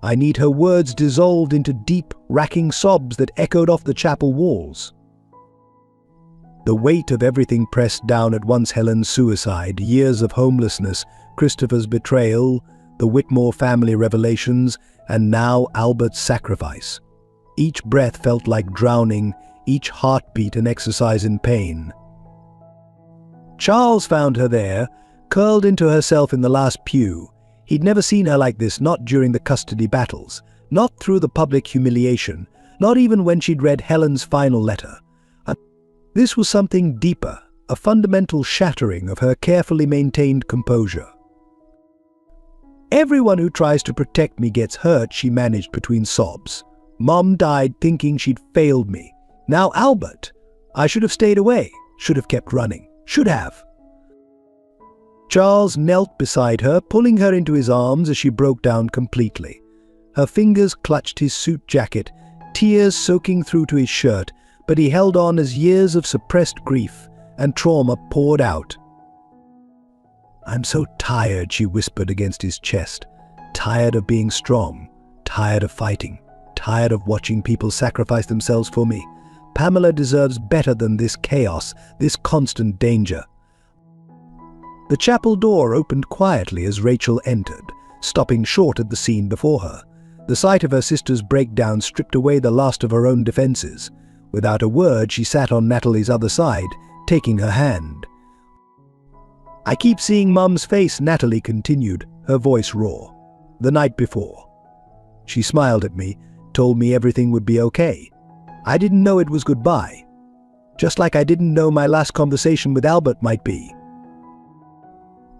S1: I need her words dissolved into deep, racking sobs that echoed off the chapel walls. The weight of everything pressed down at once: Helen's suicide, years of homelessness, Christopher's betrayal, the Whitmore family revelations, and now Albert's sacrifice. Each breath felt like drowning, each heartbeat an exercise in pain. Charles found her there, curled into herself in the last pew. He'd never seen her like this, not during the custody battles, not through the public humiliation, not even when she'd read Helen's final letter. This was something deeper, a fundamental shattering of her carefully maintained composure. "Everyone who tries to protect me gets hurt," she managed between sobs. "Mom died thinking she'd failed me. Now Albert. I should have stayed away, should have kept running, should have." Charles knelt beside her, pulling her into his arms as she broke down completely. Her fingers clutched his suit jacket, tears soaking through to his shirt, but he held on as years of suppressed grief and trauma poured out. "I'm so tired," she whispered against his chest. "Tired of being strong, tired of fighting, tired of watching people sacrifice themselves for me. Pamela deserves better than this chaos, this constant danger." The chapel door opened quietly as Rachel entered, stopping short at the scene before her. The sight of her sister's breakdown stripped away the last of her own defenses. Without a word, she sat on Natalie's other side, taking her hand. "I keep seeing Mum's face," Natalie continued, her voice raw. "The night before. She smiled at me, told me everything would be okay. I didn't know it was goodbye. Just like I didn't know my last conversation with Albert might be."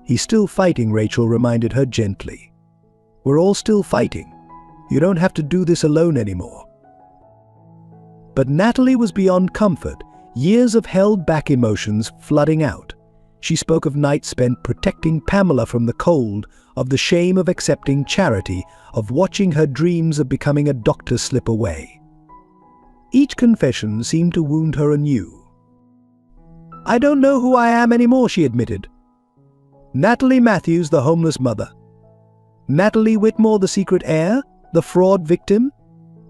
S1: "He's still fighting," Rachel reminded her gently. "We're all still fighting. You don't have to do this alone anymore." But Natalie was beyond comfort, years of held-back emotions flooding out. She spoke of nights spent protecting Pamela from the cold, of the shame of accepting charity, of watching her dreams of becoming a doctor slip away. Each confession seemed to wound her anew. "I don't know who I am anymore," she admitted. Natalie Matthews, the homeless mother. Natalie Whitmore, the secret heir, the fraud victim,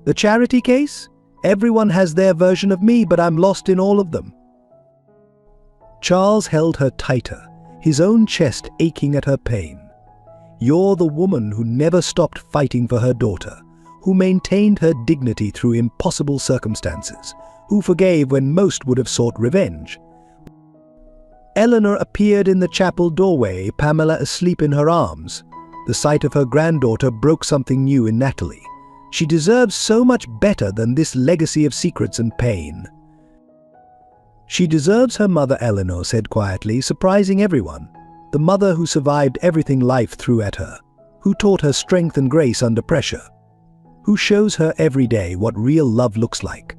S1: the charity case. Everyone has their version of me, but I'm lost in all of them. Charles held her tighter, his own chest aching at her pain. "You're the woman who never stopped fighting for her daughter, who maintained her dignity through impossible circumstances, who forgave when most would have sought revenge." Eleanor appeared in the chapel doorway, Pamela asleep in her arms. The sight of her granddaughter broke something new in Natalie. She deserves so much better than this legacy of secrets and pain. "She deserves her mother," Eleanor said quietly, surprising everyone. The mother who survived everything life threw at her, who taught her strength and grace under pressure, who shows her every day what real love looks like.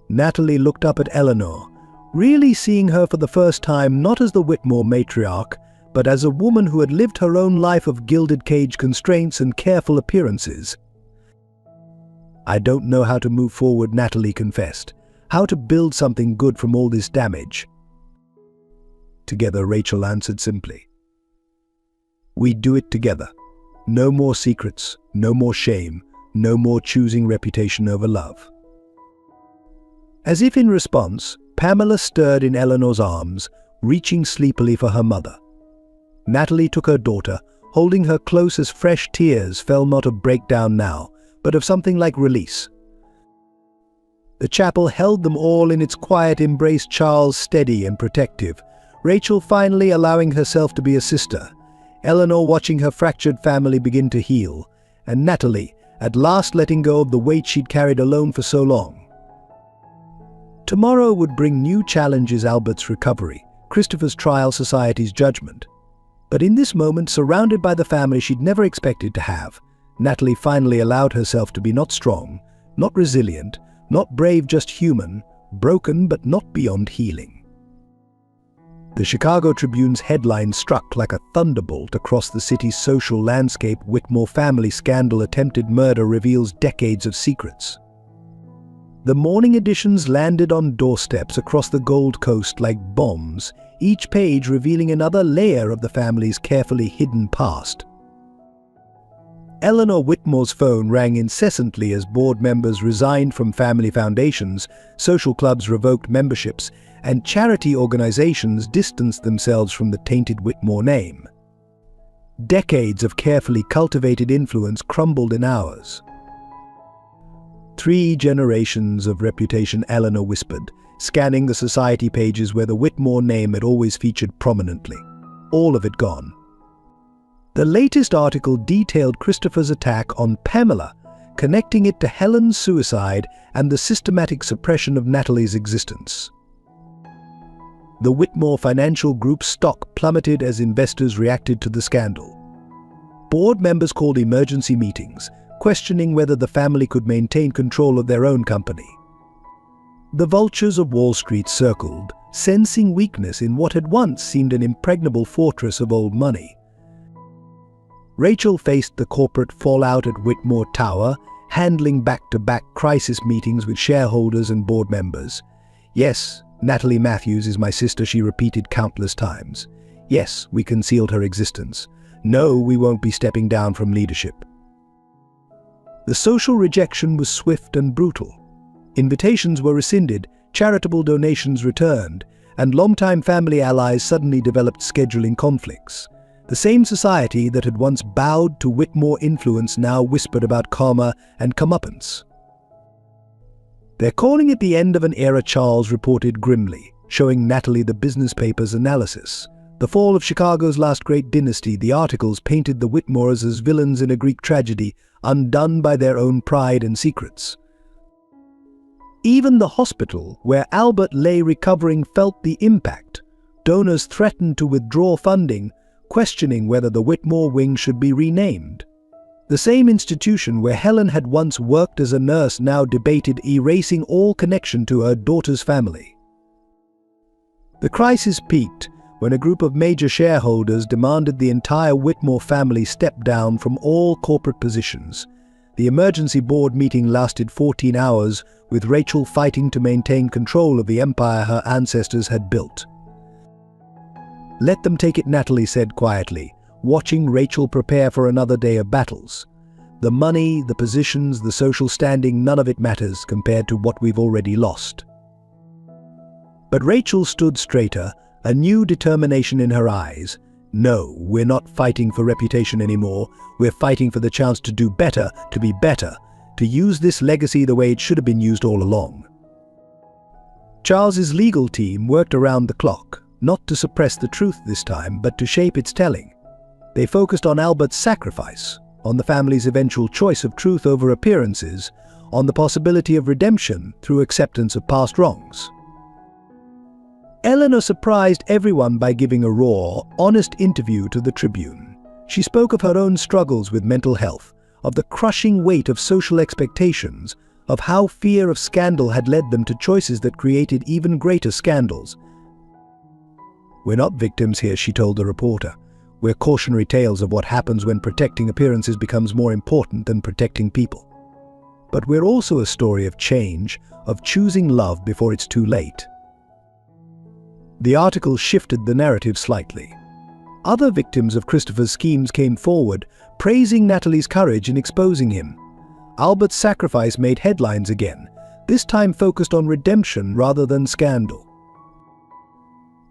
S1: Natalie looked up at Eleanor, really seeing her for the first time not as the Whitmore matriarch, but as a woman who had lived her own life of gilded cage constraints and careful appearances. "I don't know how to move forward," Natalie confessed. "How to build something good from all this damage." "Together," Rachel answered simply. "We do it together. No more secrets, no more shame, no more choosing reputation over love." As if in response, Pamela stirred in Eleanor's arms, reaching sleepily for her mother. Natalie took her daughter, holding her close as fresh tears fell not of breakdown now, but of something like release. The chapel held them all in its quiet embrace, Charles steady and protective, Rachel finally allowing herself to be a sister, Eleanor watching her fractured family begin to heal, and Natalie at last letting go of the weight she'd carried alone for so long. Tomorrow would bring new challenges: Albert's recovery, Christopher's trial, society's judgment. But in this moment, surrounded by the family she'd never expected to have, Natalie finally allowed herself to be not strong, not resilient, not brave, just human, broken but not beyond healing. The Chicago Tribune's headline struck like a thunderbolt across the city's social landscape. Whitmore family scandal, attempted murder reveals decades of secrets. The morning editions landed on doorsteps across the Gold Coast like bombs, each page revealing another layer of the family's carefully hidden past. Eleanor Whitmore's phone rang incessantly as board members resigned from family foundations, social clubs revoked memberships, and charity organizations distanced themselves from the tainted Whitmore name. Decades of carefully cultivated influence crumbled in hours. 3 generations of reputation, Eleanor whispered, scanning the society pages where the Whitmore name had always featured prominently. All of it gone. The latest article detailed Christopher's attack on Pamela, connecting it to Helen's suicide and the systematic suppression of Natalie's existence. The Whitmore Financial Group's stock plummeted as investors reacted to the scandal. Board members called emergency meetings, questioning whether the family could maintain control of their own company. The vultures of Wall Street circled, sensing weakness in what had once seemed an impregnable fortress of old money. Rachel faced the corporate fallout at Whitmore Tower, handling back-to-back crisis meetings with shareholders and board members. "Yes, Natalie Matthews is my sister," she repeated countless times. "Yes, we concealed her existence. No, we won't be stepping down from leadership." The social rejection was swift and brutal. Invitations were rescinded, charitable donations returned, and longtime family allies suddenly developed scheduling conflicts. The same society that had once bowed to Whitmore influence now whispered about karma and comeuppance. "They're calling it the end of an era," Charles reported grimly, showing Natalie the business paper's analysis. The fall of Chicago's last great dynasty. The articles painted the Whitmores as villains in a Greek tragedy, undone by their own pride and secrets. Even the hospital, where Albert lay recovering, felt the impact. Donors threatened to withdraw funding, questioning whether the Whitmore wing should be renamed. The same institution where Helen had once worked as a nurse now debated erasing all connection to her daughter's family. The crisis peaked when a group of major shareholders demanded the entire Whitmore family step down from all corporate positions. The emergency board meeting lasted 14 hours, with Rachel fighting to maintain control of the empire her ancestors had built. "Let them take it," Natalie said quietly, watching Rachel prepare for another day of battles. "The money, the positions, the social standing, none of it matters compared to what we've already lost." But Rachel stood straighter, a new determination in her eyes. "No, we're not fighting for reputation anymore. We're fighting for the chance to do better, to be better, to use this legacy the way it should have been used all along." Charles's legal team worked around the clock, not to suppress the truth this time, but to shape its telling. They focused on Albert's sacrifice, on the family's eventual choice of truth over appearances, on the possibility of redemption through acceptance of past wrongs. Eleanor surprised everyone by giving a raw, honest interview to the Tribune. She spoke of her own struggles with mental health, of the crushing weight of social expectations, of how fear of scandal had led them to choices that created even greater scandals. "We're not victims here," she told the reporter. "We're cautionary tales of what happens when protecting appearances becomes more important than protecting people. But we're also a story of change, of choosing love before it's too late." The article shifted the narrative slightly. Other victims of Christopher's schemes came forward, praising Natalie's courage in exposing him. Albert's sacrifice made headlines again, this time focused on redemption rather than scandal.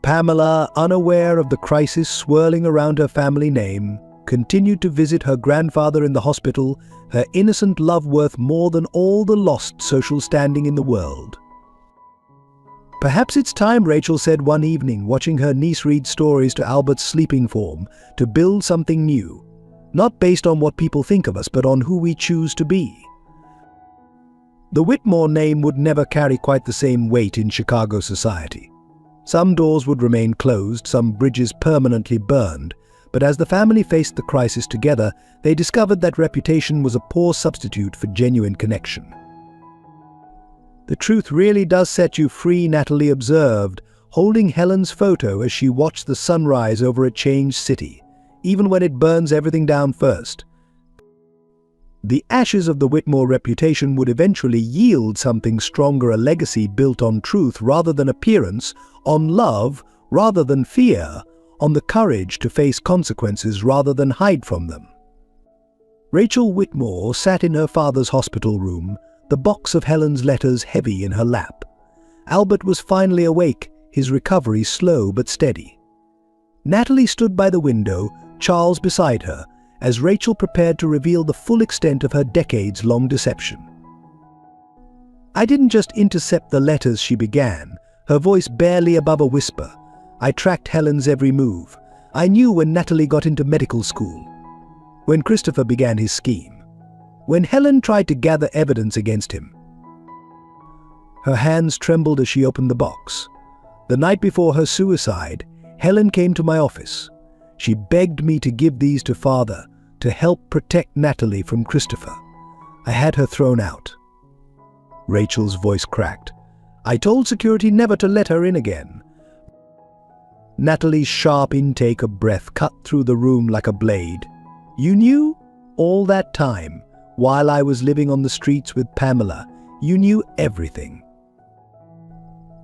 S1: Pamela, unaware of the crisis swirling around her family name, continued to visit her grandfather in the hospital, her innocent love worth more than all the lost social standing in the world. "Perhaps it's time," Rachel said one evening, watching her niece read stories to Albert's sleeping form, "to build something new, not based on what people think of us, but on who we choose to be." The Whitmore name would never carry quite the same weight in Chicago society. Some doors would remain closed, some bridges permanently burned, but as the family faced the crisis together, they discovered that reputation was a poor substitute for genuine connection. "The truth really does set you free," Natalie observed, holding Helen's photo as she watched the sunrise over a changed city, even when it burns everything down first. The ashes of the Whitmore reputation would eventually yield something stronger, a legacy built on truth rather than appearance, on love rather than fear, on the courage to face consequences rather than hide from them. Rachel Whitmore sat in her father's hospital room, the box of Helen's letters heavy in her lap. Albert was finally awake, his recovery slow but steady. Natalie stood by the window, Charles beside her, as Rachel prepared to reveal the full extent of her decades-long deception. "I didn't just intercept the letters," she began, her voice barely above a whisper. "I tracked Helen's every move. I knew when Natalie got into medical school, when Christopher began his scheme, when Helen tried to gather evidence against him." Her hands trembled as she opened the box. "The night before her suicide, Helen came to my office. She begged me to give these to Father, to help protect Natalie from Christopher. I had her thrown out." Rachel's voice cracked. "I told security never to let her in again." Natalie's sharp intake of breath cut through the room like a blade. "You knew? All that time, while I was living on the streets with Pamela, you knew everything."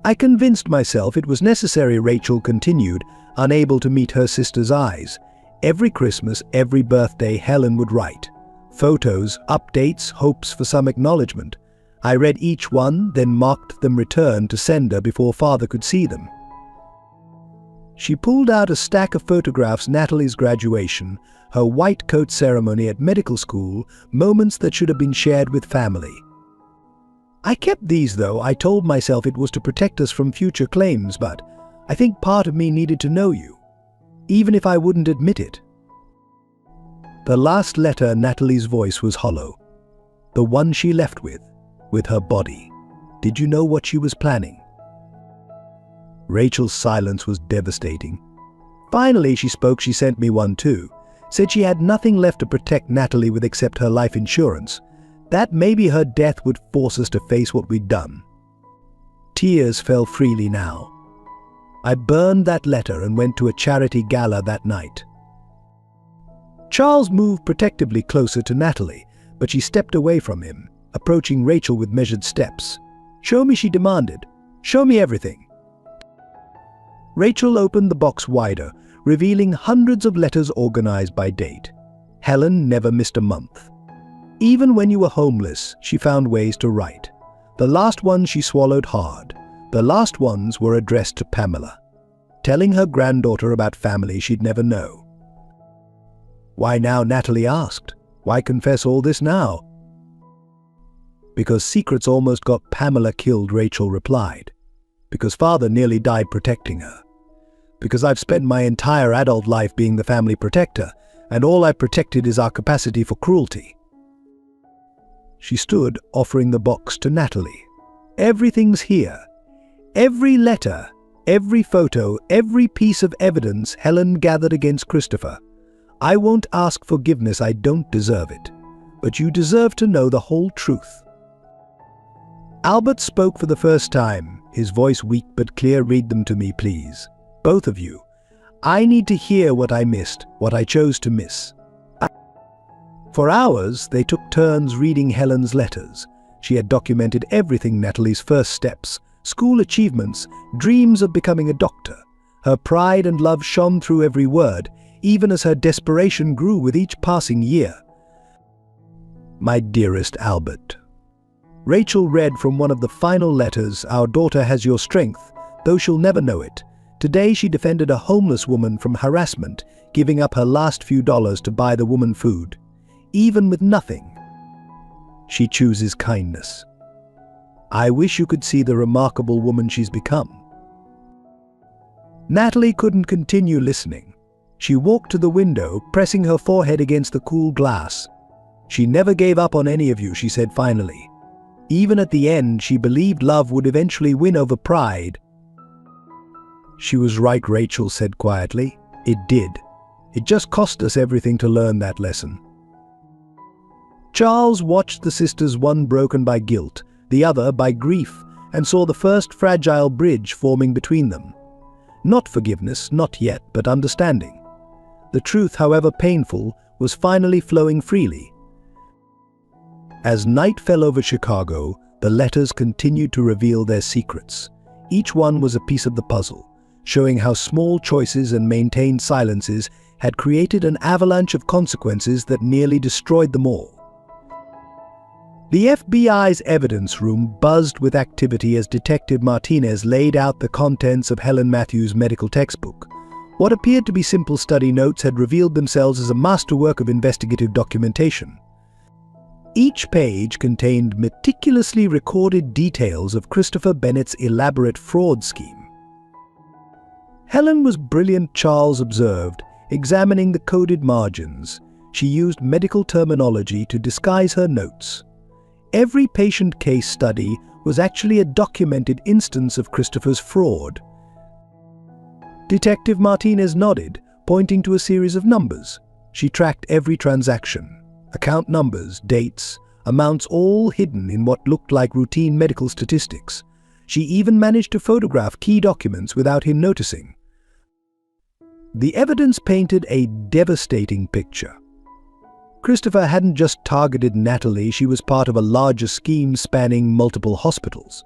S1: "I convinced myself it was necessary," Rachel continued, unable to meet her sister's eyes. "Every Christmas, every birthday, Helen would write. Photos, updates, hopes for some acknowledgement. I read each one, then marked them returned to sender before Father could see them." She pulled out a stack of photographs: Natalie's graduation, her white coat ceremony at medical school, moments that should have been shared with family. "I kept these, though. I told myself it was to protect us from future claims, but I think part of me needed to know you, even if I wouldn't admit it." The last letter, Natalie's voice was hollow. "The one she left with her body. Did you know what she was planning?" Rachel's silence was devastating. "Finally she spoke. She sent me one too. Said she had nothing left to protect Natalie with except her life insurance. That maybe her death would force us to face what we'd done." Tears fell freely now. "I burned that letter and went to a charity gala that night." Charles moved protectively closer to Natalie, but she stepped away from him, approaching Rachel with measured steps. "Show me," she demanded. "Show me everything." Rachel opened the box wider, revealing hundreds of letters organized by date. Helen never missed a month. Even when you were homeless, she found ways to write. The last ones she swallowed hard. The last ones were addressed to Pamela, telling her granddaughter about family she'd never know. "Why now?" Natalie asked. "Why confess all this now?" "Because secrets almost got Pamela killed," Rachel replied. "Because Father nearly died protecting her. Because I've spent my entire adult life being the family protector, and all I've protected is our capacity for cruelty." She stood, offering the box to Natalie. "Everything's here. Every letter, every photo, every piece of evidence Helen gathered against Christopher. I won't ask forgiveness. I don't deserve it. but you deserve to know the whole truth." Albert spoke for the first time, his voice weak but clear. "Read them to me, please. Both of you. I need to hear what I missed, what I chose to miss." For hours, they took turns reading Helen's letters. She had documented everything: Natalie's first steps, school achievements, dreams of becoming a doctor. Her pride and love shone through every word, even as her desperation grew with each passing year. "My dearest Albert," Rachel read from one of the final letters. "Our daughter has your strength, though she'll never know it. Today she defended a homeless woman from harassment, giving up her last few dollars to buy the woman food. Even with nothing, she chooses kindness. I wish you could see the remarkable woman she's become." Natalie couldn't continue listening. She walked to the window, pressing her forehead against the cool glass. "She never gave up on any of you," she said finally. "Even at the end, she believed love would eventually win over pride." "She was right," Rachel said quietly. "It did. It just cost us everything to learn that lesson." Charles watched the sisters, one broken by guilt, the other by grief, and saw the first fragile bridge forming between them. Not forgiveness, not yet, but understanding. The truth, however painful, was finally flowing freely. As night fell over Chicago, the letters continued to reveal their secrets. Each one was a piece of the puzzle, showing how small choices and maintained silences had created an avalanche of consequences that nearly destroyed them all. The FBI's evidence room buzzed with activity as Detective Martinez laid out the contents of Helen Matthews' medical textbook. What appeared to be simple study notes had revealed themselves as a masterwork of investigative documentation. Each page contained meticulously recorded details of Christopher Bennett's elaborate fraud scheme. Helen was brilliant, Charles observed, examining the coded margins. She used medical terminology to disguise her notes. Every patient case study was actually a documented instance of Christopher's fraud. Detective Martinez nodded, pointing to a series of numbers. She tracked every transaction. Account numbers, dates, amounts, all hidden in what looked like routine medical statistics. She even managed to photograph key documents without him noticing. The evidence painted a devastating picture. Christopher hadn't just targeted Natalie, she was part of a larger scheme spanning multiple hospitals.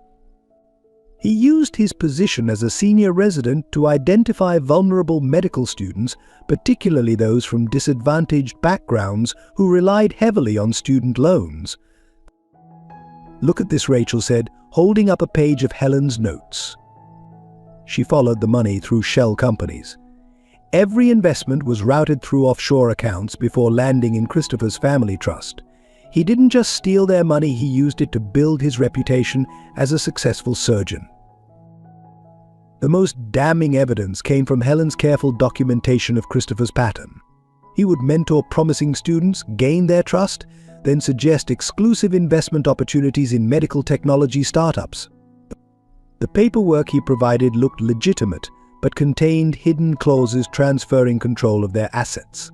S1: He used his position as a senior resident to identify vulnerable medical students, particularly those from disadvantaged backgrounds who relied heavily on student loans. "Look at this," Rachel said, holding up a page of Helen's notes. She followed the money through shell companies. Every investment was routed through offshore accounts before landing in Christopher's family trust. He didn't just steal their money, he used it to build his reputation as a successful surgeon. The most damning evidence came from Helen's careful documentation of Christopher's pattern. He would mentor promising students, gain their trust, then suggest exclusive investment opportunities in medical technology startups. The paperwork he provided looked legitimate, but contained hidden clauses transferring control of their assets.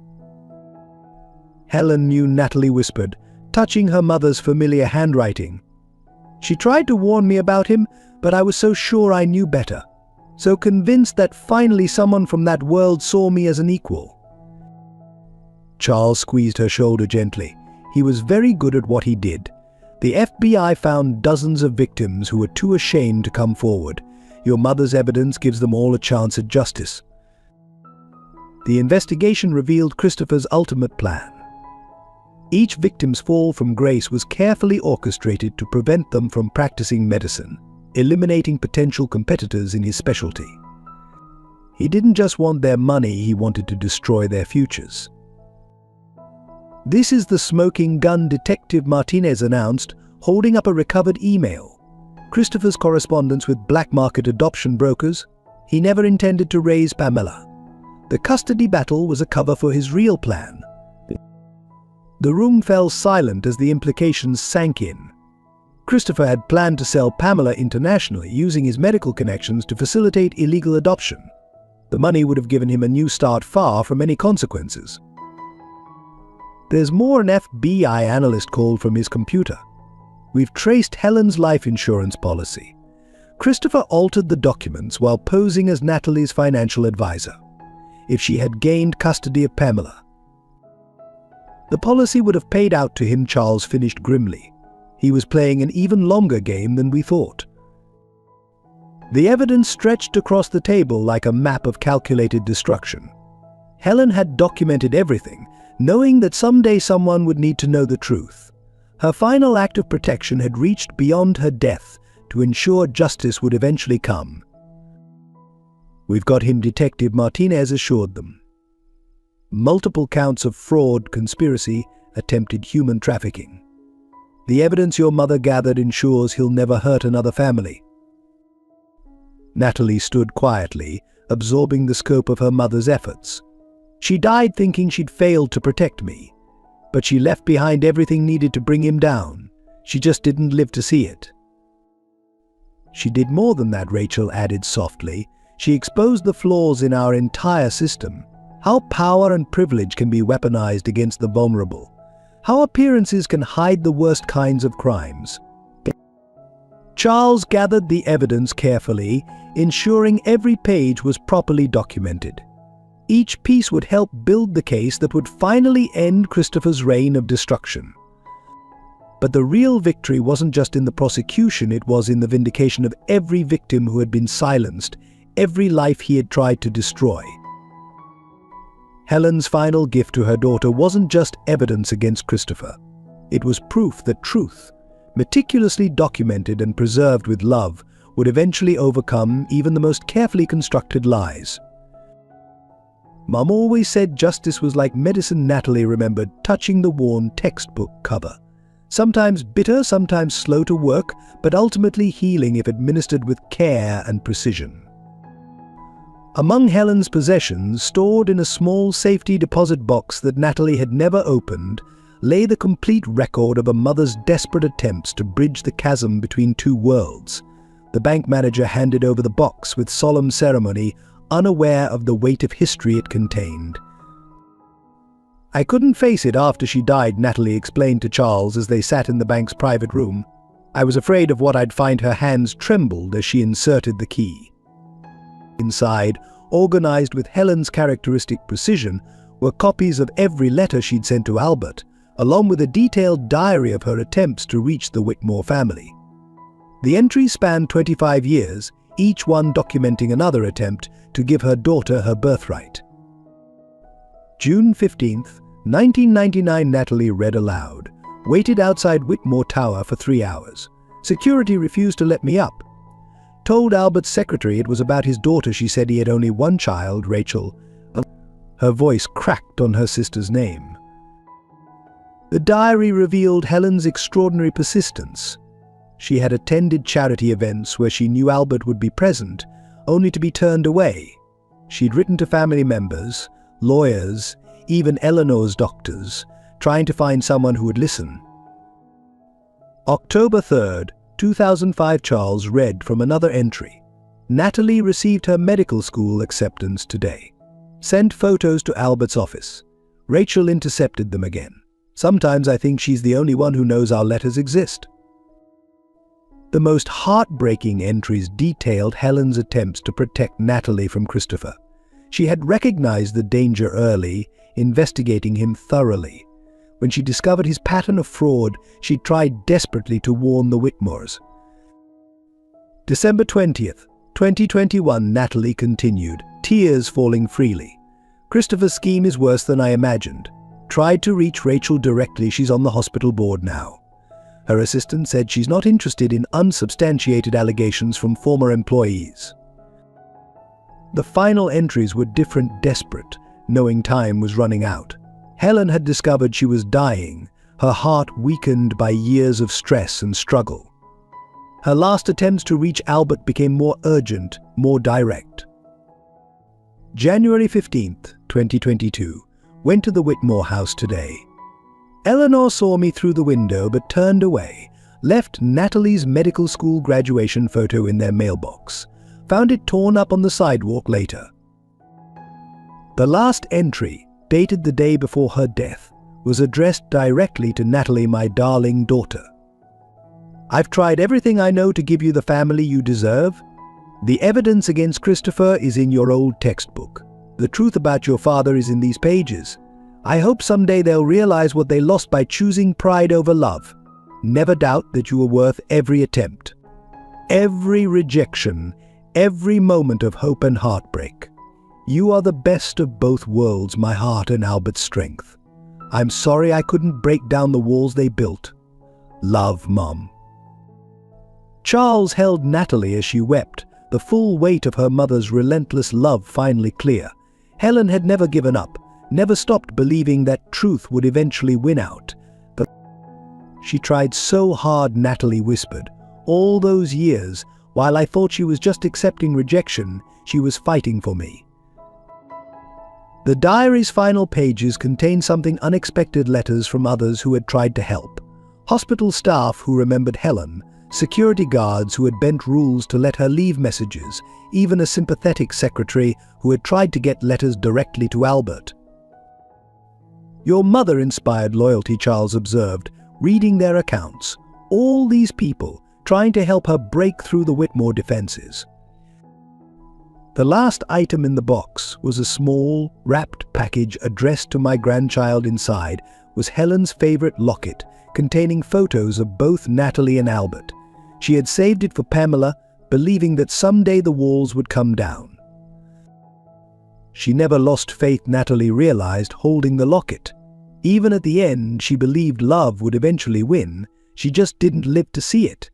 S1: Helen knew, Natalie whispered, touching her mother's familiar handwriting. "She tried to warn me about him, but I was so sure I knew better. So convinced that finally someone from that world saw me as an equal." Charles squeezed her shoulder gently. He was very good at what he did. The FBI found dozens of victims who were too ashamed to come forward. Your mother's evidence gives them all a chance at justice. The investigation revealed Christopher's ultimate plan. Each victim's fall from grace was carefully orchestrated to prevent them from practicing medicine, eliminating potential competitors in his specialty. He didn't just want their money, he wanted to destroy their futures. "This is the smoking gun," Detective Martinez announced, holding up a recovered email. Christopher's correspondence with black market adoption brokers. He never intended to raise Pamela. The custody battle was a cover for his real plan. The room fell silent as the implications sank in. Christopher had planned to sell Pamela internationally, using his medical connections to facilitate illegal adoption. The money would have given him a new start, far from any consequences. There's more, an FBI analyst called from his computer. We've traced Helen's life insurance policy. Christopher altered the documents while posing as Natalie's financial advisor. If she had gained custody of Pamela, the policy would have paid out to him, Charles finished grimly. He was playing an even longer game than we thought. The evidence stretched across the table like a map of calculated destruction. Helen had documented everything, knowing that someday someone would need to know the truth. Her final act of protection had reached beyond her death to ensure justice would eventually come. "We've got him," Detective Martinez assured them. "Multiple counts of fraud, conspiracy, attempted human trafficking. The evidence your mother gathered ensures he'll never hurt another family." Natalie stood quietly, absorbing the scope of her mother's efforts. "She died thinking she'd failed to protect me, but she left behind everything needed to bring him down. She just didn't live to see it." "She did more than that," Rachel added softly. "She exposed the flaws in our entire system. How power and privilege can be weaponized against the vulnerable. How appearances can hide the worst kinds of crimes." Charles gathered the evidence carefully, ensuring every page was properly documented. Each piece would help build the case that would finally end Christopher's reign of destruction. But the real victory wasn't just in the prosecution, it was in the vindication of every victim who had been silenced, every life he had tried to destroy. Helen's final gift to her daughter wasn't just evidence against Christopher. It was proof that truth, meticulously documented and preserved with love, would eventually overcome even the most carefully constructed lies. "Mom always said justice was like medicine," Natalie remembered, touching the worn textbook cover. "Sometimes bitter, sometimes slow to work, but ultimately healing if administered with care and precision." Among Helen's possessions, stored in a small safety deposit box that Natalie had never opened, lay the complete record of a mother's desperate attempts to bridge the chasm between two worlds. The bank manager handed over the box with solemn ceremony, unaware of the weight of history it contained. "I couldn't face it after she died," Natalie explained to Charles as they sat in the bank's private room. "I was afraid of what I'd find." Her hands trembled as she inserted the key. Inside, organized with Helen's characteristic precision, were copies of every letter she'd sent to Albert, along with a detailed diary of her attempts to reach the Whitmore family. The entries spanned 25 years, each one documenting another attempt to give her daughter her birthright. "June 15th, 1999, Natalie read aloud. "Waited outside Whitmore Tower for 3 hours. Security refused to let me up. Told Albert's secretary it was about his daughter. She said he had only one child, Rachel." Her voice cracked on her sister's name. The diary revealed Helen's extraordinary persistence. She had attended charity events where she knew Albert would be present, only to be turned away. She'd written to family members, lawyers, even Eleanor's doctors, trying to find someone who would listen. October 3rd, 2005, Charles read from another entry. "Natalie received her medical school acceptance today. Sent photos to Albert's office. Rachel intercepted them again. Sometimes I think she's the only one who knows our letters exist." The most heartbreaking entries detailed Helen's attempts to protect Natalie from Christopher. She had recognized the danger early, investigating him thoroughly. When she discovered his pattern of fraud, she tried desperately to warn the Whitmores. December 20th, 2021, Natalie continued, tears falling freely. "Christopher's scheme is worse than I imagined. Tried to reach Rachel directly. She's on the hospital board now. Her assistant said she's not interested in unsubstantiated allegations from former employees." The final entries were different, desperate, knowing time was running out. Helen had discovered she was dying, her heart weakened by years of stress and struggle. Her last attempts to reach Albert became more urgent, more direct. January 15th, 2022. Went to the Whitmore house today. Eleanor saw me through the window but turned away. Left Natalie's medical school graduation photo in their mailbox. Found it torn up on the sidewalk later. The last entry, dated the day before her death, was addressed directly to Natalie, my darling daughter. I've tried everything I know to give you the family you deserve. The evidence against Christopher is in your old textbook. The truth about your father is in these pages. I hope someday they'll realize what they lost by choosing pride over love. Never doubt that you were worth every attempt, every rejection, every moment of hope and heartbreak. You are the best of both worlds, my heart and Albert's strength. I'm sorry I couldn't break down the walls they built. Love, Mom. Charles held Natalie as she wept, the full weight of her mother's relentless love finally clear. Helen had never given up, never stopped believing that truth would eventually win out. But she tried so hard, Natalie whispered. All those years, while I thought she was just accepting rejection, she was fighting for me. The diary's final pages contained something unexpected: letters from others who had tried to help. Hospital staff who remembered Helen, security guards who had bent rules to let her leave messages, even a sympathetic secretary who had tried to get letters directly to Albert. Your mother inspired loyalty, Charles observed, reading their accounts. All these people trying to help her break through the Whitmore defenses. The last item in the box was a small, wrapped package addressed to my grandchild. Inside was Helen's favorite locket, containing photos of both Natalie and Albert. She had saved it for Pamela, believing that someday the walls would come down. She never lost faith, Natalie realized, holding the locket. Even at the end, she believed love would eventually win. She just didn't live to see it.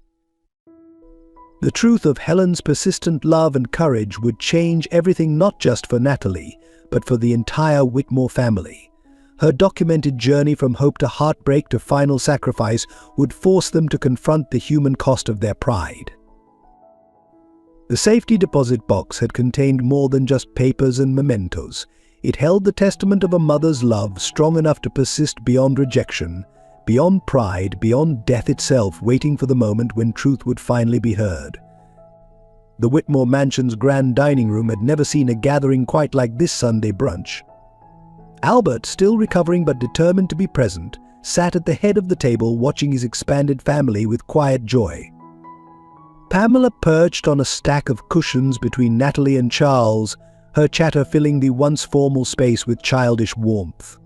S1: The truth of Helen's persistent love and courage would change everything, not just for Natalie, but for the entire Whitmore family. Her documented journey from hope to heartbreak to final sacrifice would force them to confront the human cost of their pride. The safety deposit box had contained more than just papers and mementos. It held the testament of a mother's love strong enough to persist beyond rejection, beyond pride, beyond death itself, waiting for the moment when truth would finally be heard. The Whitmore mansion's grand dining room had never seen a gathering quite like this Sunday brunch. Albert, still recovering but determined to be present, sat at the head of the table watching his expanded family with quiet joy. Pamela perched on a stack of cushions between Natalie and Charles, her chatter filling the once formal space with childish warmth.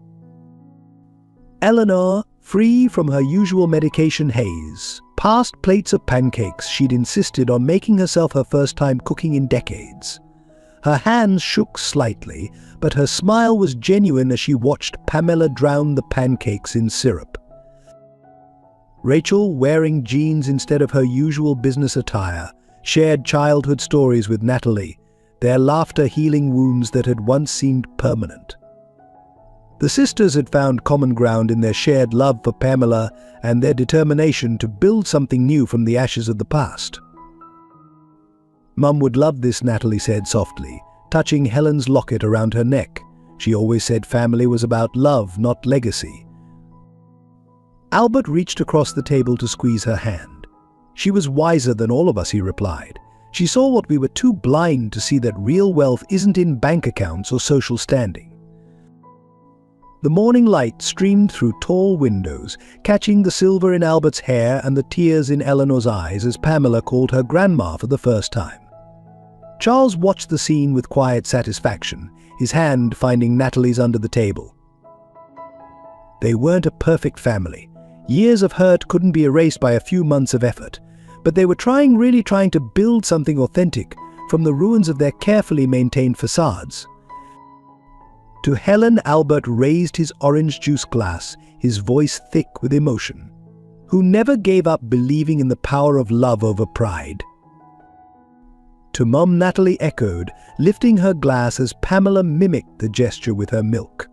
S1: Eleanor, free from her usual medication haze, passed plates of pancakes she'd insisted on making herself, her first time cooking in decades. Her hands shook slightly, but her smile was genuine as she watched Pamela drown the pancakes in syrup. Rachel, wearing jeans instead of her usual business attire, shared childhood stories with Natalie, their laughter healing wounds that had once seemed permanent. The sisters had found common ground in their shared love for Pamela and their determination to build something new from the ashes of the past. Mum would love this, Natalie said softly, touching Helen's locket around her neck. She always said family was about love, not legacy. Albert reached across the table to squeeze her hand. She was wiser than all of us, he replied. She saw what we were too blind to see, that real wealth isn't in bank accounts or social standing. The morning light streamed through tall windows, catching the silver in Albert's hair and the tears in Eleanor's eyes as Pamela called her grandma for the first time. Charles watched the scene with quiet satisfaction, his hand finding Natalie's under the table. They weren't a perfect family. Years of hurt couldn't be erased by a few months of effort, but they were really trying to build something authentic from the ruins of their carefully maintained facades. To Helen, Albert raised his orange juice glass, his voice thick with emotion. Who never gave up believing in the power of love over pride. To Mum, Natalie echoed, lifting her glass as Pamela mimicked the gesture with her milk.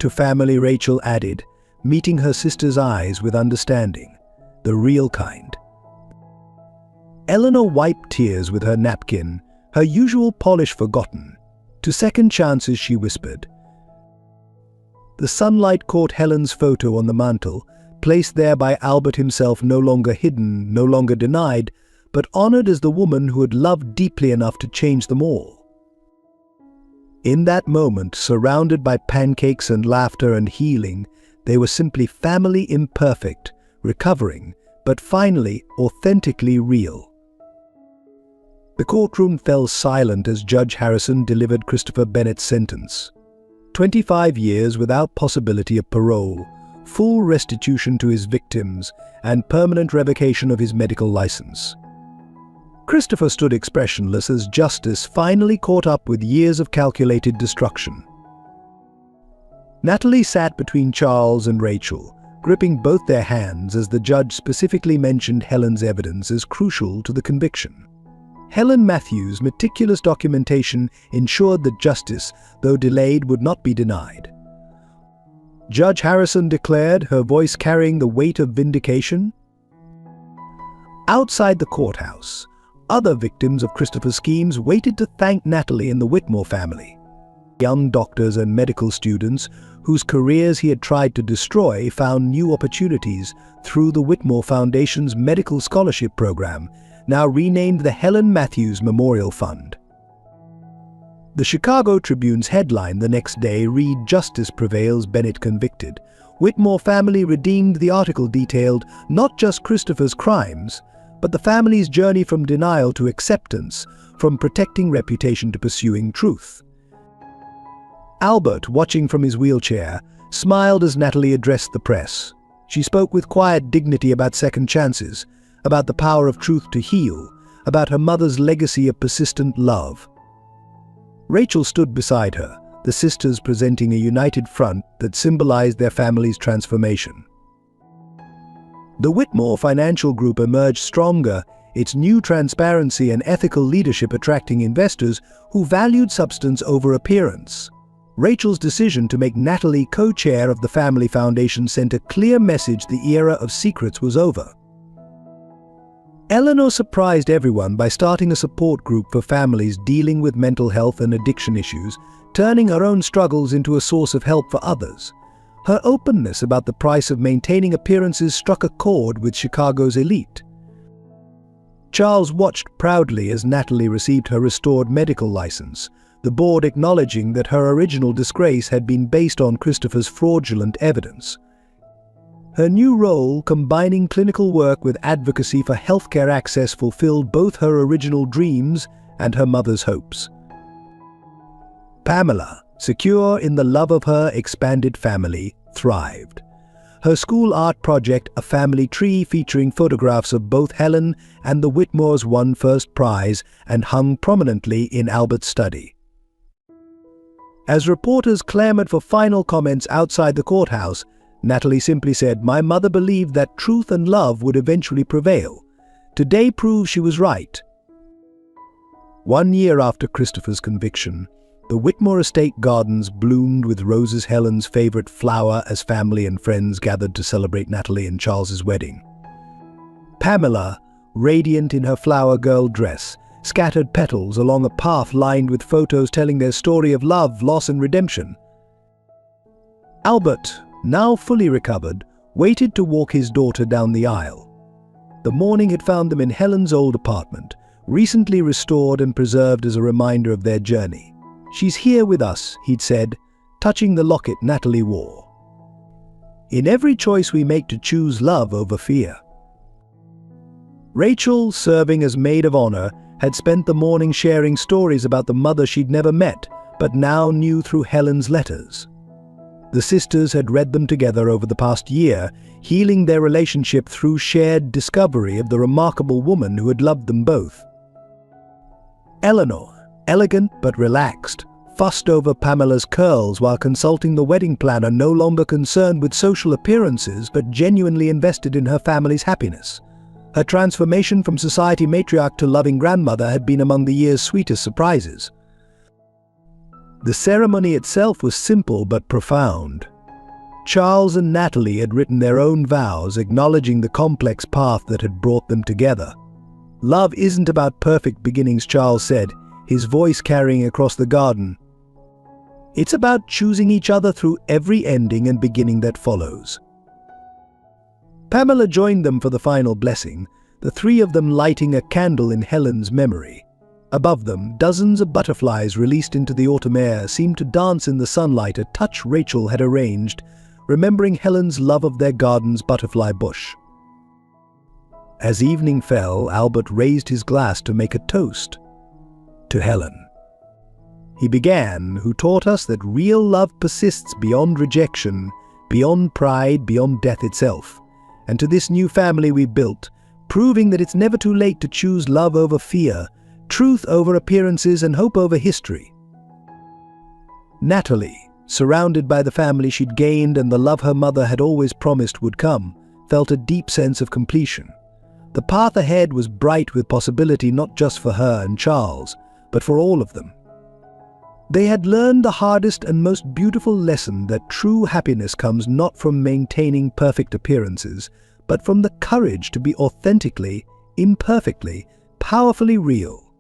S1: To family, Rachel added, meeting her sister's eyes with understanding, the real kind. Eleanor wiped tears with her napkin, her usual polish forgotten. To second chances, she whispered. The sunlight caught Helen's photo on the mantel, placed there by Albert himself, no longer hidden, no longer denied, but honored as the woman who had loved deeply enough to change them all. In that moment, surrounded by pancakes and laughter and healing, they were simply family imperfect, recovering, but finally authentically real. The courtroom fell silent as Judge Harrison delivered Christopher Bennett's sentence. 25 years without possibility of parole, full restitution to his victims, and permanent revocation of his medical license. Christopher stood expressionless as justice finally caught up with years of calculated destruction. Natalie sat between Charles and Rachel, gripping both their hands as the judge specifically mentioned Helen's evidence as crucial to the conviction. Helen Matthews' meticulous documentation ensured that justice, though delayed, would not be denied. Judge Harrison declared, her voice carrying the weight of vindication. Outside the courthouse, other victims of Christopher's schemes waited to thank Natalie and the Whitmore family. Young doctors and medical students whose careers he had tried to destroy found new opportunities through the Whitmore Foundation's Medical Scholarship Program, now renamed the Helen Matthews Memorial Fund. The Chicago Tribune's headline the next day read, "Justice Prevails, Bennett Convicted." Whitmore family redeemed. The article detailed not just Christopher's crimes, but the family's journey from denial to acceptance, from protecting reputation to pursuing truth. Albert, watching from his wheelchair, smiled as Natalie addressed the press. She spoke with quiet dignity about second chances, about the power of truth to heal, about her mother's legacy of persistent love. Rachel stood beside her, the sisters presenting a united front that symbolized their family's transformation. The Whitmore Financial Group emerged stronger, its new transparency and ethical leadership attracting investors who valued substance over appearance. Rachel's decision to make Natalie co-chair of the family foundation sent a clear message: the era of secrets was over. Eleanor surprised everyone by starting a support group for families dealing with mental health and addiction issues, turning her own struggles into a source of help for others. Her openness about the price of maintaining appearances struck a chord with Chicago's elite. Charles watched proudly as Natalie received her restored medical license, the board acknowledging that her original disgrace had been based on Christopher's fraudulent evidence. Her new role, combining clinical work with advocacy for healthcare access, fulfilled both her original dreams and her mother's hopes. Pamela, secure in the love of her expanded family, thrived. Her school art project, A Family Tree, featuring photographs of both Helen and the Whitmores, won first prize and hung prominently in Albert's study. As reporters clamored for final comments outside the courthouse, Natalie simply said, "My mother believed that truth and love would eventually prevail. Today proves she was right." 1 year after Christopher's conviction, the Whitmore estate gardens bloomed with roses, Helen's favorite flower, as family and friends gathered to celebrate Natalie and Charles's wedding. Pamela, radiant in her flower girl dress, scattered petals along a path lined with photos telling their story of love, loss, and redemption. Albert, now fully recovered, waited to walk his daughter down the aisle. The morning had found them in Helen's old apartment, recently restored and preserved as a reminder of their journey. "She's here with us," he'd said, touching the locket Natalie wore. "In every choice we make to choose love over fear." Rachel, serving as maid of honor, had spent the morning sharing stories about the mother she'd never met, but now knew through Helen's letters. The sisters had read them together over the past year, healing their relationship through shared discovery of the remarkable woman who had loved them both. Eleanor, elegant but relaxed, fussed over Pamela's curls while consulting the wedding planner, no longer concerned with social appearances but genuinely invested in her family's happiness. Her transformation from society matriarch to loving grandmother had been among the year's sweetest surprises. The ceremony itself was simple but profound. Charles and Natalie had written their own vows, acknowledging the complex path that had brought them together. "Love isn't about perfect beginnings," Charles said, his voice carrying across the garden. "It's about choosing each other through every ending and beginning that follows." Pamela joined them for the final blessing, the three of them lighting a candle in Helen's memory. Above them, dozens of butterflies released into the autumn air seemed to dance in the sunlight, a touch Rachel had arranged, remembering Helen's love of their garden's butterfly bush. As evening fell, Albert raised his glass to make a toast to Helen. He began, who taught us that real love persists beyond rejection, beyond pride, beyond death itself, and to this new family we built, proving that it's never too late to choose love over fear, truth over appearances, and hope over history. Natalie, surrounded by the family she'd gained and the love her mother had always promised would come, felt a deep sense of completion. The path ahead was bright with possibility, not just for her and Charles, but for all of them. They had learned the hardest and most beautiful lesson, that true happiness comes not from maintaining perfect appearances, but from the courage to be authentically, imperfectly, powerfully real.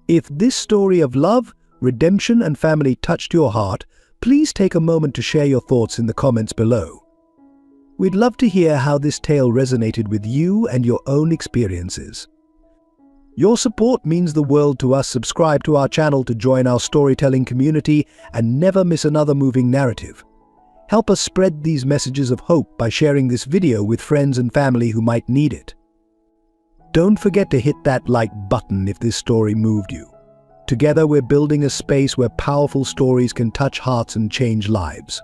S1: If this story of love, redemption, and family touched your heart, please take a moment to share your thoughts in the comments below. We'd love to hear how this tale resonated with you and your own experiences. Your support means the world to us. Subscribe to our channel to join our storytelling community and never miss another moving narrative. Help us spread these messages of hope by sharing this video with friends and family who might need it. Don't forget to hit that like button if this story moved you. Together we're building a space where powerful stories can touch hearts and change lives.